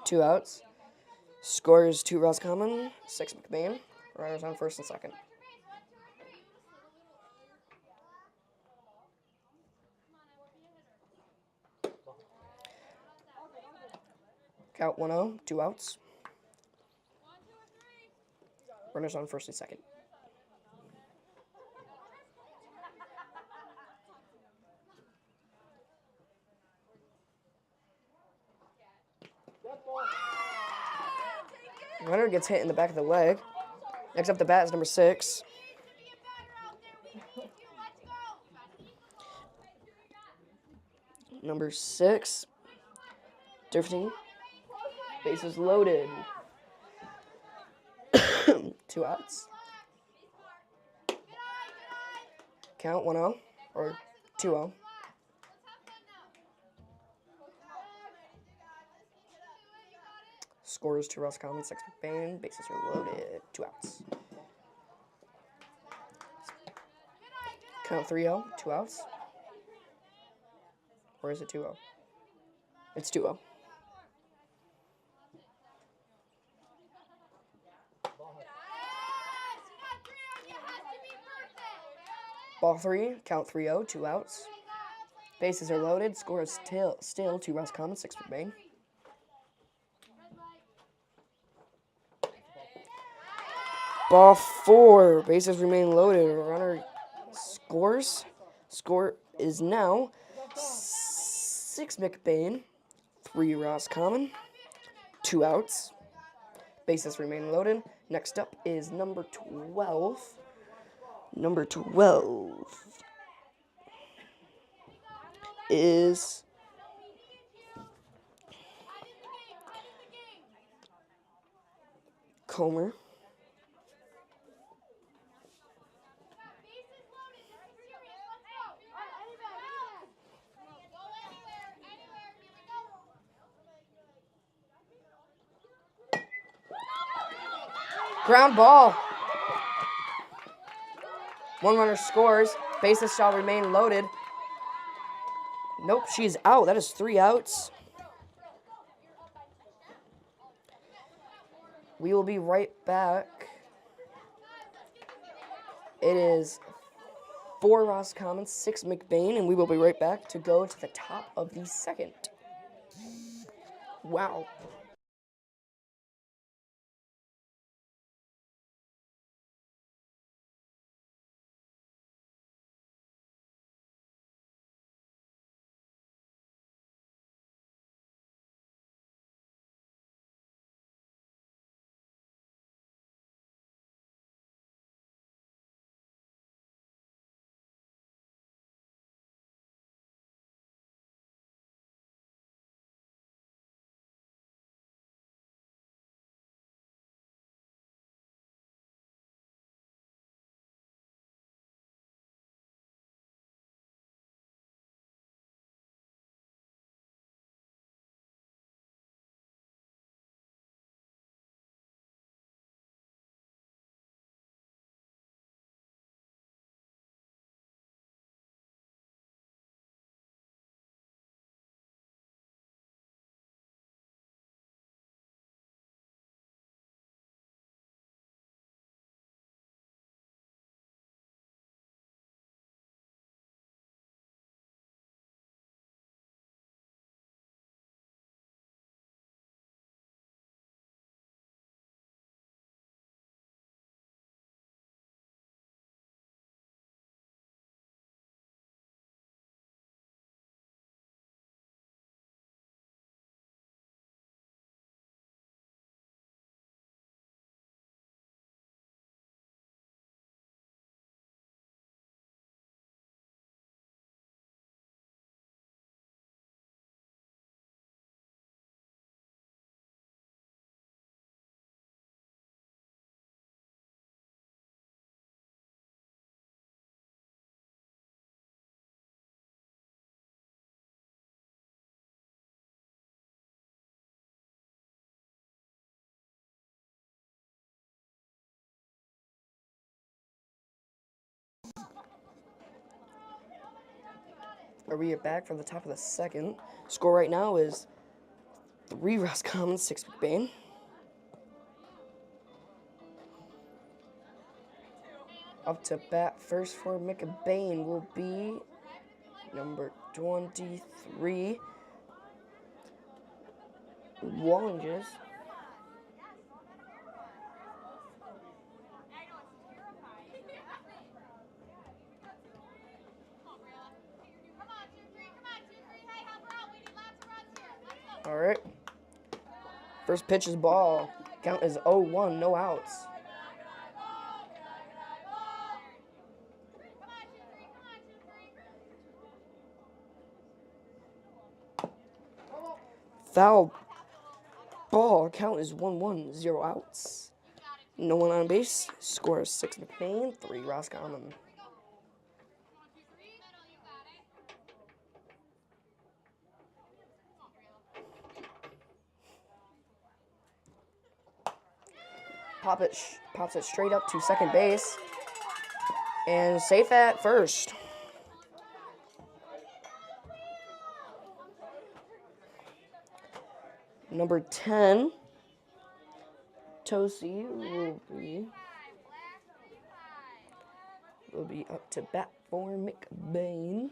2 outs. Scores 2 Roscommon, 6 McBain. Runners on first and second. Count 1-0, 2 outs. Runners on first and second. Runner gets hit in the back of the leg. Next up the bat is number 6. Number 6. Drifting. Bases loaded. 2 outs. Count 1-0 or 2-0. Scores 2 Roscommon, 6 McBain. Bases are loaded. 2 outs. Count 3-0, 2 outs. Or is it 2-0? It's 2-0. Ball 3, count 3-0, 2 outs. Bases are loaded. Score is still 2 Roscommon, 6 McBain. Ball 4, bases remain loaded. Runner scores. Score is now 6 McBain, 3 Roscommon, 2 outs. Bases remain loaded. Next up is number 12. Number 12 is Comer. Ground ball. 1 runner scores. Bases shall remain loaded. Nope, she's out. That is 3 outs. We will be right back. It is 4 Roscommon, 6 McBain, and we will be right back to go to the top of the second. Wow. We are back from the top of the second. Score right now is 3 Roscommon, 6 McBain. Up to bat first for McBain will be number 23, Wallinges. All right. First pitch is ball. Count is 0-1, no outs. Foul ball. Count is 1-1, 0 outs. No one on base. Score is 6 McBain, 3 Roscommon. Pops it straight up to second base. And safe at first. Number 10, Tosi will be up to bat for McBain.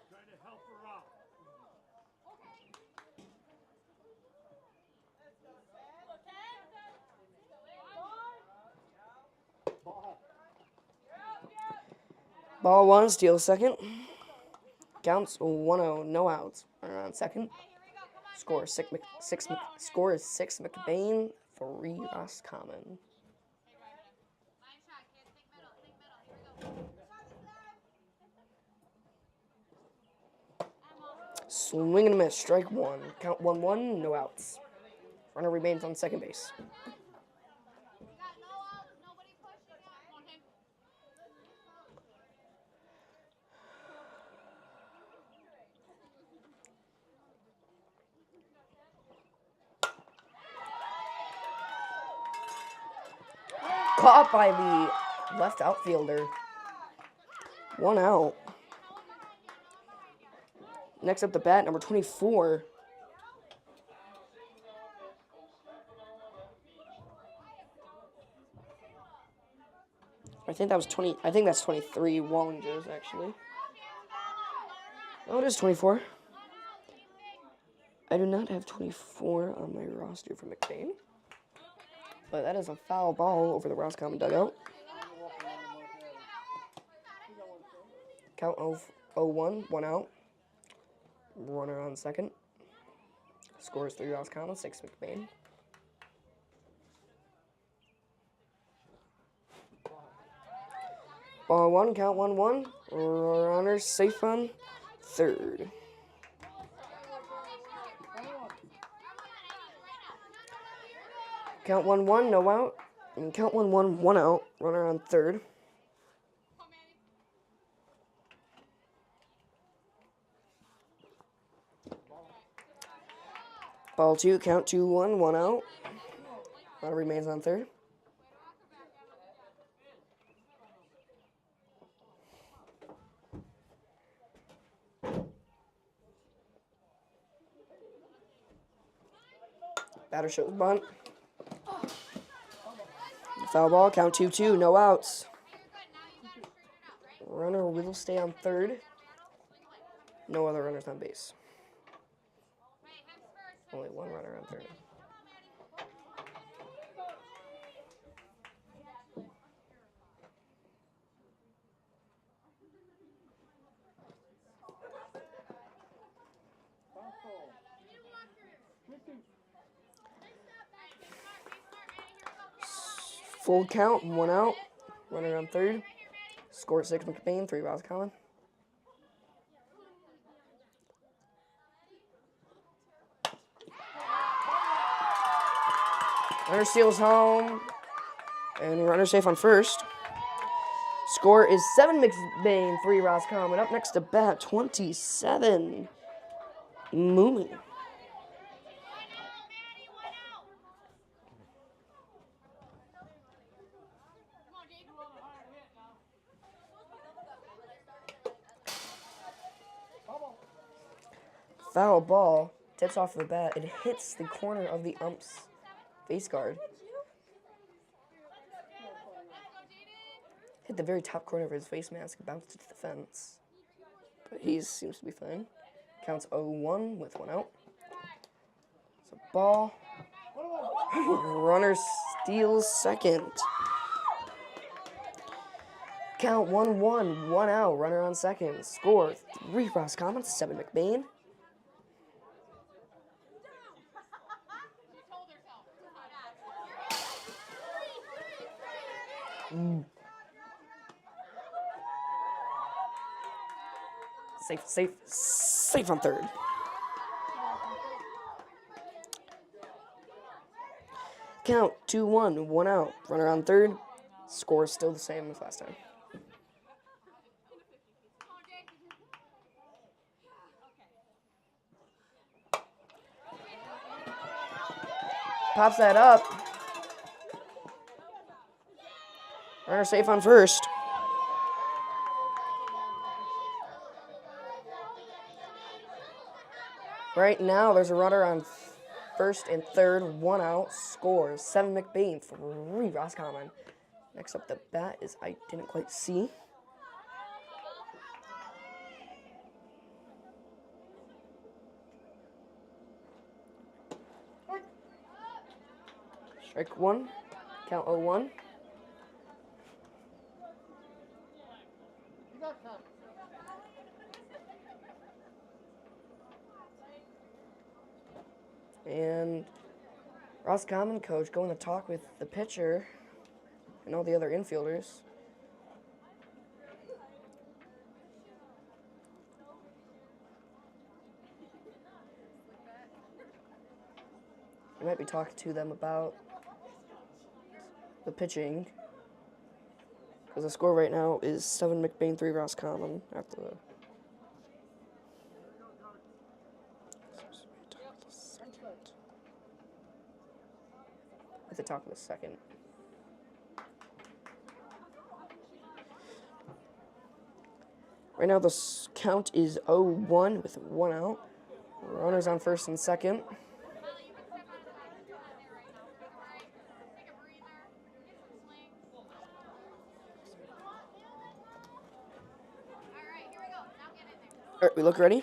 Trying to help her out. Ball one, steal second. Counts 1-0, no outs. Runner on second. Score is 6 McBain, 3 Roscommon. Swing and a miss, strike one. Count 1-1, no outs. Runner remains on second base. Caught by the left outfielder. 1 out. Next up the bat, number 24. I think that was 20. I think that's 23 Wallinges, actually. Oh, it is 24. I do not have 24 on my roster for McBain. But that is a foul ball over the Roscommon dugout. Count 0-1, 1 out. Runner on second. Score is 3 Roscommon, 6 McBain. Ball one, count 1-1. Runner safe on third. Count 1-1, no out. And count 1-1, 1 out. Runner on third. Ball two, count 2-1, 1 out. Runner remains on third. Batter shows bunt. Foul ball, count 2-2, no outs. Runner will stay on third. No other runners on base. Only one runner on third. Full count, 1 out. Runner on third. Score 6 McBain, 3 Roscommon. Runner steals home. And runner safe on first. Score is 7 McBain, 3 Roscommon. Up next to bat, 27. Mooney. foul ball. Tips off the bat. It hits the corner of the ump's face guard. Hit the very top corner of his face mask. Bounced to the fence. But he seems to be fine. Counts 0-1 with 1 out. So ball. Runner steals second. Count 1-1, 1 out. Runner on second. Score 3 Roscommon, 7 McBain. Safe on third. Count 2-1, 1 out. Runner on third. Score still the same as last time. Pops that up. Runner safe on first. Right now, there's a runner on first and third, 1 out. Scores 7 McBain, 3 Roscommon. Next up the bat is I didn't quite see. Strike 1. Count 0-1. And Roscommon coach going to talk with the pitcher and all the other infielders. We might be talking to them about the pitching. Because the score right now is 7 McBain, 3 Roscommon after the at the top of the second. Right now the count is 0-1 with 1 out. Runners on first and second. All right, we look ready.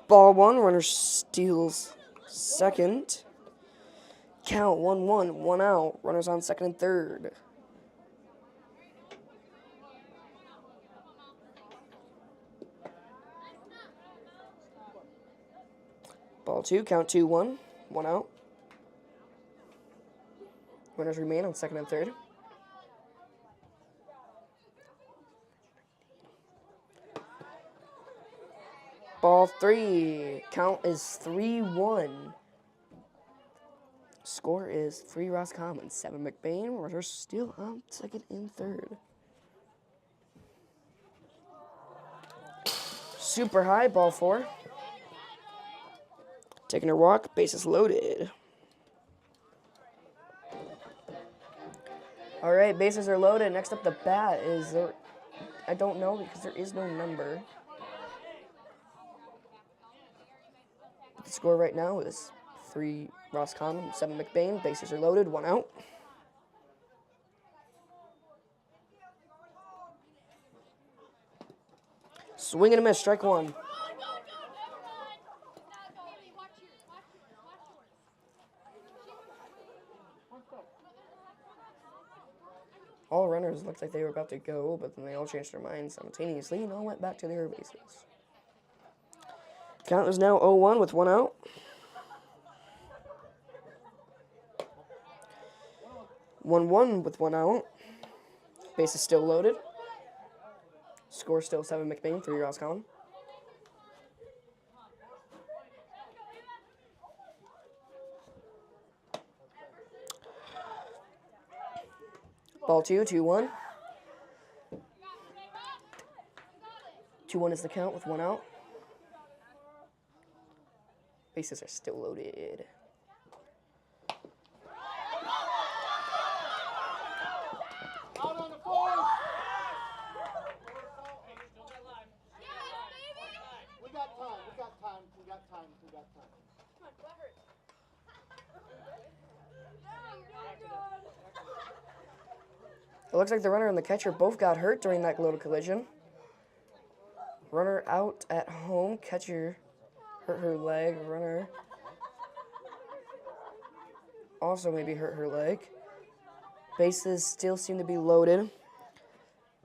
Ball 1, runner steals second. Count 1-1, 1 out. Runners on second and third. Ball 2, count 2-1, 1 out. Runners remain on second and third. Ball 3, count is 3-1. Score is 3 Roscommon, 7 McBain. Runners still on second and third. Super high, ball 4. Taking her walk, bases loaded. All right, bases are loaded. Next up, the bat is there. I don't know because there is no number. But the score right now is 3 Roscommon, 7 McBain. Bases are loaded, 1 out. Swing and a miss, strike 1. All runners looked like they were about to go, but then they all changed their minds simultaneously and all went back to their bases. Count is now 0-1 with 1 out. (1-1) with 1 out. Base is still loaded. Score still 7 McBain, 3 Roscommon. Ball 2, 2-1. 2-1 is the count with 1 out. Bases are still loaded. It looks like the runner and the catcher both got hurt during that little collision. Runner out at home. Catcher hurt her leg. Runner also maybe hurt her leg. Bases still seem to be loaded.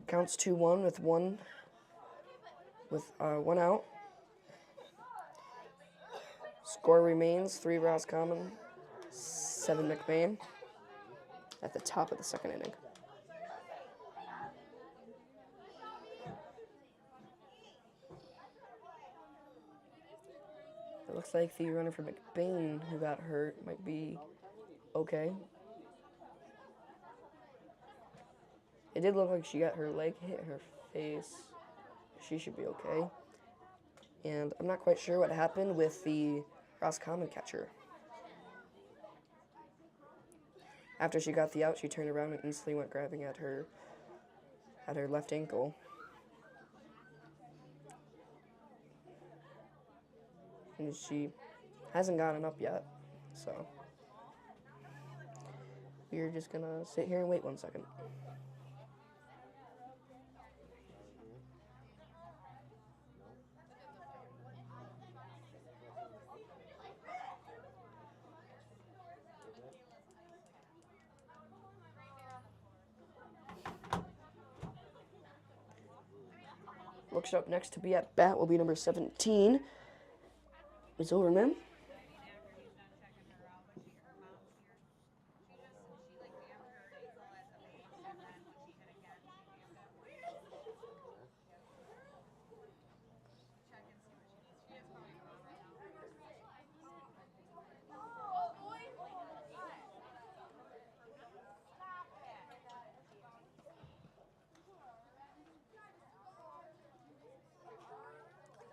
Counts 2-1 with one out. Score remains 3 Roscommon, 7 McBain at the top of the second inning. It looks like the runner for McBain who got hurt might be okay. It did look like she got her leg hit her face. She should be okay. And I'm not quite sure what happened with the Roscommon catcher. After she got the out, she turned around and instantly went grabbing at her left ankle. And she hasn't gotten up yet, so we're just gonna sit here and wait 1 second. Looks up next to be at bat will be number 17, Ms. Overman.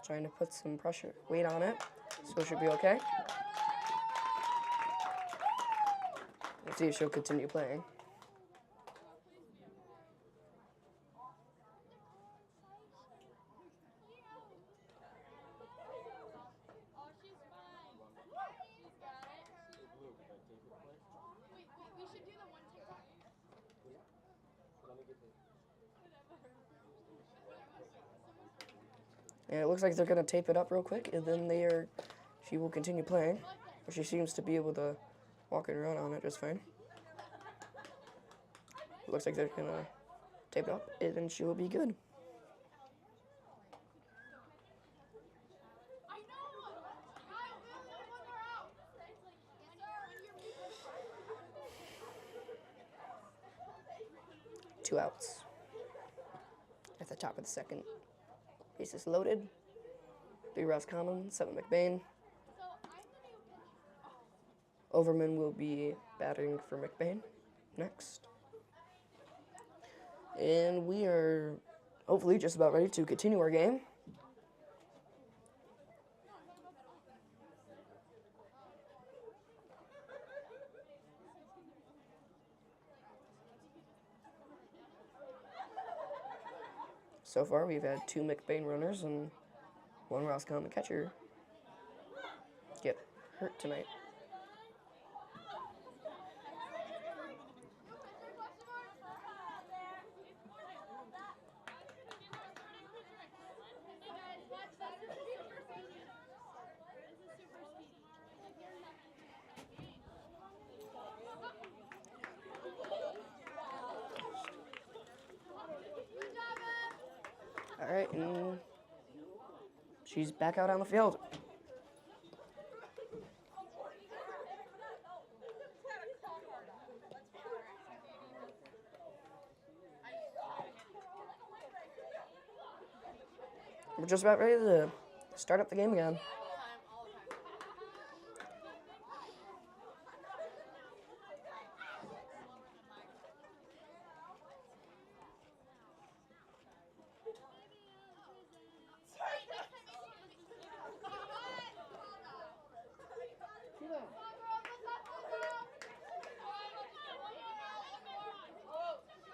Trying to put some weight on it, so it should be okay. Let's see if she'll continue playing. And it looks like they're gonna tape it up real quick, and then she will continue playing. But she seems to be able to walk and run on it just fine. It looks like they're gonna tape it up, and then she will be good. Two outs. At the top of the second. Bases loaded. 3 Roscommon, 7 McBain. Overman will be batting for McBain next. And we are hopefully just about ready to continue our game. So far, we've had 2 McBain runners and 1 Roscommon catcher get hurt tonight. All right, and she's back out on the field. We're just about ready to start up the game again.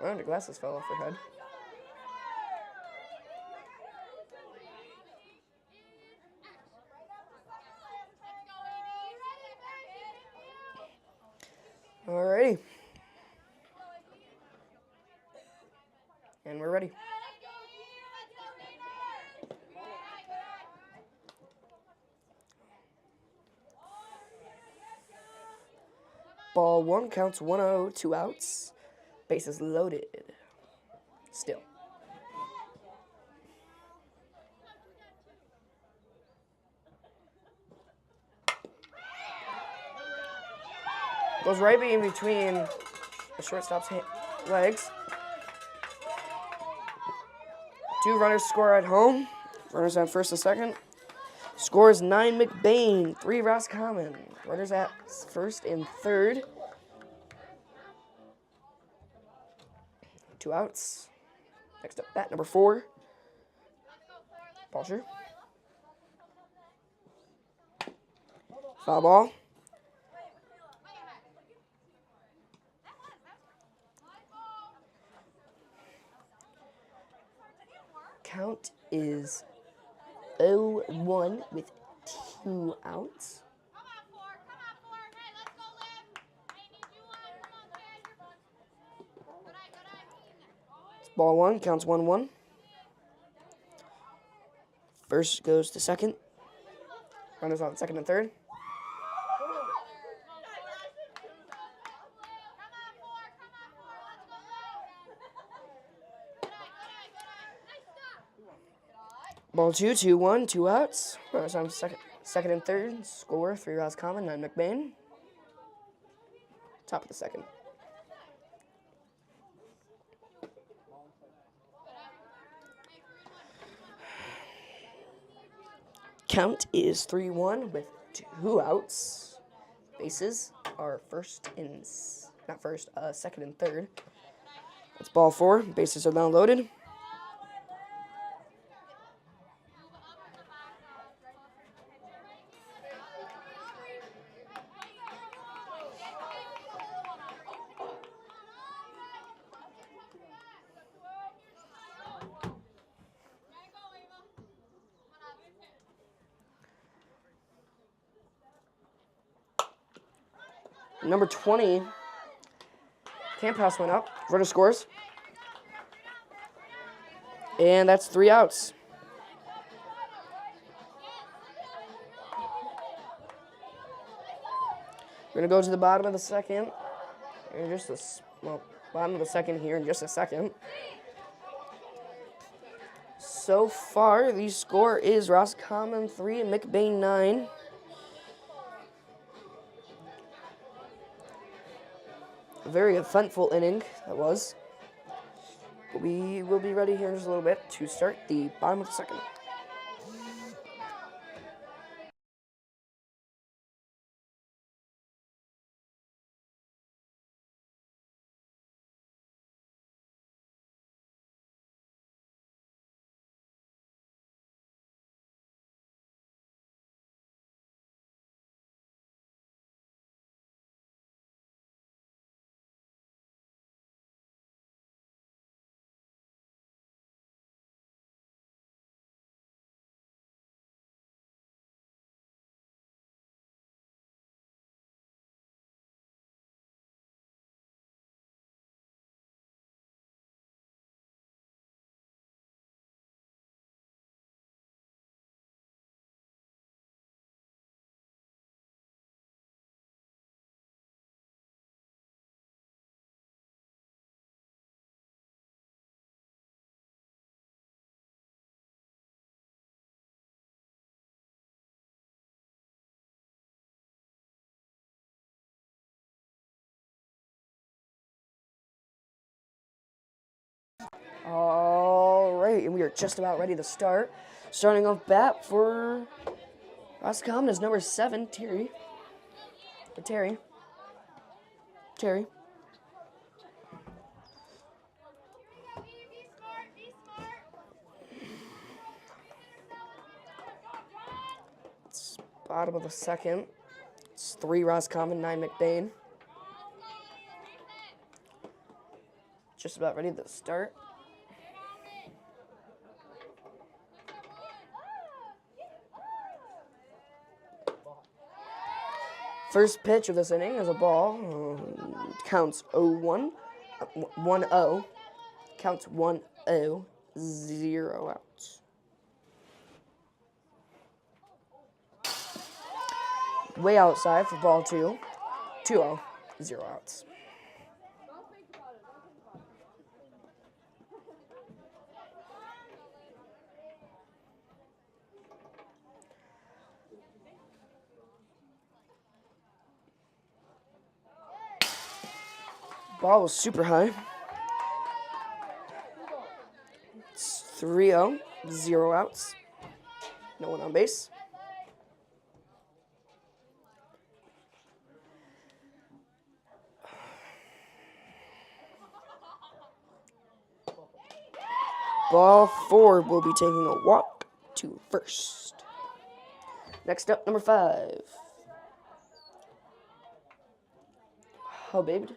Oh, the glasses fell off her head. Alrighty. And we're ready. Ball 1 counts 1-0, 2 outs. Bases loaded. Still. Goes right in between the shortstop's legs. 2 runners score at home. Runners on first and second. Scores 9 McBain, 3 Roscommon. Runners at first and third. 2 outs. Next up, bat number 4. Balsher. Foul ball. Count is 0-1 with 2 outs. Ball 1 counts 1-1. First goes to second. Runners on second and third. Ball 2, 2-1, 2 outs. Runners on second and third. Score 3 Roscommon, 9 McBain. Top of the second. Count is 3-1 with 2 outs. Bases are second and third. That's ball 4. Bases are now loaded. Number 20, Camp House went up. Runner scores. And that's 3 outs. We're going to go to the bottom of the second. Bottom of the second here in just a second. So far, the score is Roscommon 3 and McBain 9. A very eventful inning that was. But we will be ready here in just a little bit to start the bottom of the second. All right, and we are just about ready to start. Starting off bat for Roscommon is number 7, Terry. It's bottom of the second. It's 3 Roscommon, 9 McBain. Just about ready to start. First pitch of this inning is a ball. Counts 1-0. Counts 1-0, 0 outs. Way outside for ball 2. 2-0, 0 outs. Ball was super high. It's 3-0, 0 outs. No one on base. Ball 4 will be taking a walk to first. Next up, number 5. Hubbard.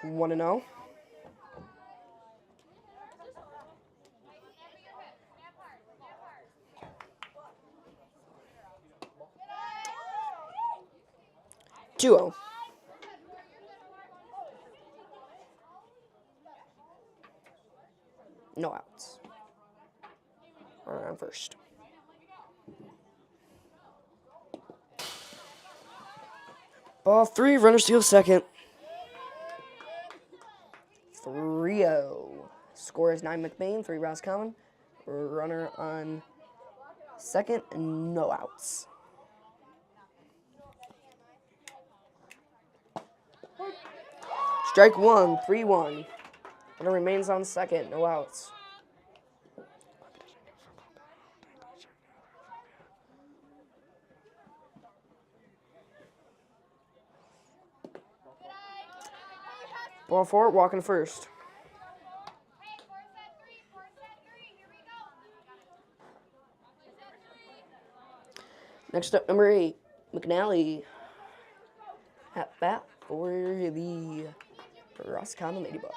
One and 0. Two 0. No outs. Runner on first. Ball 3, runner steals second. 3-0. Score is 9 McBain, 3 Roscommon. Runner on second, no outs. Strike 1, 3-1. Runner remains on second, no outs. Ball 4, walking first. Next up, number 8, McNally. At bat for the Roscommon Ladybugs.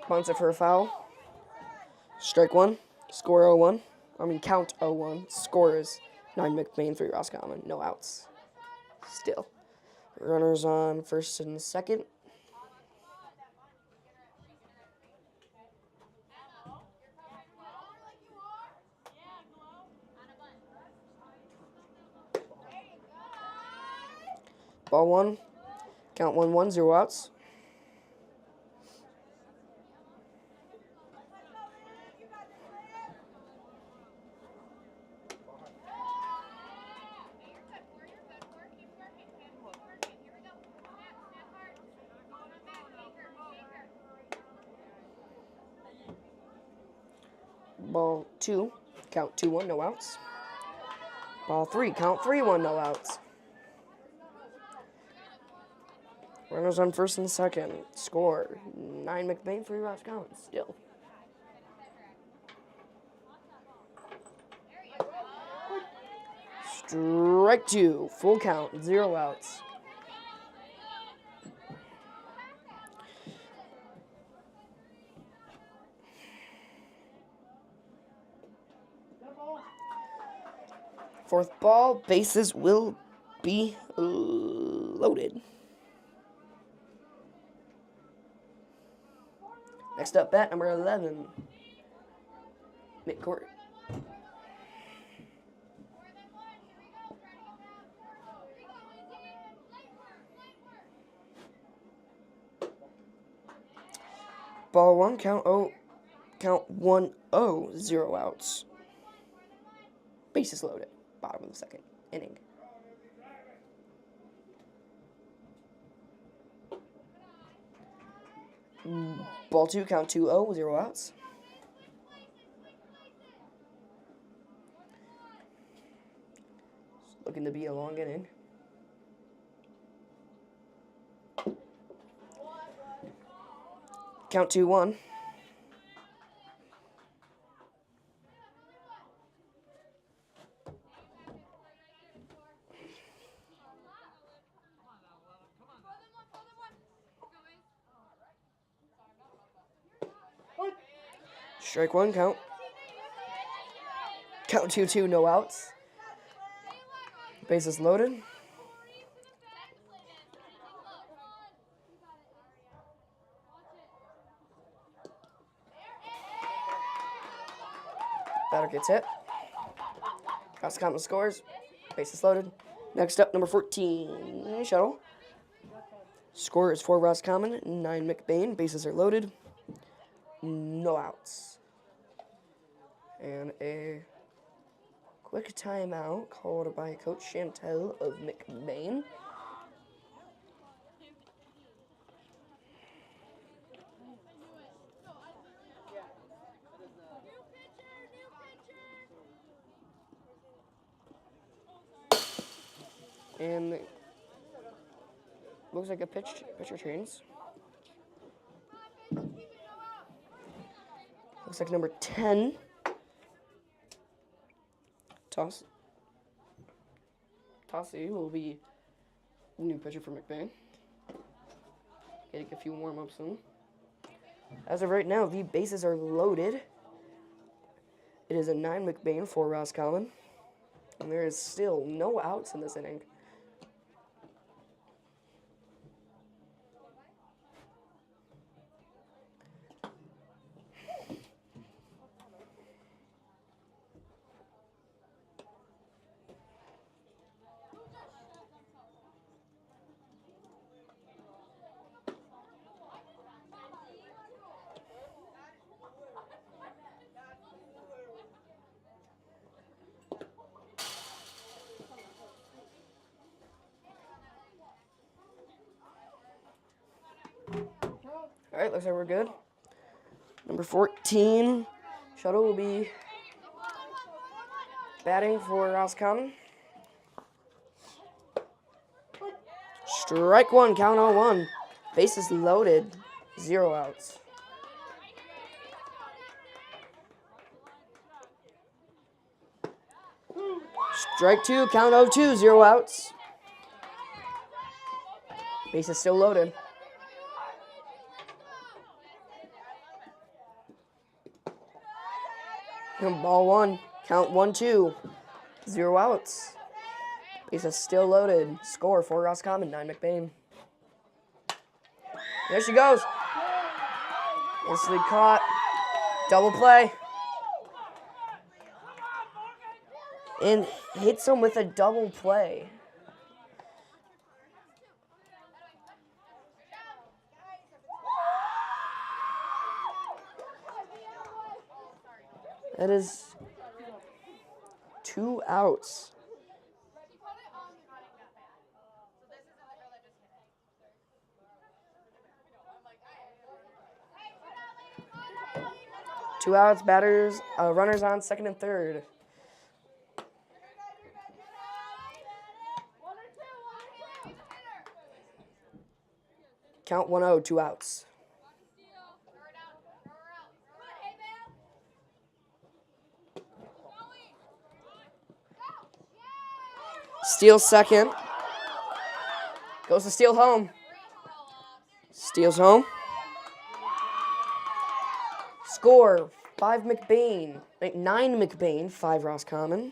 Bunts it for a foul. Strike 1. Score 0-1. Count 0-1. Score is 9 McBain, 3 Roscommon. No outs. Still. Runners on first and second. Ball 1. Count 1-1, 0 outs. Ball 2, count 2-1, no outs. Ball 3, count 3-1, no outs. Runners on first and second. Score 9 McBain, 3 Roscommon. Still. Strike 2, full count, 0 outs. Fourth ball, bases will be loaded. Next up, bat number 11, midcourt. Ball 1, count 1-0, 0 outs. Bases loaded. Bottom of the second inning. Ball 2, count 2-0, 0 outs. Looking to be a long inning. Count 2-1. Strike one, count. Count 2-2, no outs. Bases loaded. Batter gets hit. Roscommon scores. Bases loaded. Next up, number 14, Shuttle. Score is 4 Roscommon, 9 McBain. Bases are loaded. No outs. And a quick timeout called by Coach Chantel of McBain. And looks like a pitcher change. Looks like number 10. Tossie will be the new pitcher for McBain. Getting a few warm-ups in. As of right now, the bases are loaded. It is a 9 McBain for Roscommon. And there is still no outs in this inning. All right, looks like we're good. Number 14, Shuttle will be batting for Roscommon. Strike one, count on 1. Bases loaded, 0 outs. Strike 2, count 0-2, 0 outs. Bases still loaded. Ball 1, count 1-2, 0 outs. Bases still loaded. Score for Roscommon, 9 McBain. There she goes. Instantly caught. Double play. And hits him with a double play. That is 2 outs. Two outs, batters, runners on second and third. Count 1-0, 2 outs. Steele second. Goes to Steele home. Steele's home. Score, 9 McBain, 5 Roscommon.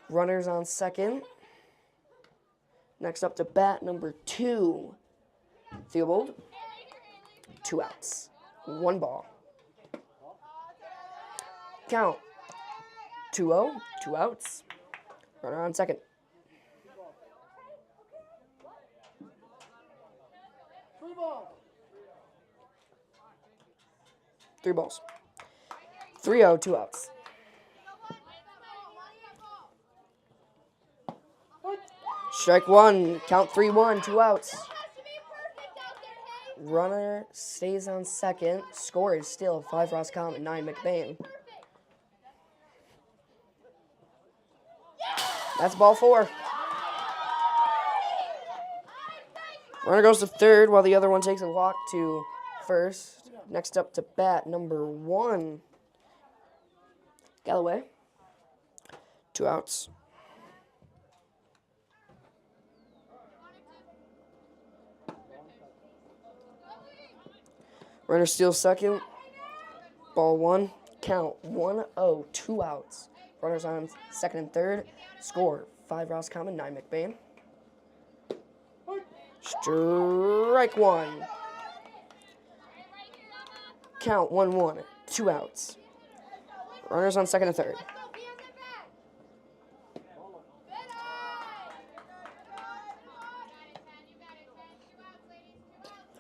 Runners on second. Next up to bat, number 2, Theobald. 2 outs. 1 ball. Count, 2-0, 2 outs. Runner on second. Three balls. 3-0, 2 outs. Strike 1, count 3-1, 2 outs. Runner stays on second. Score is still 5 Roscommon, 9 McBain. That's ball 4. Runner goes to third while the other one takes a walk to first. Next up to bat, number 1, Galloway. 2 outs. Runner steals second. Ball one, count 1-0, 2 outs. Runners on second and third. Score 5 Roscommon, 9 McBain. Strike one. Count 1-1, 2 outs. Runners on second and third.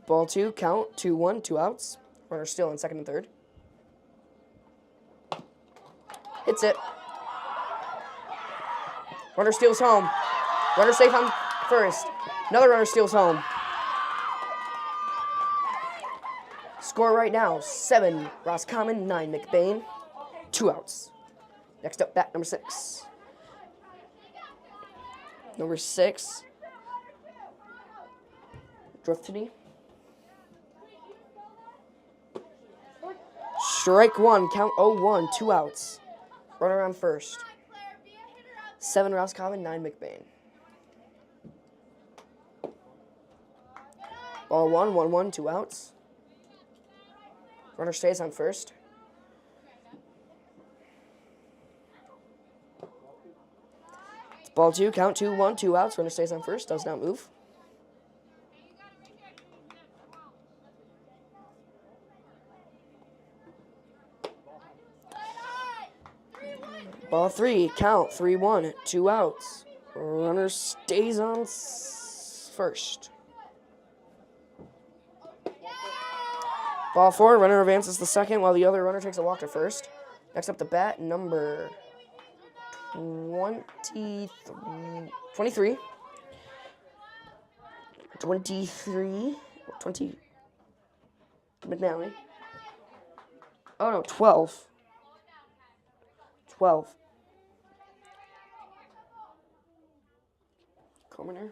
Ball two, count 2-1, 2 outs. Runner still in second and third. Hits it. Runner steals home. Runner safe on first. Another runner steals home. Score right now, 7 Roscommon, 9 McBain. 2 outs. Next up, bat number 6. Number 6. Varsity. Strike one, count 0-1, 2 outs. Runner on first. 7 Roscommon, 9 McBain. Ball 1-1, 2 outs. Runner stays on first. Ball 2, count 2-1, 2 outs. Runner stays on first, does not move. Ball 3, count 3-1, 2 outs. Runner stays on first. Ball 4, runner advances to second while the other runner takes a walk to first. Next up the bat, number 23. 20. McNally. Oh no, 12. 12. Corner.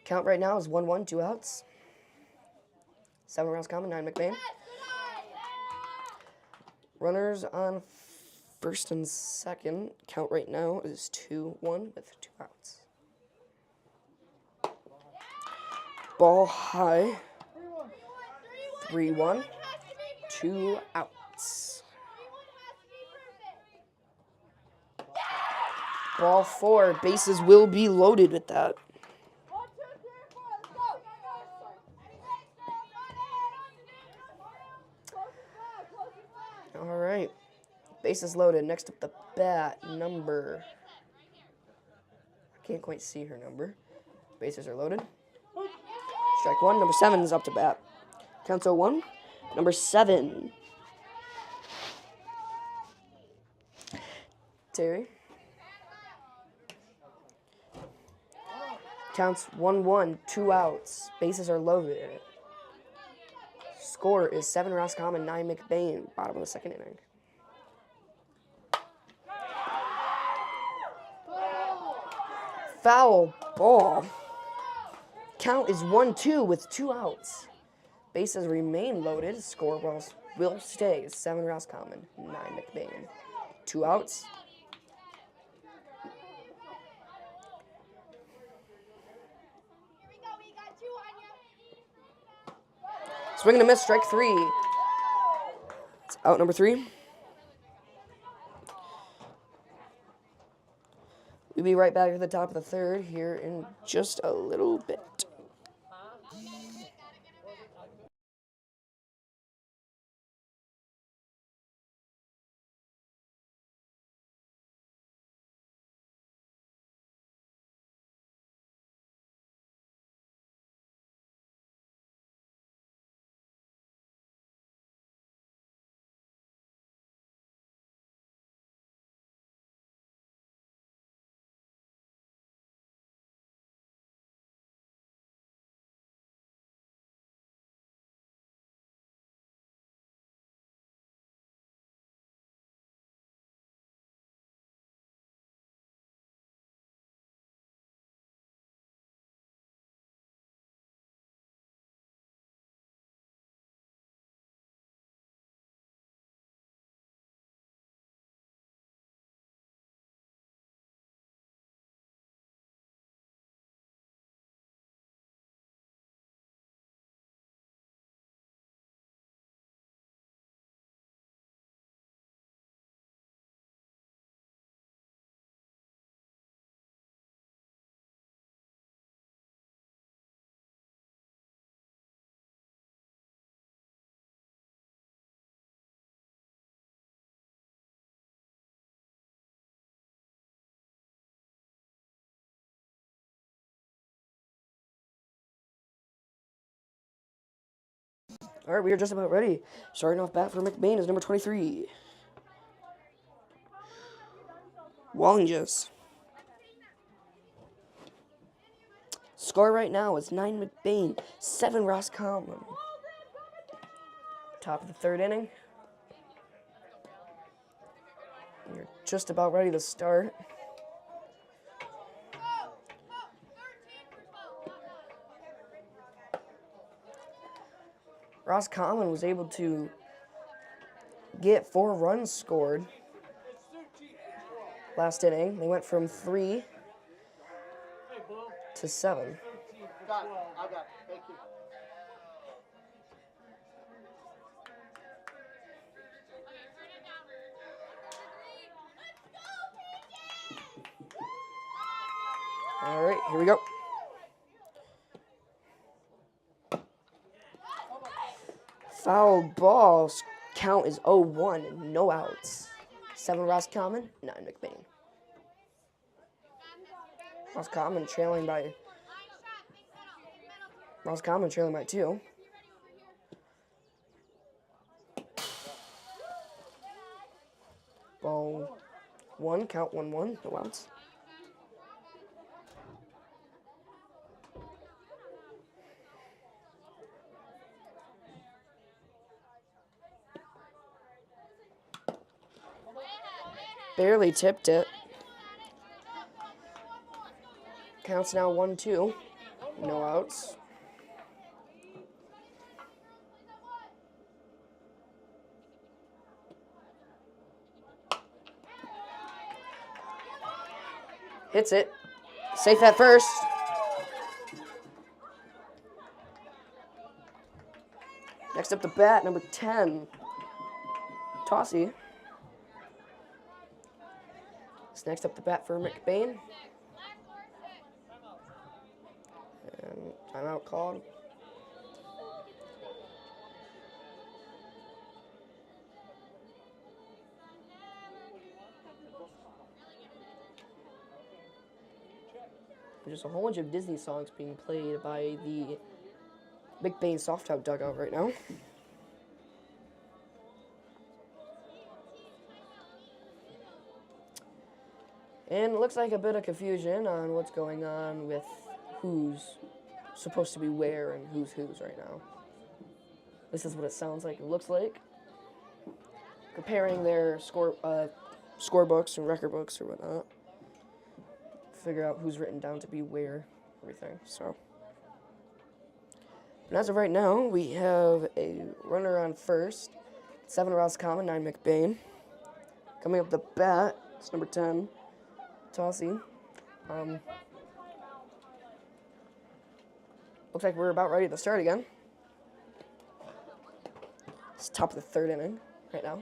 Count right now is 1-1, 2 outs. 7 Roscommon, 9 McBain. Runners on first and second. Count right now is 2-1 with 2 outs. Ball high. 3-1, 2 outs. Ball 4, bases will be loaded with that. All right, bases loaded. Next up the bat, number, I can't quite see her number. Bases are loaded. Strike one, number 7 is up to bat. Counts 0-1, number 7. Terry. Counts 1-1, 2 outs. Bases are loaded. Score is 7 Roscommon, 9 McBain. Bottom of the second inning. Foul ball. Count is 1-2 with 2 outs. Bases remain loaded. Score will stay 7 Roscommon, 9 McBain. 2 outs. Swing and a miss, strike 3. It's out number 3. We'll be right back at the top of the third here in just a little bit. All right, we are just about ready. Starting off bat for McBain is number 23. Wallinges. Score right now is 9 McBain, 7 Roscommon. Top of the third inning. You're just about ready to start. Roscommon was able to get 4 runs scored last inning. They went from 3 to 7. Got it. I got it. Thank you. All right, here we go. Foul ball. Count is 0-1, no outs. 7 Roscommon, 9 McBain. Roscommon trailing by 2. Ball 1, count 1-1, no outs. Barely tipped it. Counts now 1-2, no outs. Hits it. Safe at first. Next up the bat, number 10, Tossy. Next up the bat for McBain. And timeout called. There's a whole bunch of Disney songs being played by the McBain soft top dugout right now. And it looks like a bit of confusion on what's going on with who's supposed to be where and who's right now. This is what it sounds like, it looks like. Comparing their scorebooks and record books or whatnot. Figure out who's written down to be where, everything, so. And as of right now, we have a runner on first. 7 Roscommon, 9 McBain. Coming up the bat, it's number 10. Tossy. Looks like we're about ready to start again. It's top of the third inning right now.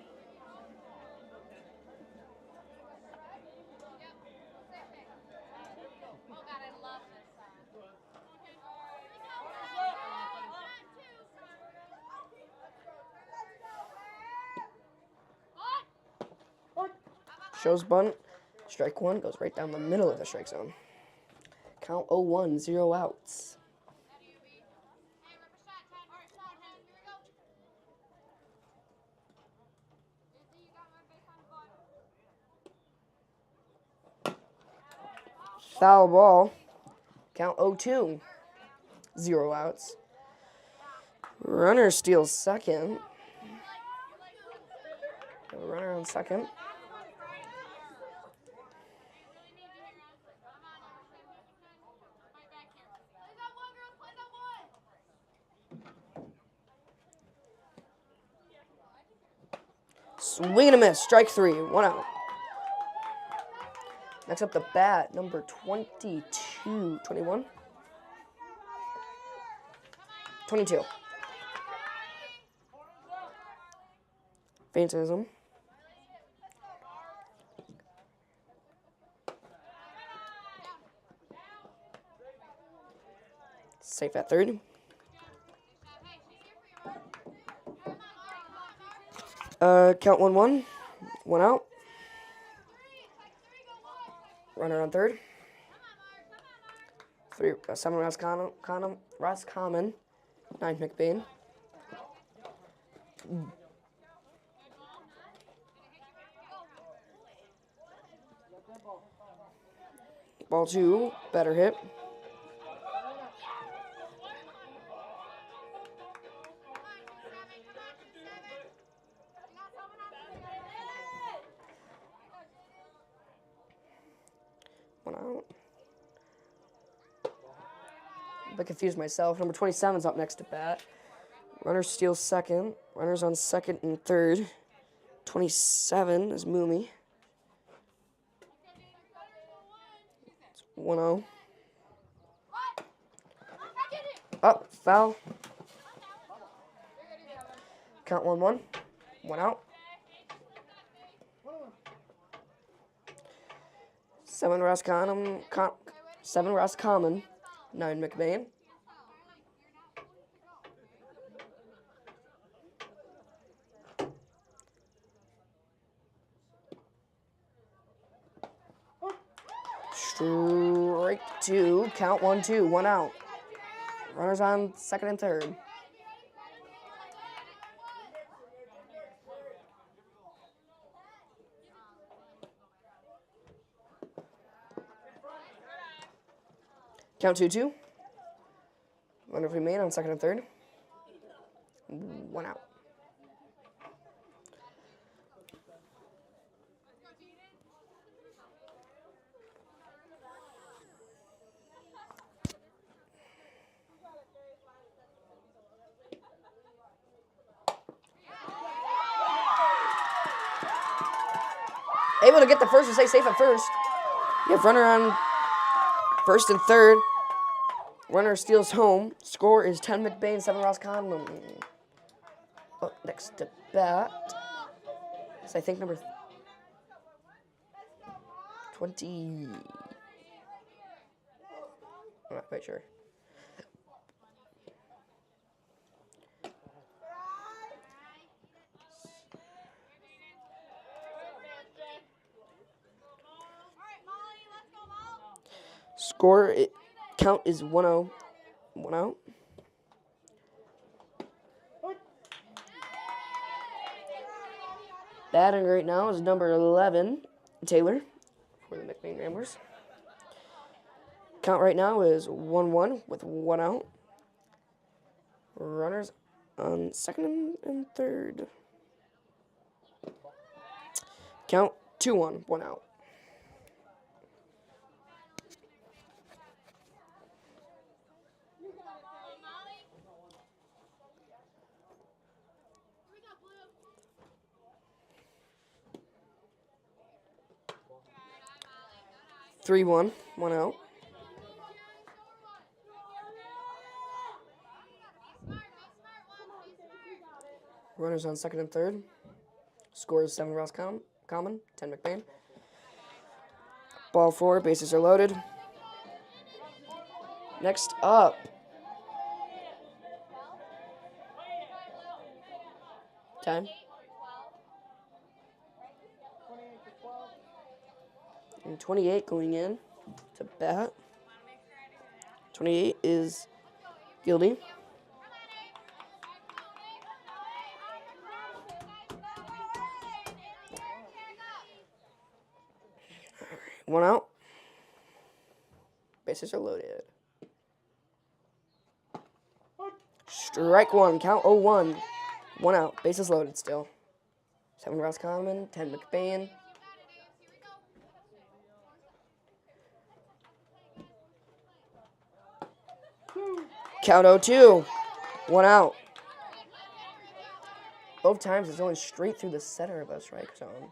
Shows bunt. Strike 1 goes right down the middle of the strike zone. Count 0-1, 0 outs. Foul ball. Count 0-2, 0 outs. Runner steals second. Runner on second. Swing and a miss. Strike 3. 1 out. Next up the bat, number 22. 21? 22. Faintism. Safe at third. Count 1-1. 1 out. Runner on third. 7 Roscommon, 9 McBain. Ball 2, better hit. One out. I confused myself. Number 27's up next to bat. Runner steals second. Runners on second and third. 27 is Moomy. It's 1-0. Up, foul. Count 1-1. 1 out. 7 Roscommon. 7 Roscommon. 9 McBain. Strike 2. Count 1-2. 1 out. Runners on second and third. Count 2-2. Runner remain on second and third. 1 out. Able to get the first and stay safe at first. You have runner on first and third. Runner steals home. Score is 10 McBain, 7 Roscommon. Up next to bat. It's, I think, number 20. I'm not quite sure. Score, count is 1-0. 1 out. Batting right now is number 11, Taylor, for the McBain Ramblers. Count right now is 1-1 with 1 out. Runners on second and third. Count 2-1, 1 out. Three, 1 out. Runners on second and third. Score is 7 Roscommon, 10 McBain. Ball 4, bases are loaded. Next up, time. And 28 going in to bat. 28 is Gildy. One out. Bases are loaded. Strike 1. Count 0-1. 1 out. Bases loaded still. 7 Roscommon, 10 McBain. Count 0-2. 1 out. Both times it's going straight through the center of a strike zone.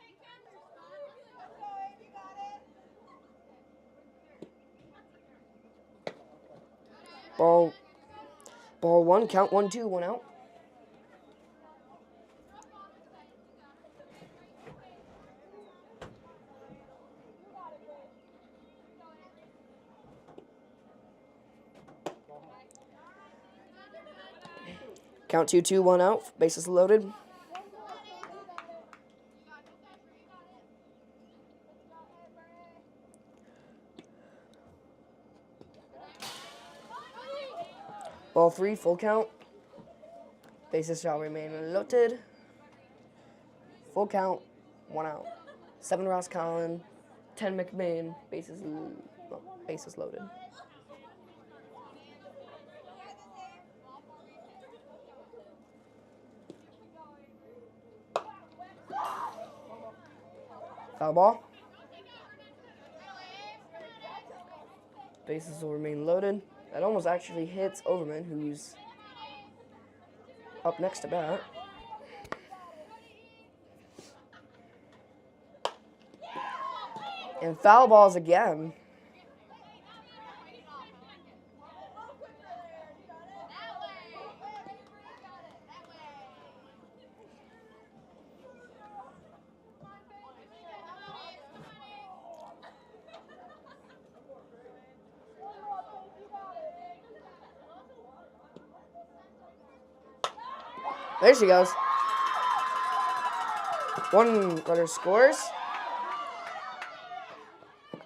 Ball 1, count 1-2, 1 out. Count 2-2, 1 out. Bases loaded. Ball 3, full count. Bases shall remain loaded. Full count, 1 out. 7 Roscommon, 10 McBain, bases loaded. Foul ball. Bases will remain loaded. That almost actually hits Overman, who's up next to bat. And foul balls again. There she goes. 1 runner scores.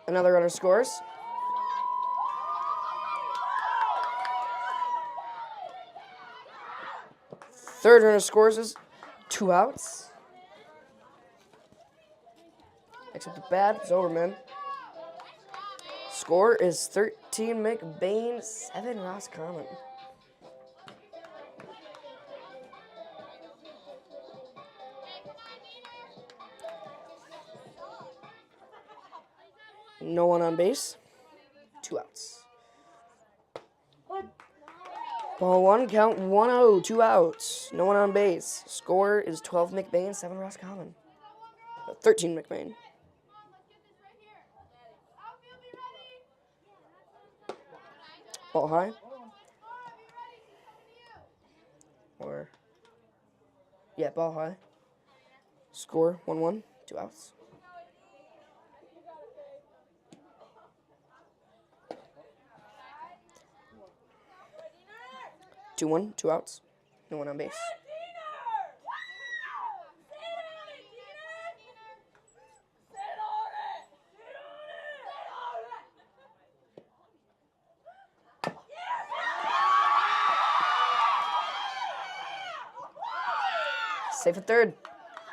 Another runner scores. Third runner scores is 2 outs. Next up the bat is Overman. Score is 13 McBain, 7 Roscommon. No one on base. 2 outs. Ball 1, count 1-0, 2 outs. No one on base. Score is 12 McBain, 7 Roscommon. 13 McBain. Ball high. Ball high. Score 1-1, 2 outs. Two one, 2 outs. No one on base. Safe at third.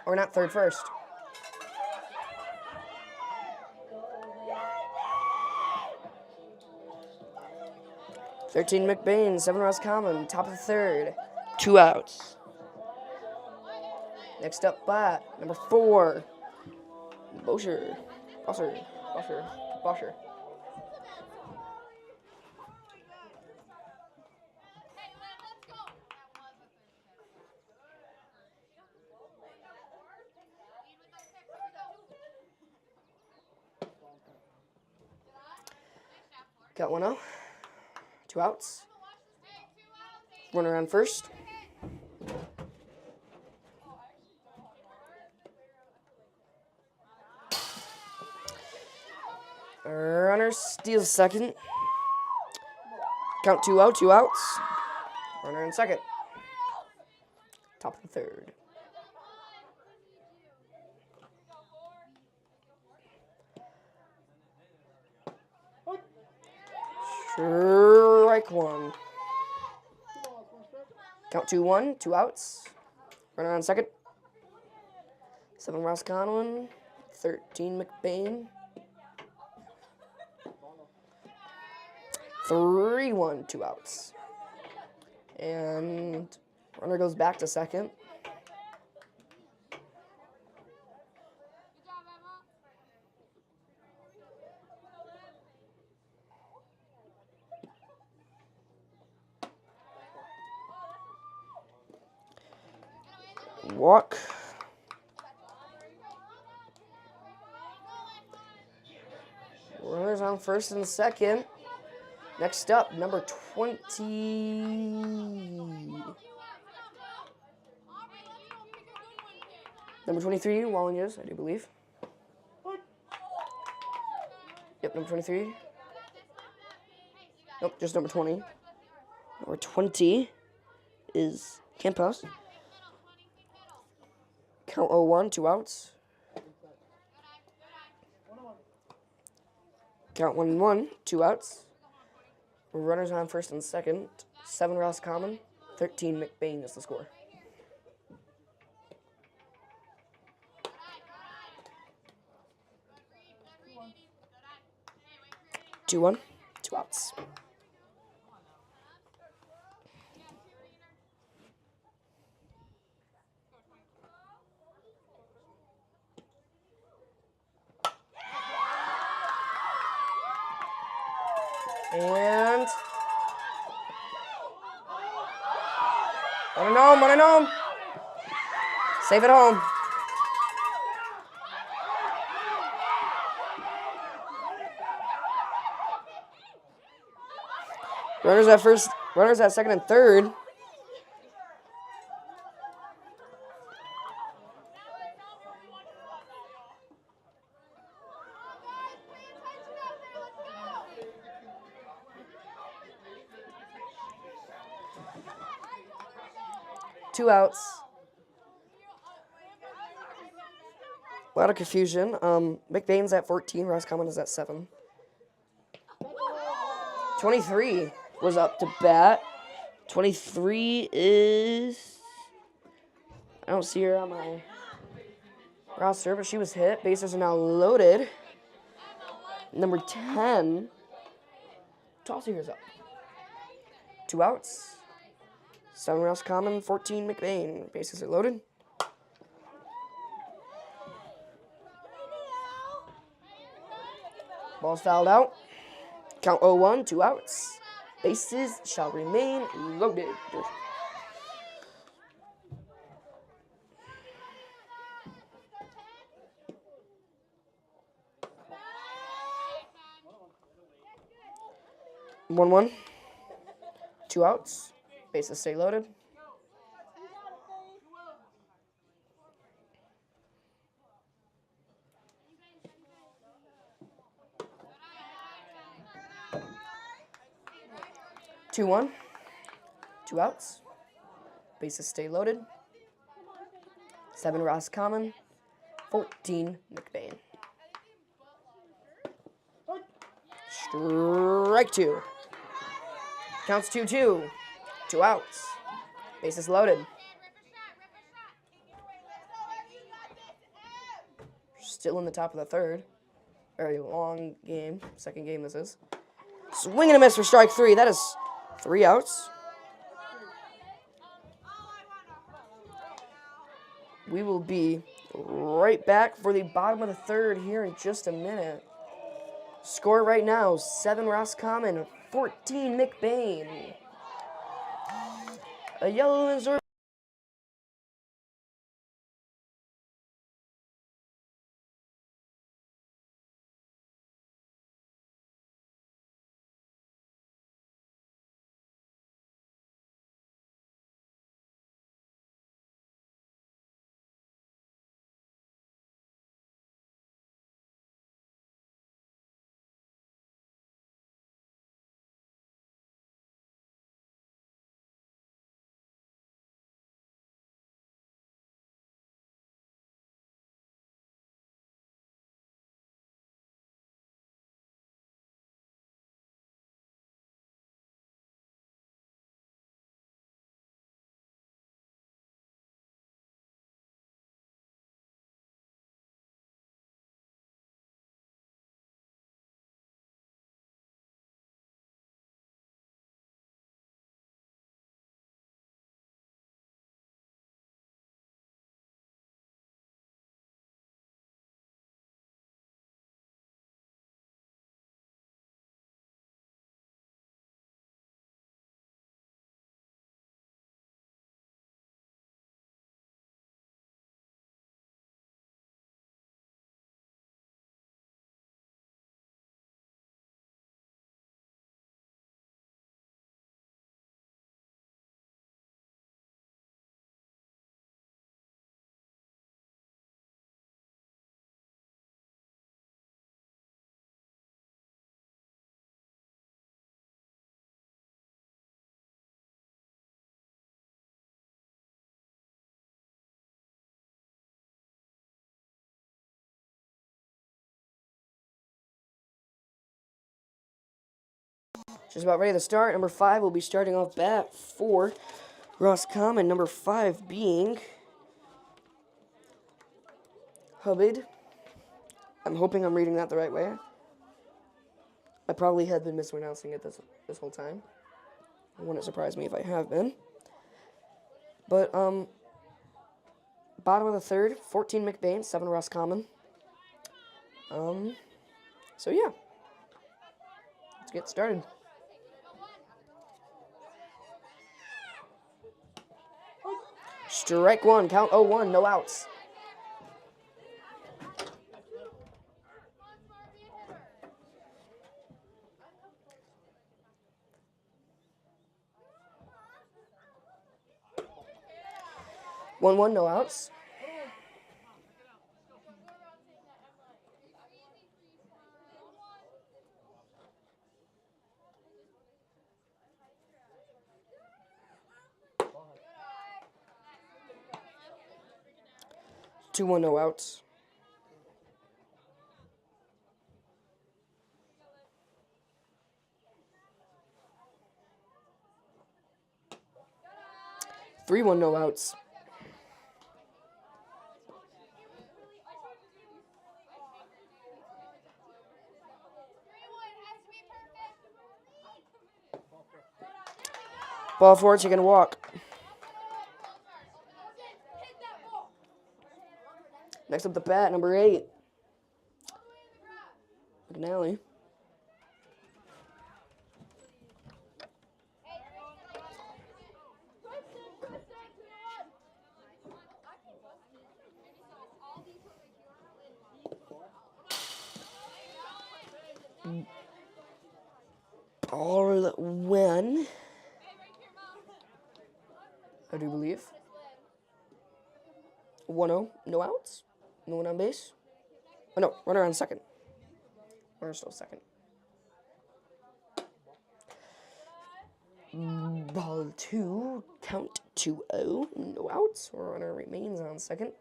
Or not third, first. $13 McBain, 7 Roscommon, top of the third. 2 outs. Next up, bat number 4. Bosher. Got 1-0. 2 outs. Runner on first. Runner steals second. Count 2-0, 2 outs. Runner in second. Top of the third. Strike 1. Count 2-1, 2 outs. Runner on second. 7 Roscommon, 13 McBain. 3-1, 2 outs. And runner goes back to second. Walk. Runners on first and second. Next up, number 20. Number 23, Wallinges, I do believe. Yep, number 23. Nope, just number 20. Number 20 is Campos. Count 0-1, 2 outs. Count 1-1, 2 outs. Runners on first and second. 7 Roscommon, 13 McBain is the score. 2-1. 2 outs. And running home. Save it home. Runners at second and third. Two outs. A lot of confusion. McBain's at 14. Roscommon is at 7. 23 was up to bat. 23 is... I don't see her on my roster, but she was hit. Bases are now loaded. Number 10. Tossier's up. 2 outs. 7 Roscommon, 14 McBain. Bases are loaded. Ball's fouled out. Count 0-1, 2 outs. Bases shall remain loaded. One, 2 outs. Bases stay loaded. Two, 1. 2 outs. Bases stay loaded. 7 Roscommon, 14 McBain. Strike 2. Counts 2-2. 2 outs. Bases loaded. Still in the top of the third. Very long game. Second game this is. Swing and a miss for strike 3. That is 3 outs. We will be right back for the bottom of the third here in just a minute. Score right now, 7 Roscommon, 14 McBain. A yellow and just about ready to start. Number 5 will be starting off bat for Roscommon. Number 5 being Hubbard. I'm hoping I'm reading that the right way. I probably had been mispronouncing it this whole time. It wouldn't surprise me if I have been. But, bottom of the third, 14 McBain, 7 Roscommon. So yeah. Let's get started. Strike one, count 0-1, no outs. One, no outs. Two, one, no outs. Three, one, no outs. Ball four, chicken walk. Next up the bat, number 8. McNally. Ball one. I do believe. 1-0, no outs. No one on base. Oh no, runner on second. Runner still second. Ball two, count 2-0, no outs. Runner remains on second.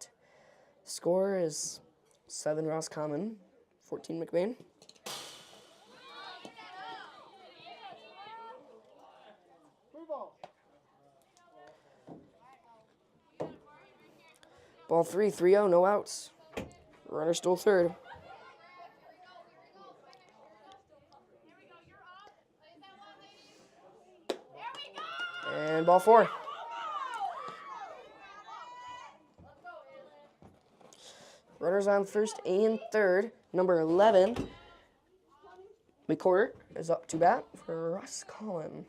Score is 7 Roscommon, 14 McBain. Ball three, 3-0, no outs. Runner still third. And ball four. Runners on first and third. Number 11, McCourt, is up to bat for Roscommon.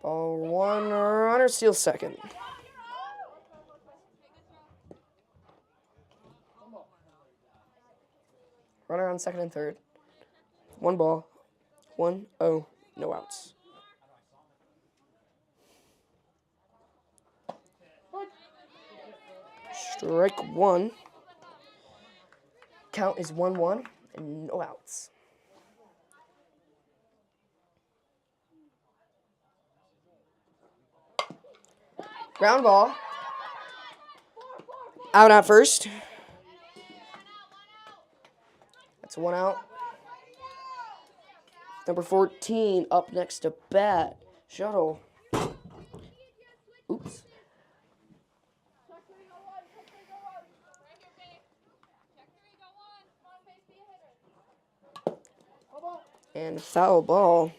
Ball one, runner steals second. Runner on second and third. 1 ball, 1-0, no outs. Strike one. Count is 1-1 and no outs. Ground ball. Out at first. That's 1 out. Number 14 up next to bat. Shuttle. Oops. And foul ball.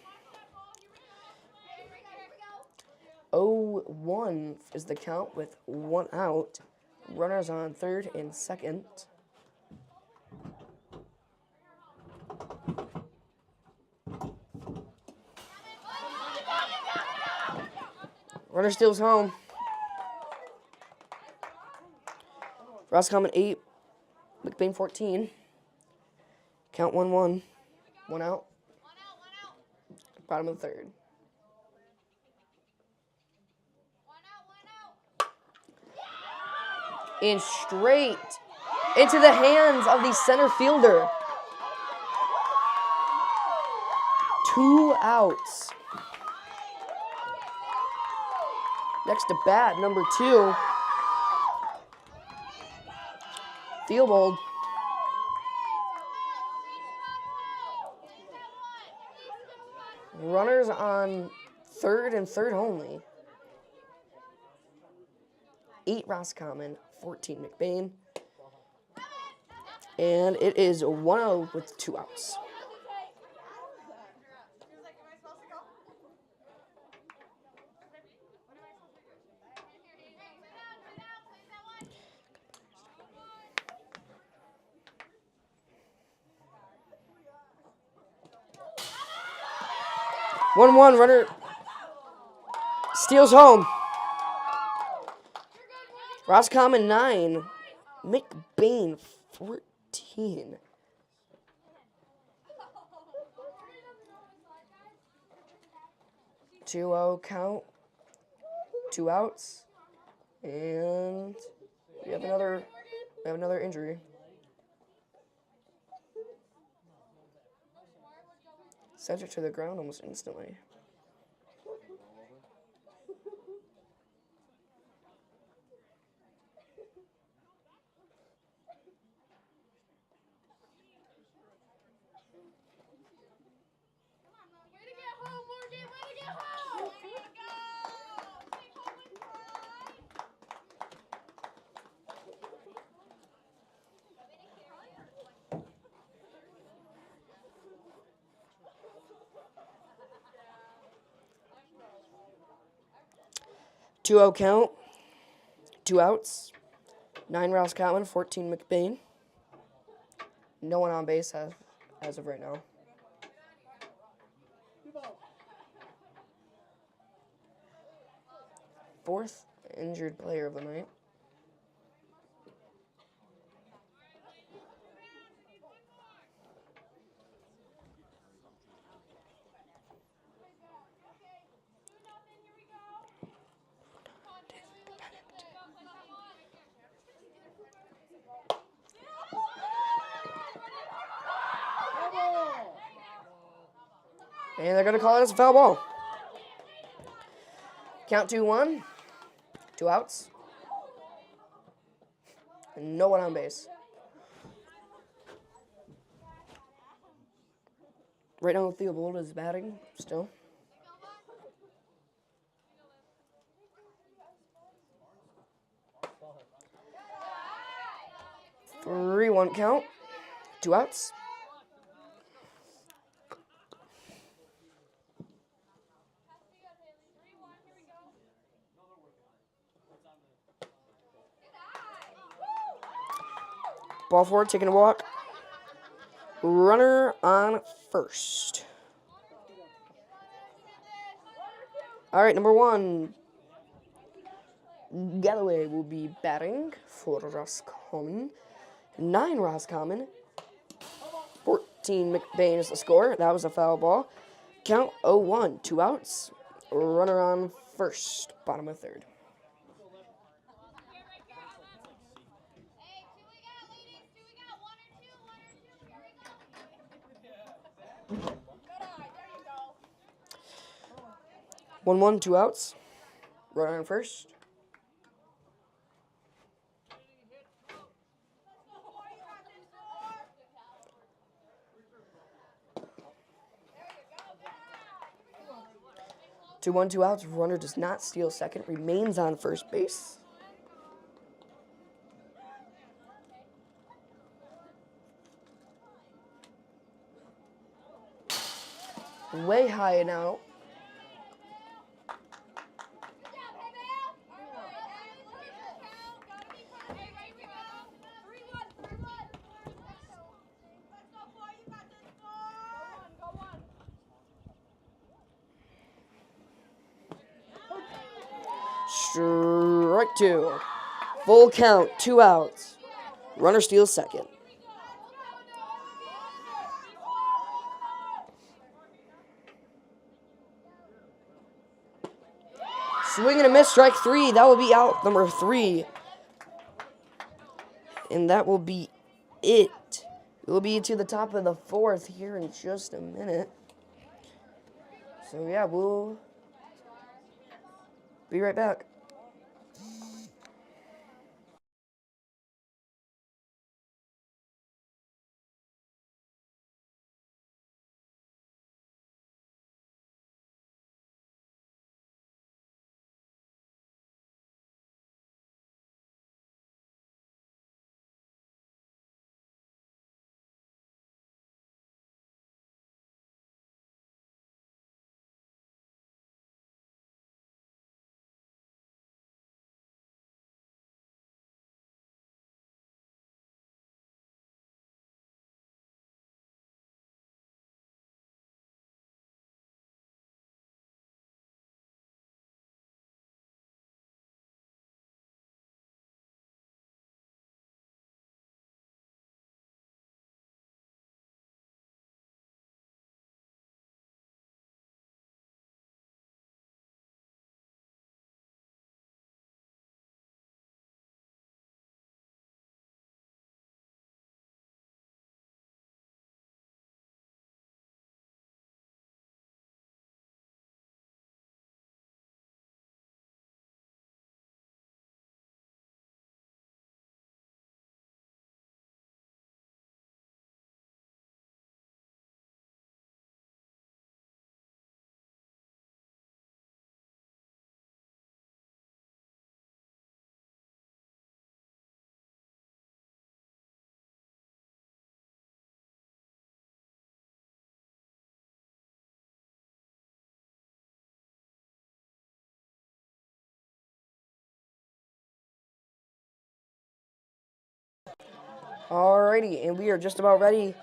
0-1 is the count with 1 out. Runners on third and second. Runner steals home. Roscommon 8, McBain 14. Count 1-1. 1 out. Bottom of the third. And straight into the hands of the center fielder. 2 outs. Next to bat, number 2. Theobald. Runners on third and third only. 8 Roscommon, 14 McBain. And it is 1-0 with 2 outs. One runner steals home. Roscommon 9, McBain 14. 2-0 count, 2 outs, and we have another injury. Sent it to the ground almost instantly. Two 2-0 count, 2 outs, 9 Roscommon, 14 McBain. No one on base as of right now. Fourth injured player of the night. And they're going to call it as a foul ball. Count 2-1. 2 outs. And no one on base. Right now, Theobald is batting still. Three 1 count. 2 outs. Ball forward, taking a walk. Runner on first. All right, number 1. Galloway will be batting for Roscommon. 9 Roscommon. 14 McBain is the score. That was a foul ball. Count 0-1. 2 outs. Runner on first. Bottom of third. One, 1, 2 outs. Runner on first. Two, 1, 2 outs. Runner does not steal second. Remains on first base. Way high and out. Strike 2. Full count, 2 outs. Runner steals second. Swing and a miss, strike 3. That will be out number 3. And that will be it. We'll be to the top of the 4th here in just a minute. So yeah, we'll be right back. Alrighty, and we are just about ready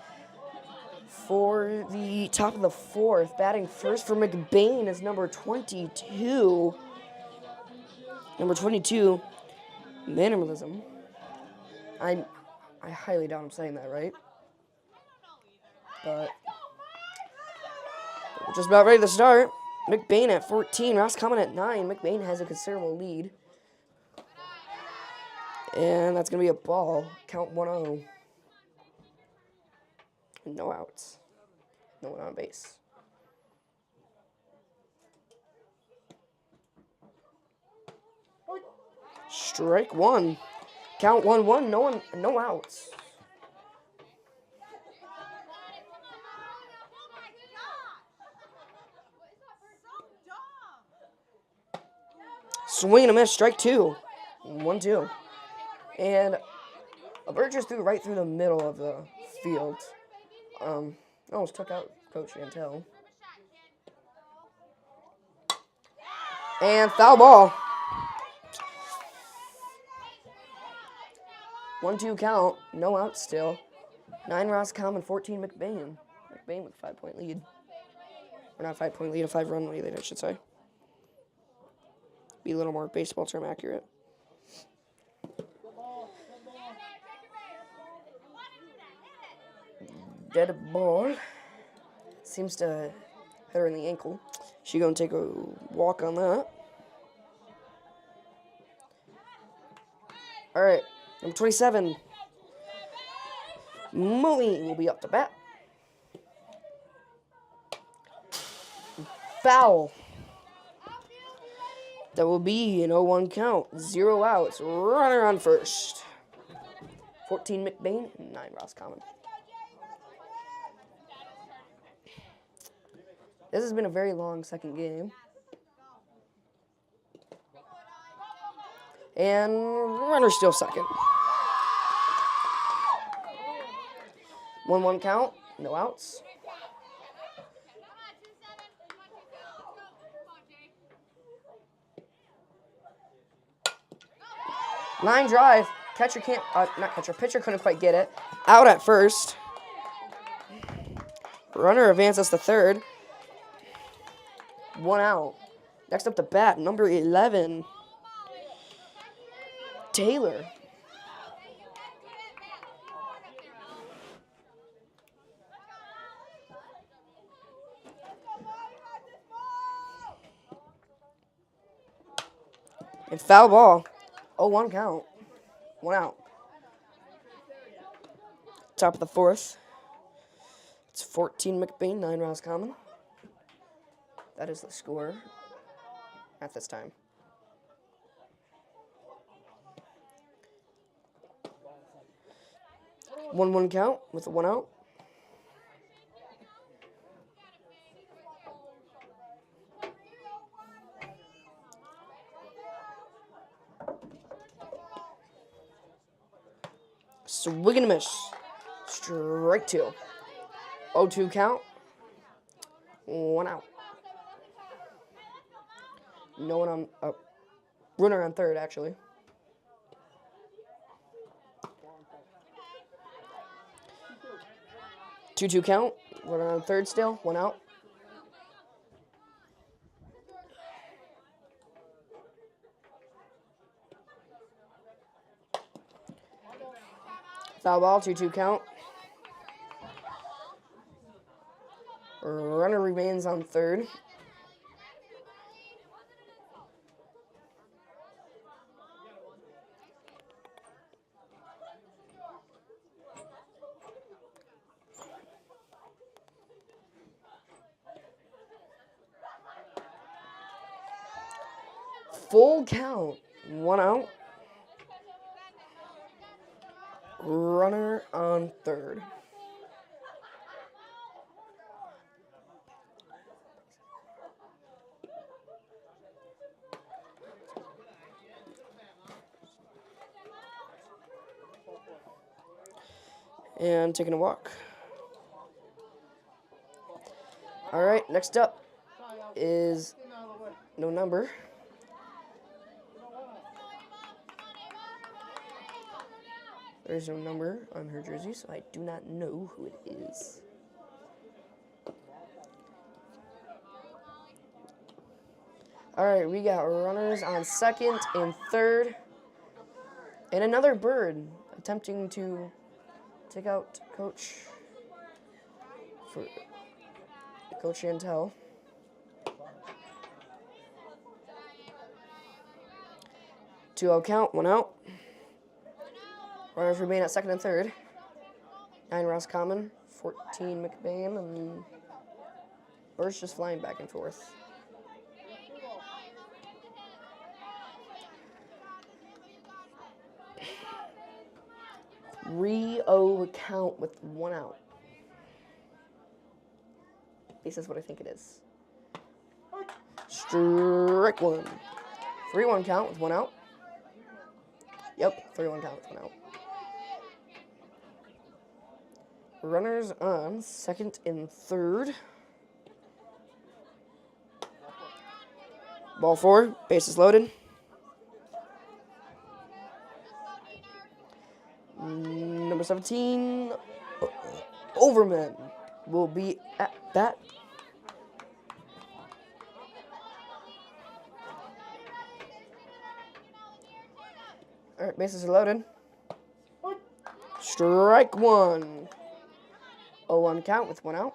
for the top of the fourth. Batting first for McBain is number 22. Number 22, Minimalism. I highly doubt I'm saying that right. But we're just about ready to start. McBain at 14, Roscommon at 9. McBain has a considerable lead. And that's going to be a ball. Count 1-0. No outs. No one on base. Strike one. Count 1-1. No outs. Swing and a miss. Strike two. 1-2. And a bird just threw right through the middle of the field. Almost took out Coach Chantel. And foul ball. 1-2 count. No outs still. 9 Roscommon, 14 McBain. McBain with a 5-point lead. Or not 5-point lead, a 5-run lead, I should say. Be a little more baseball term accurate. Dead ball. Seems to hit her in the ankle. She's going to take a walk on that. All right, number 27. Mooney will be up to bat. Foul. That will be an 0-1 count. 0 outs. Runner on first. 14 McBain, 9 Roscommon. This has been a very long second game. And runner still second. 1-1 count. No outs. Line drive. Catcher can't, not catcher, pitcher couldn't quite get it. Out at first. Runner advances to third. 1 out. Next up to bat, number 11. Taylor. And foul ball. 0-1 count. 1 out. Top of the fourth. It's 14 McBain, 9 Roscommon. That is the score at this time. One count with a 1 out. Swing and a miss. Strike two. 0-2 count. 1 out. No one on, runner on third, actually. Two count. Runner on third still. 1 out. Foul ball. 2-2 count. Runner remains on third. Full count. 1 out. Runner on third. And taking a walk. All right, next up is no number. There's no number on her jersey, so I do not know who it is. All right, we got runners on second and third. And another bird attempting to take out Coach Chantel. Two-out count, 1 out. Runners remain at second and third. 9 Roscommon, 14 McBain, and birds just flying back and forth. Re-O count with 1 out. At least that's what I think it is. Strike one. 3-1 count with 1 out. Yep, 3-1 count with 1 out. Runners on second and third. Ball 4, bases loaded. Number 17, Overman will be at bat. All right, bases are loaded. Strike one. 0-1 count with 1 out.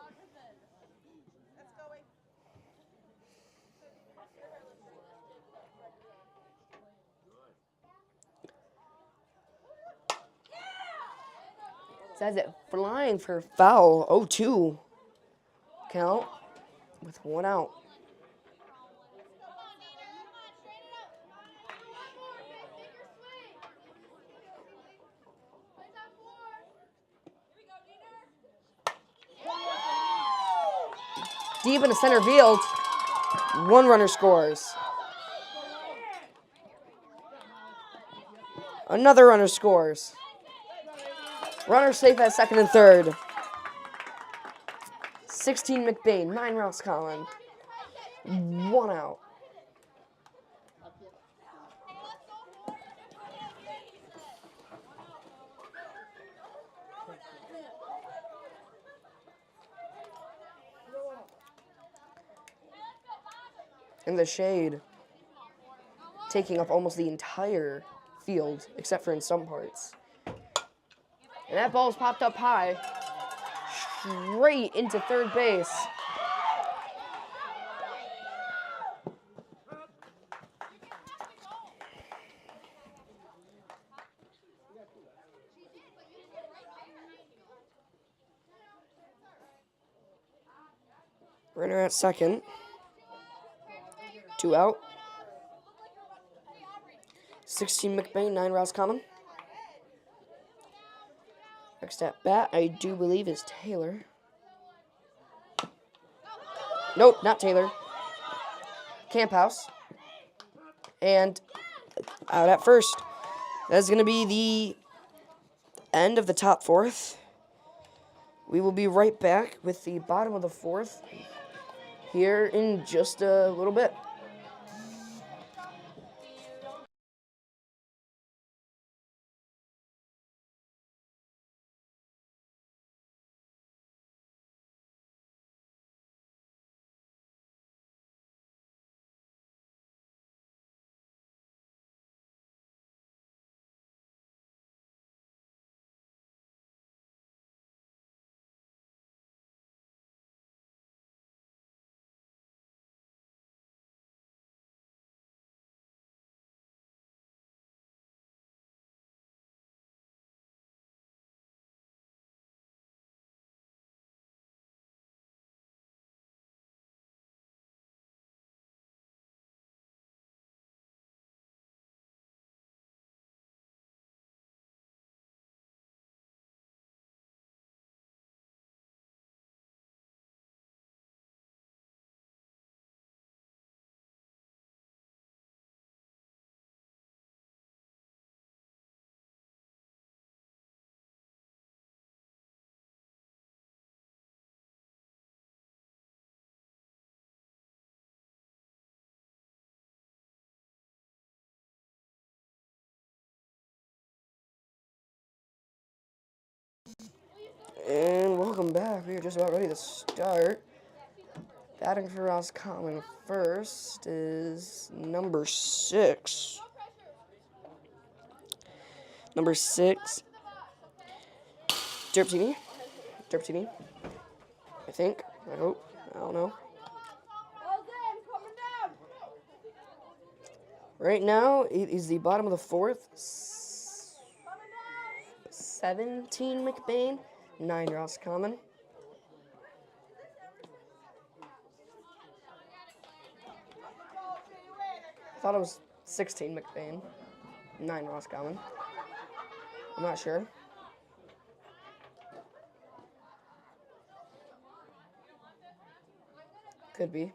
Says it flying for foul. 0-2 count with 1 out. Deep into center field. 1 runner scores. Another runner scores. Runner safe at second and third. 16 McBain, 9 Roscommon. 1 out. In the shade, taking up almost the entire field, except for in some parts. And that ball's popped up high, straight into third base. Runner at second. 2 out. 16 McBain, 9 Roscommon. Next at bat, I do believe, is Taylor. Nope, not Taylor. Camphouse. And out at first. That's going to be the end of the top fourth. We will be right back with the bottom of the fourth here in just a little bit. And welcome back. We are just about ready to start. Batting for Roscommon first is number 6. Number 6, Derptini. I think. I hope. I don't know. Right now, it is the bottom of the 4th. 17 McBain, 9 Roscommon. I thought it was 16 McBain, 9 Roscommon. I'm not sure. Could be.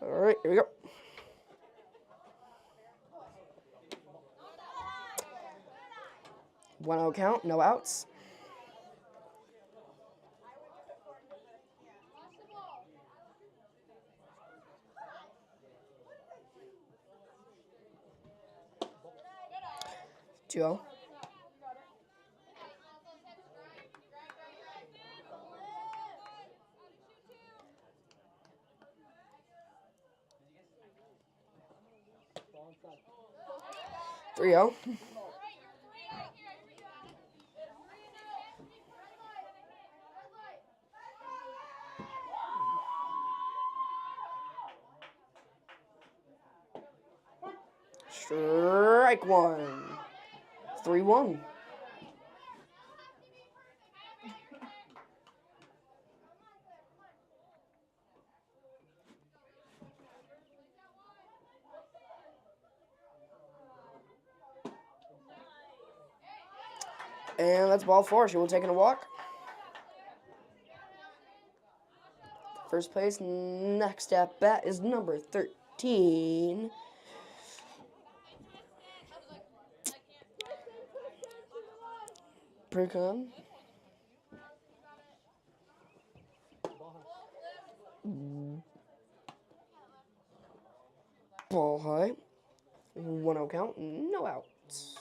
All right, here we go. One out count, no outs. Two zero. Three zero. Strike one. 3-1. And that's ball 4. She will take in a walk. First place, next at bat is number 13. Precon. Ball high. 1-0 count, no outs.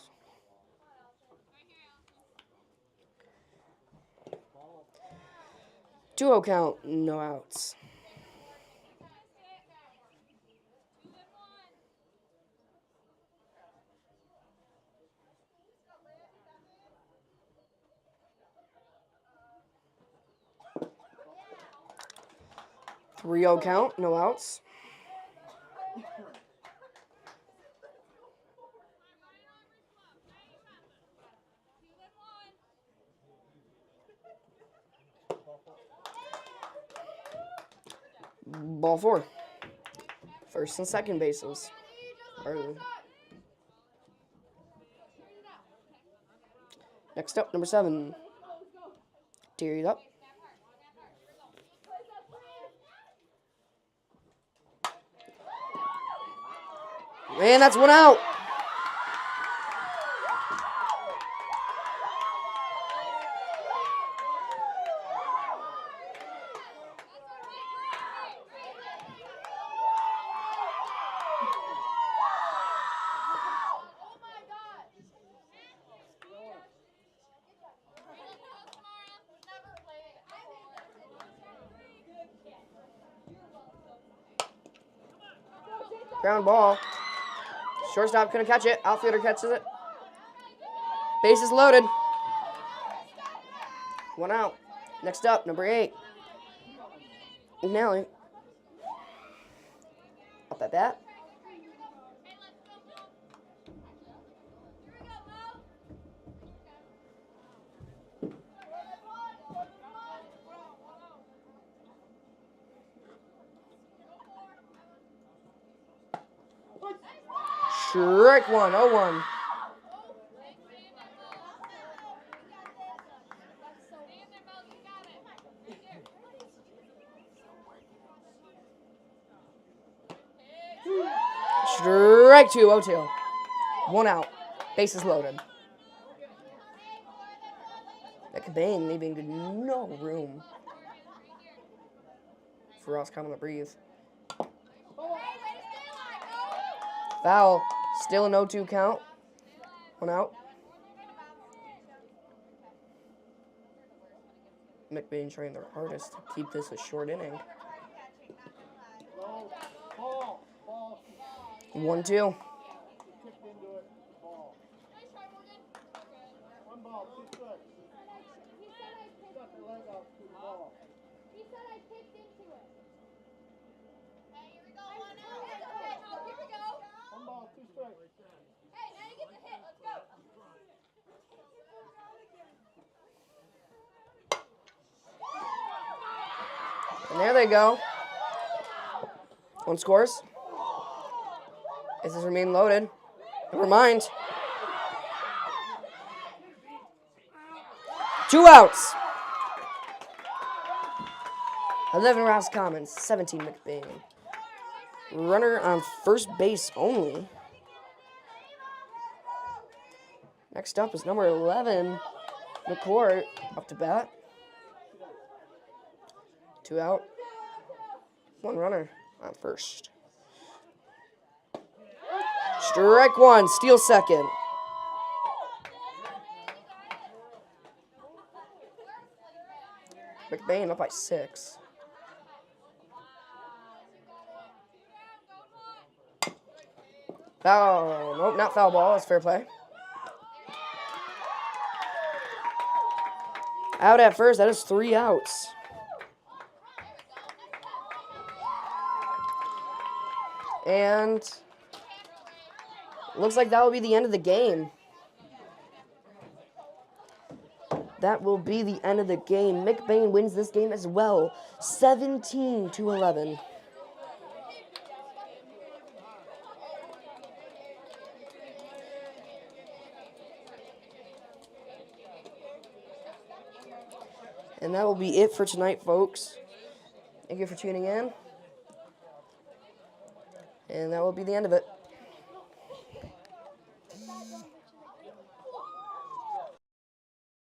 Two 0 count, no outs. Three 0 count, no outs. Ball 4. First and second bases. Early. Next up, number 7. Teared up. And that's 1 out. Ground ball. Shortstop couldn't catch it. Outfielder catches it. Bases loaded. 1 out. Next up, number 8. Nelly. Up at bat. Strike one, 0-1. Strike 2, 0-2. 1 out. Bases loaded. McBain leaving no room for Roscommon to breathe. Foul. Still a 0-2 count. 1 out. McBain trying their hardest to keep this a short inning. 1-2. Kicked into it. Ball. One ball, 2 strikes. Got the leg out to the ball. He said I kicked into it. Hey, here we go. One out. Okay, oh, here we go. 1 ball, 2 strikes. Hey, now you get the hit. Let's go. And there they go. 1 scores. Bases remain loaded. Never mind. 2 outs. 11 Roscommon, 17 McBain. Runner on first base only. Next up is number 11, McCourt, up to bat. 2 out. 1 runner on first. Strike 1, steal second. McBain up by 6. Foul. Nope, not foul ball. That's fair play. Out at first. That is 3 outs. And looks like that will be the end of the game. That will be the end of the game. McBain wins this game as well, 17-11. And that will be it for tonight, folks. Thank you for tuning in. And that will be the end of it.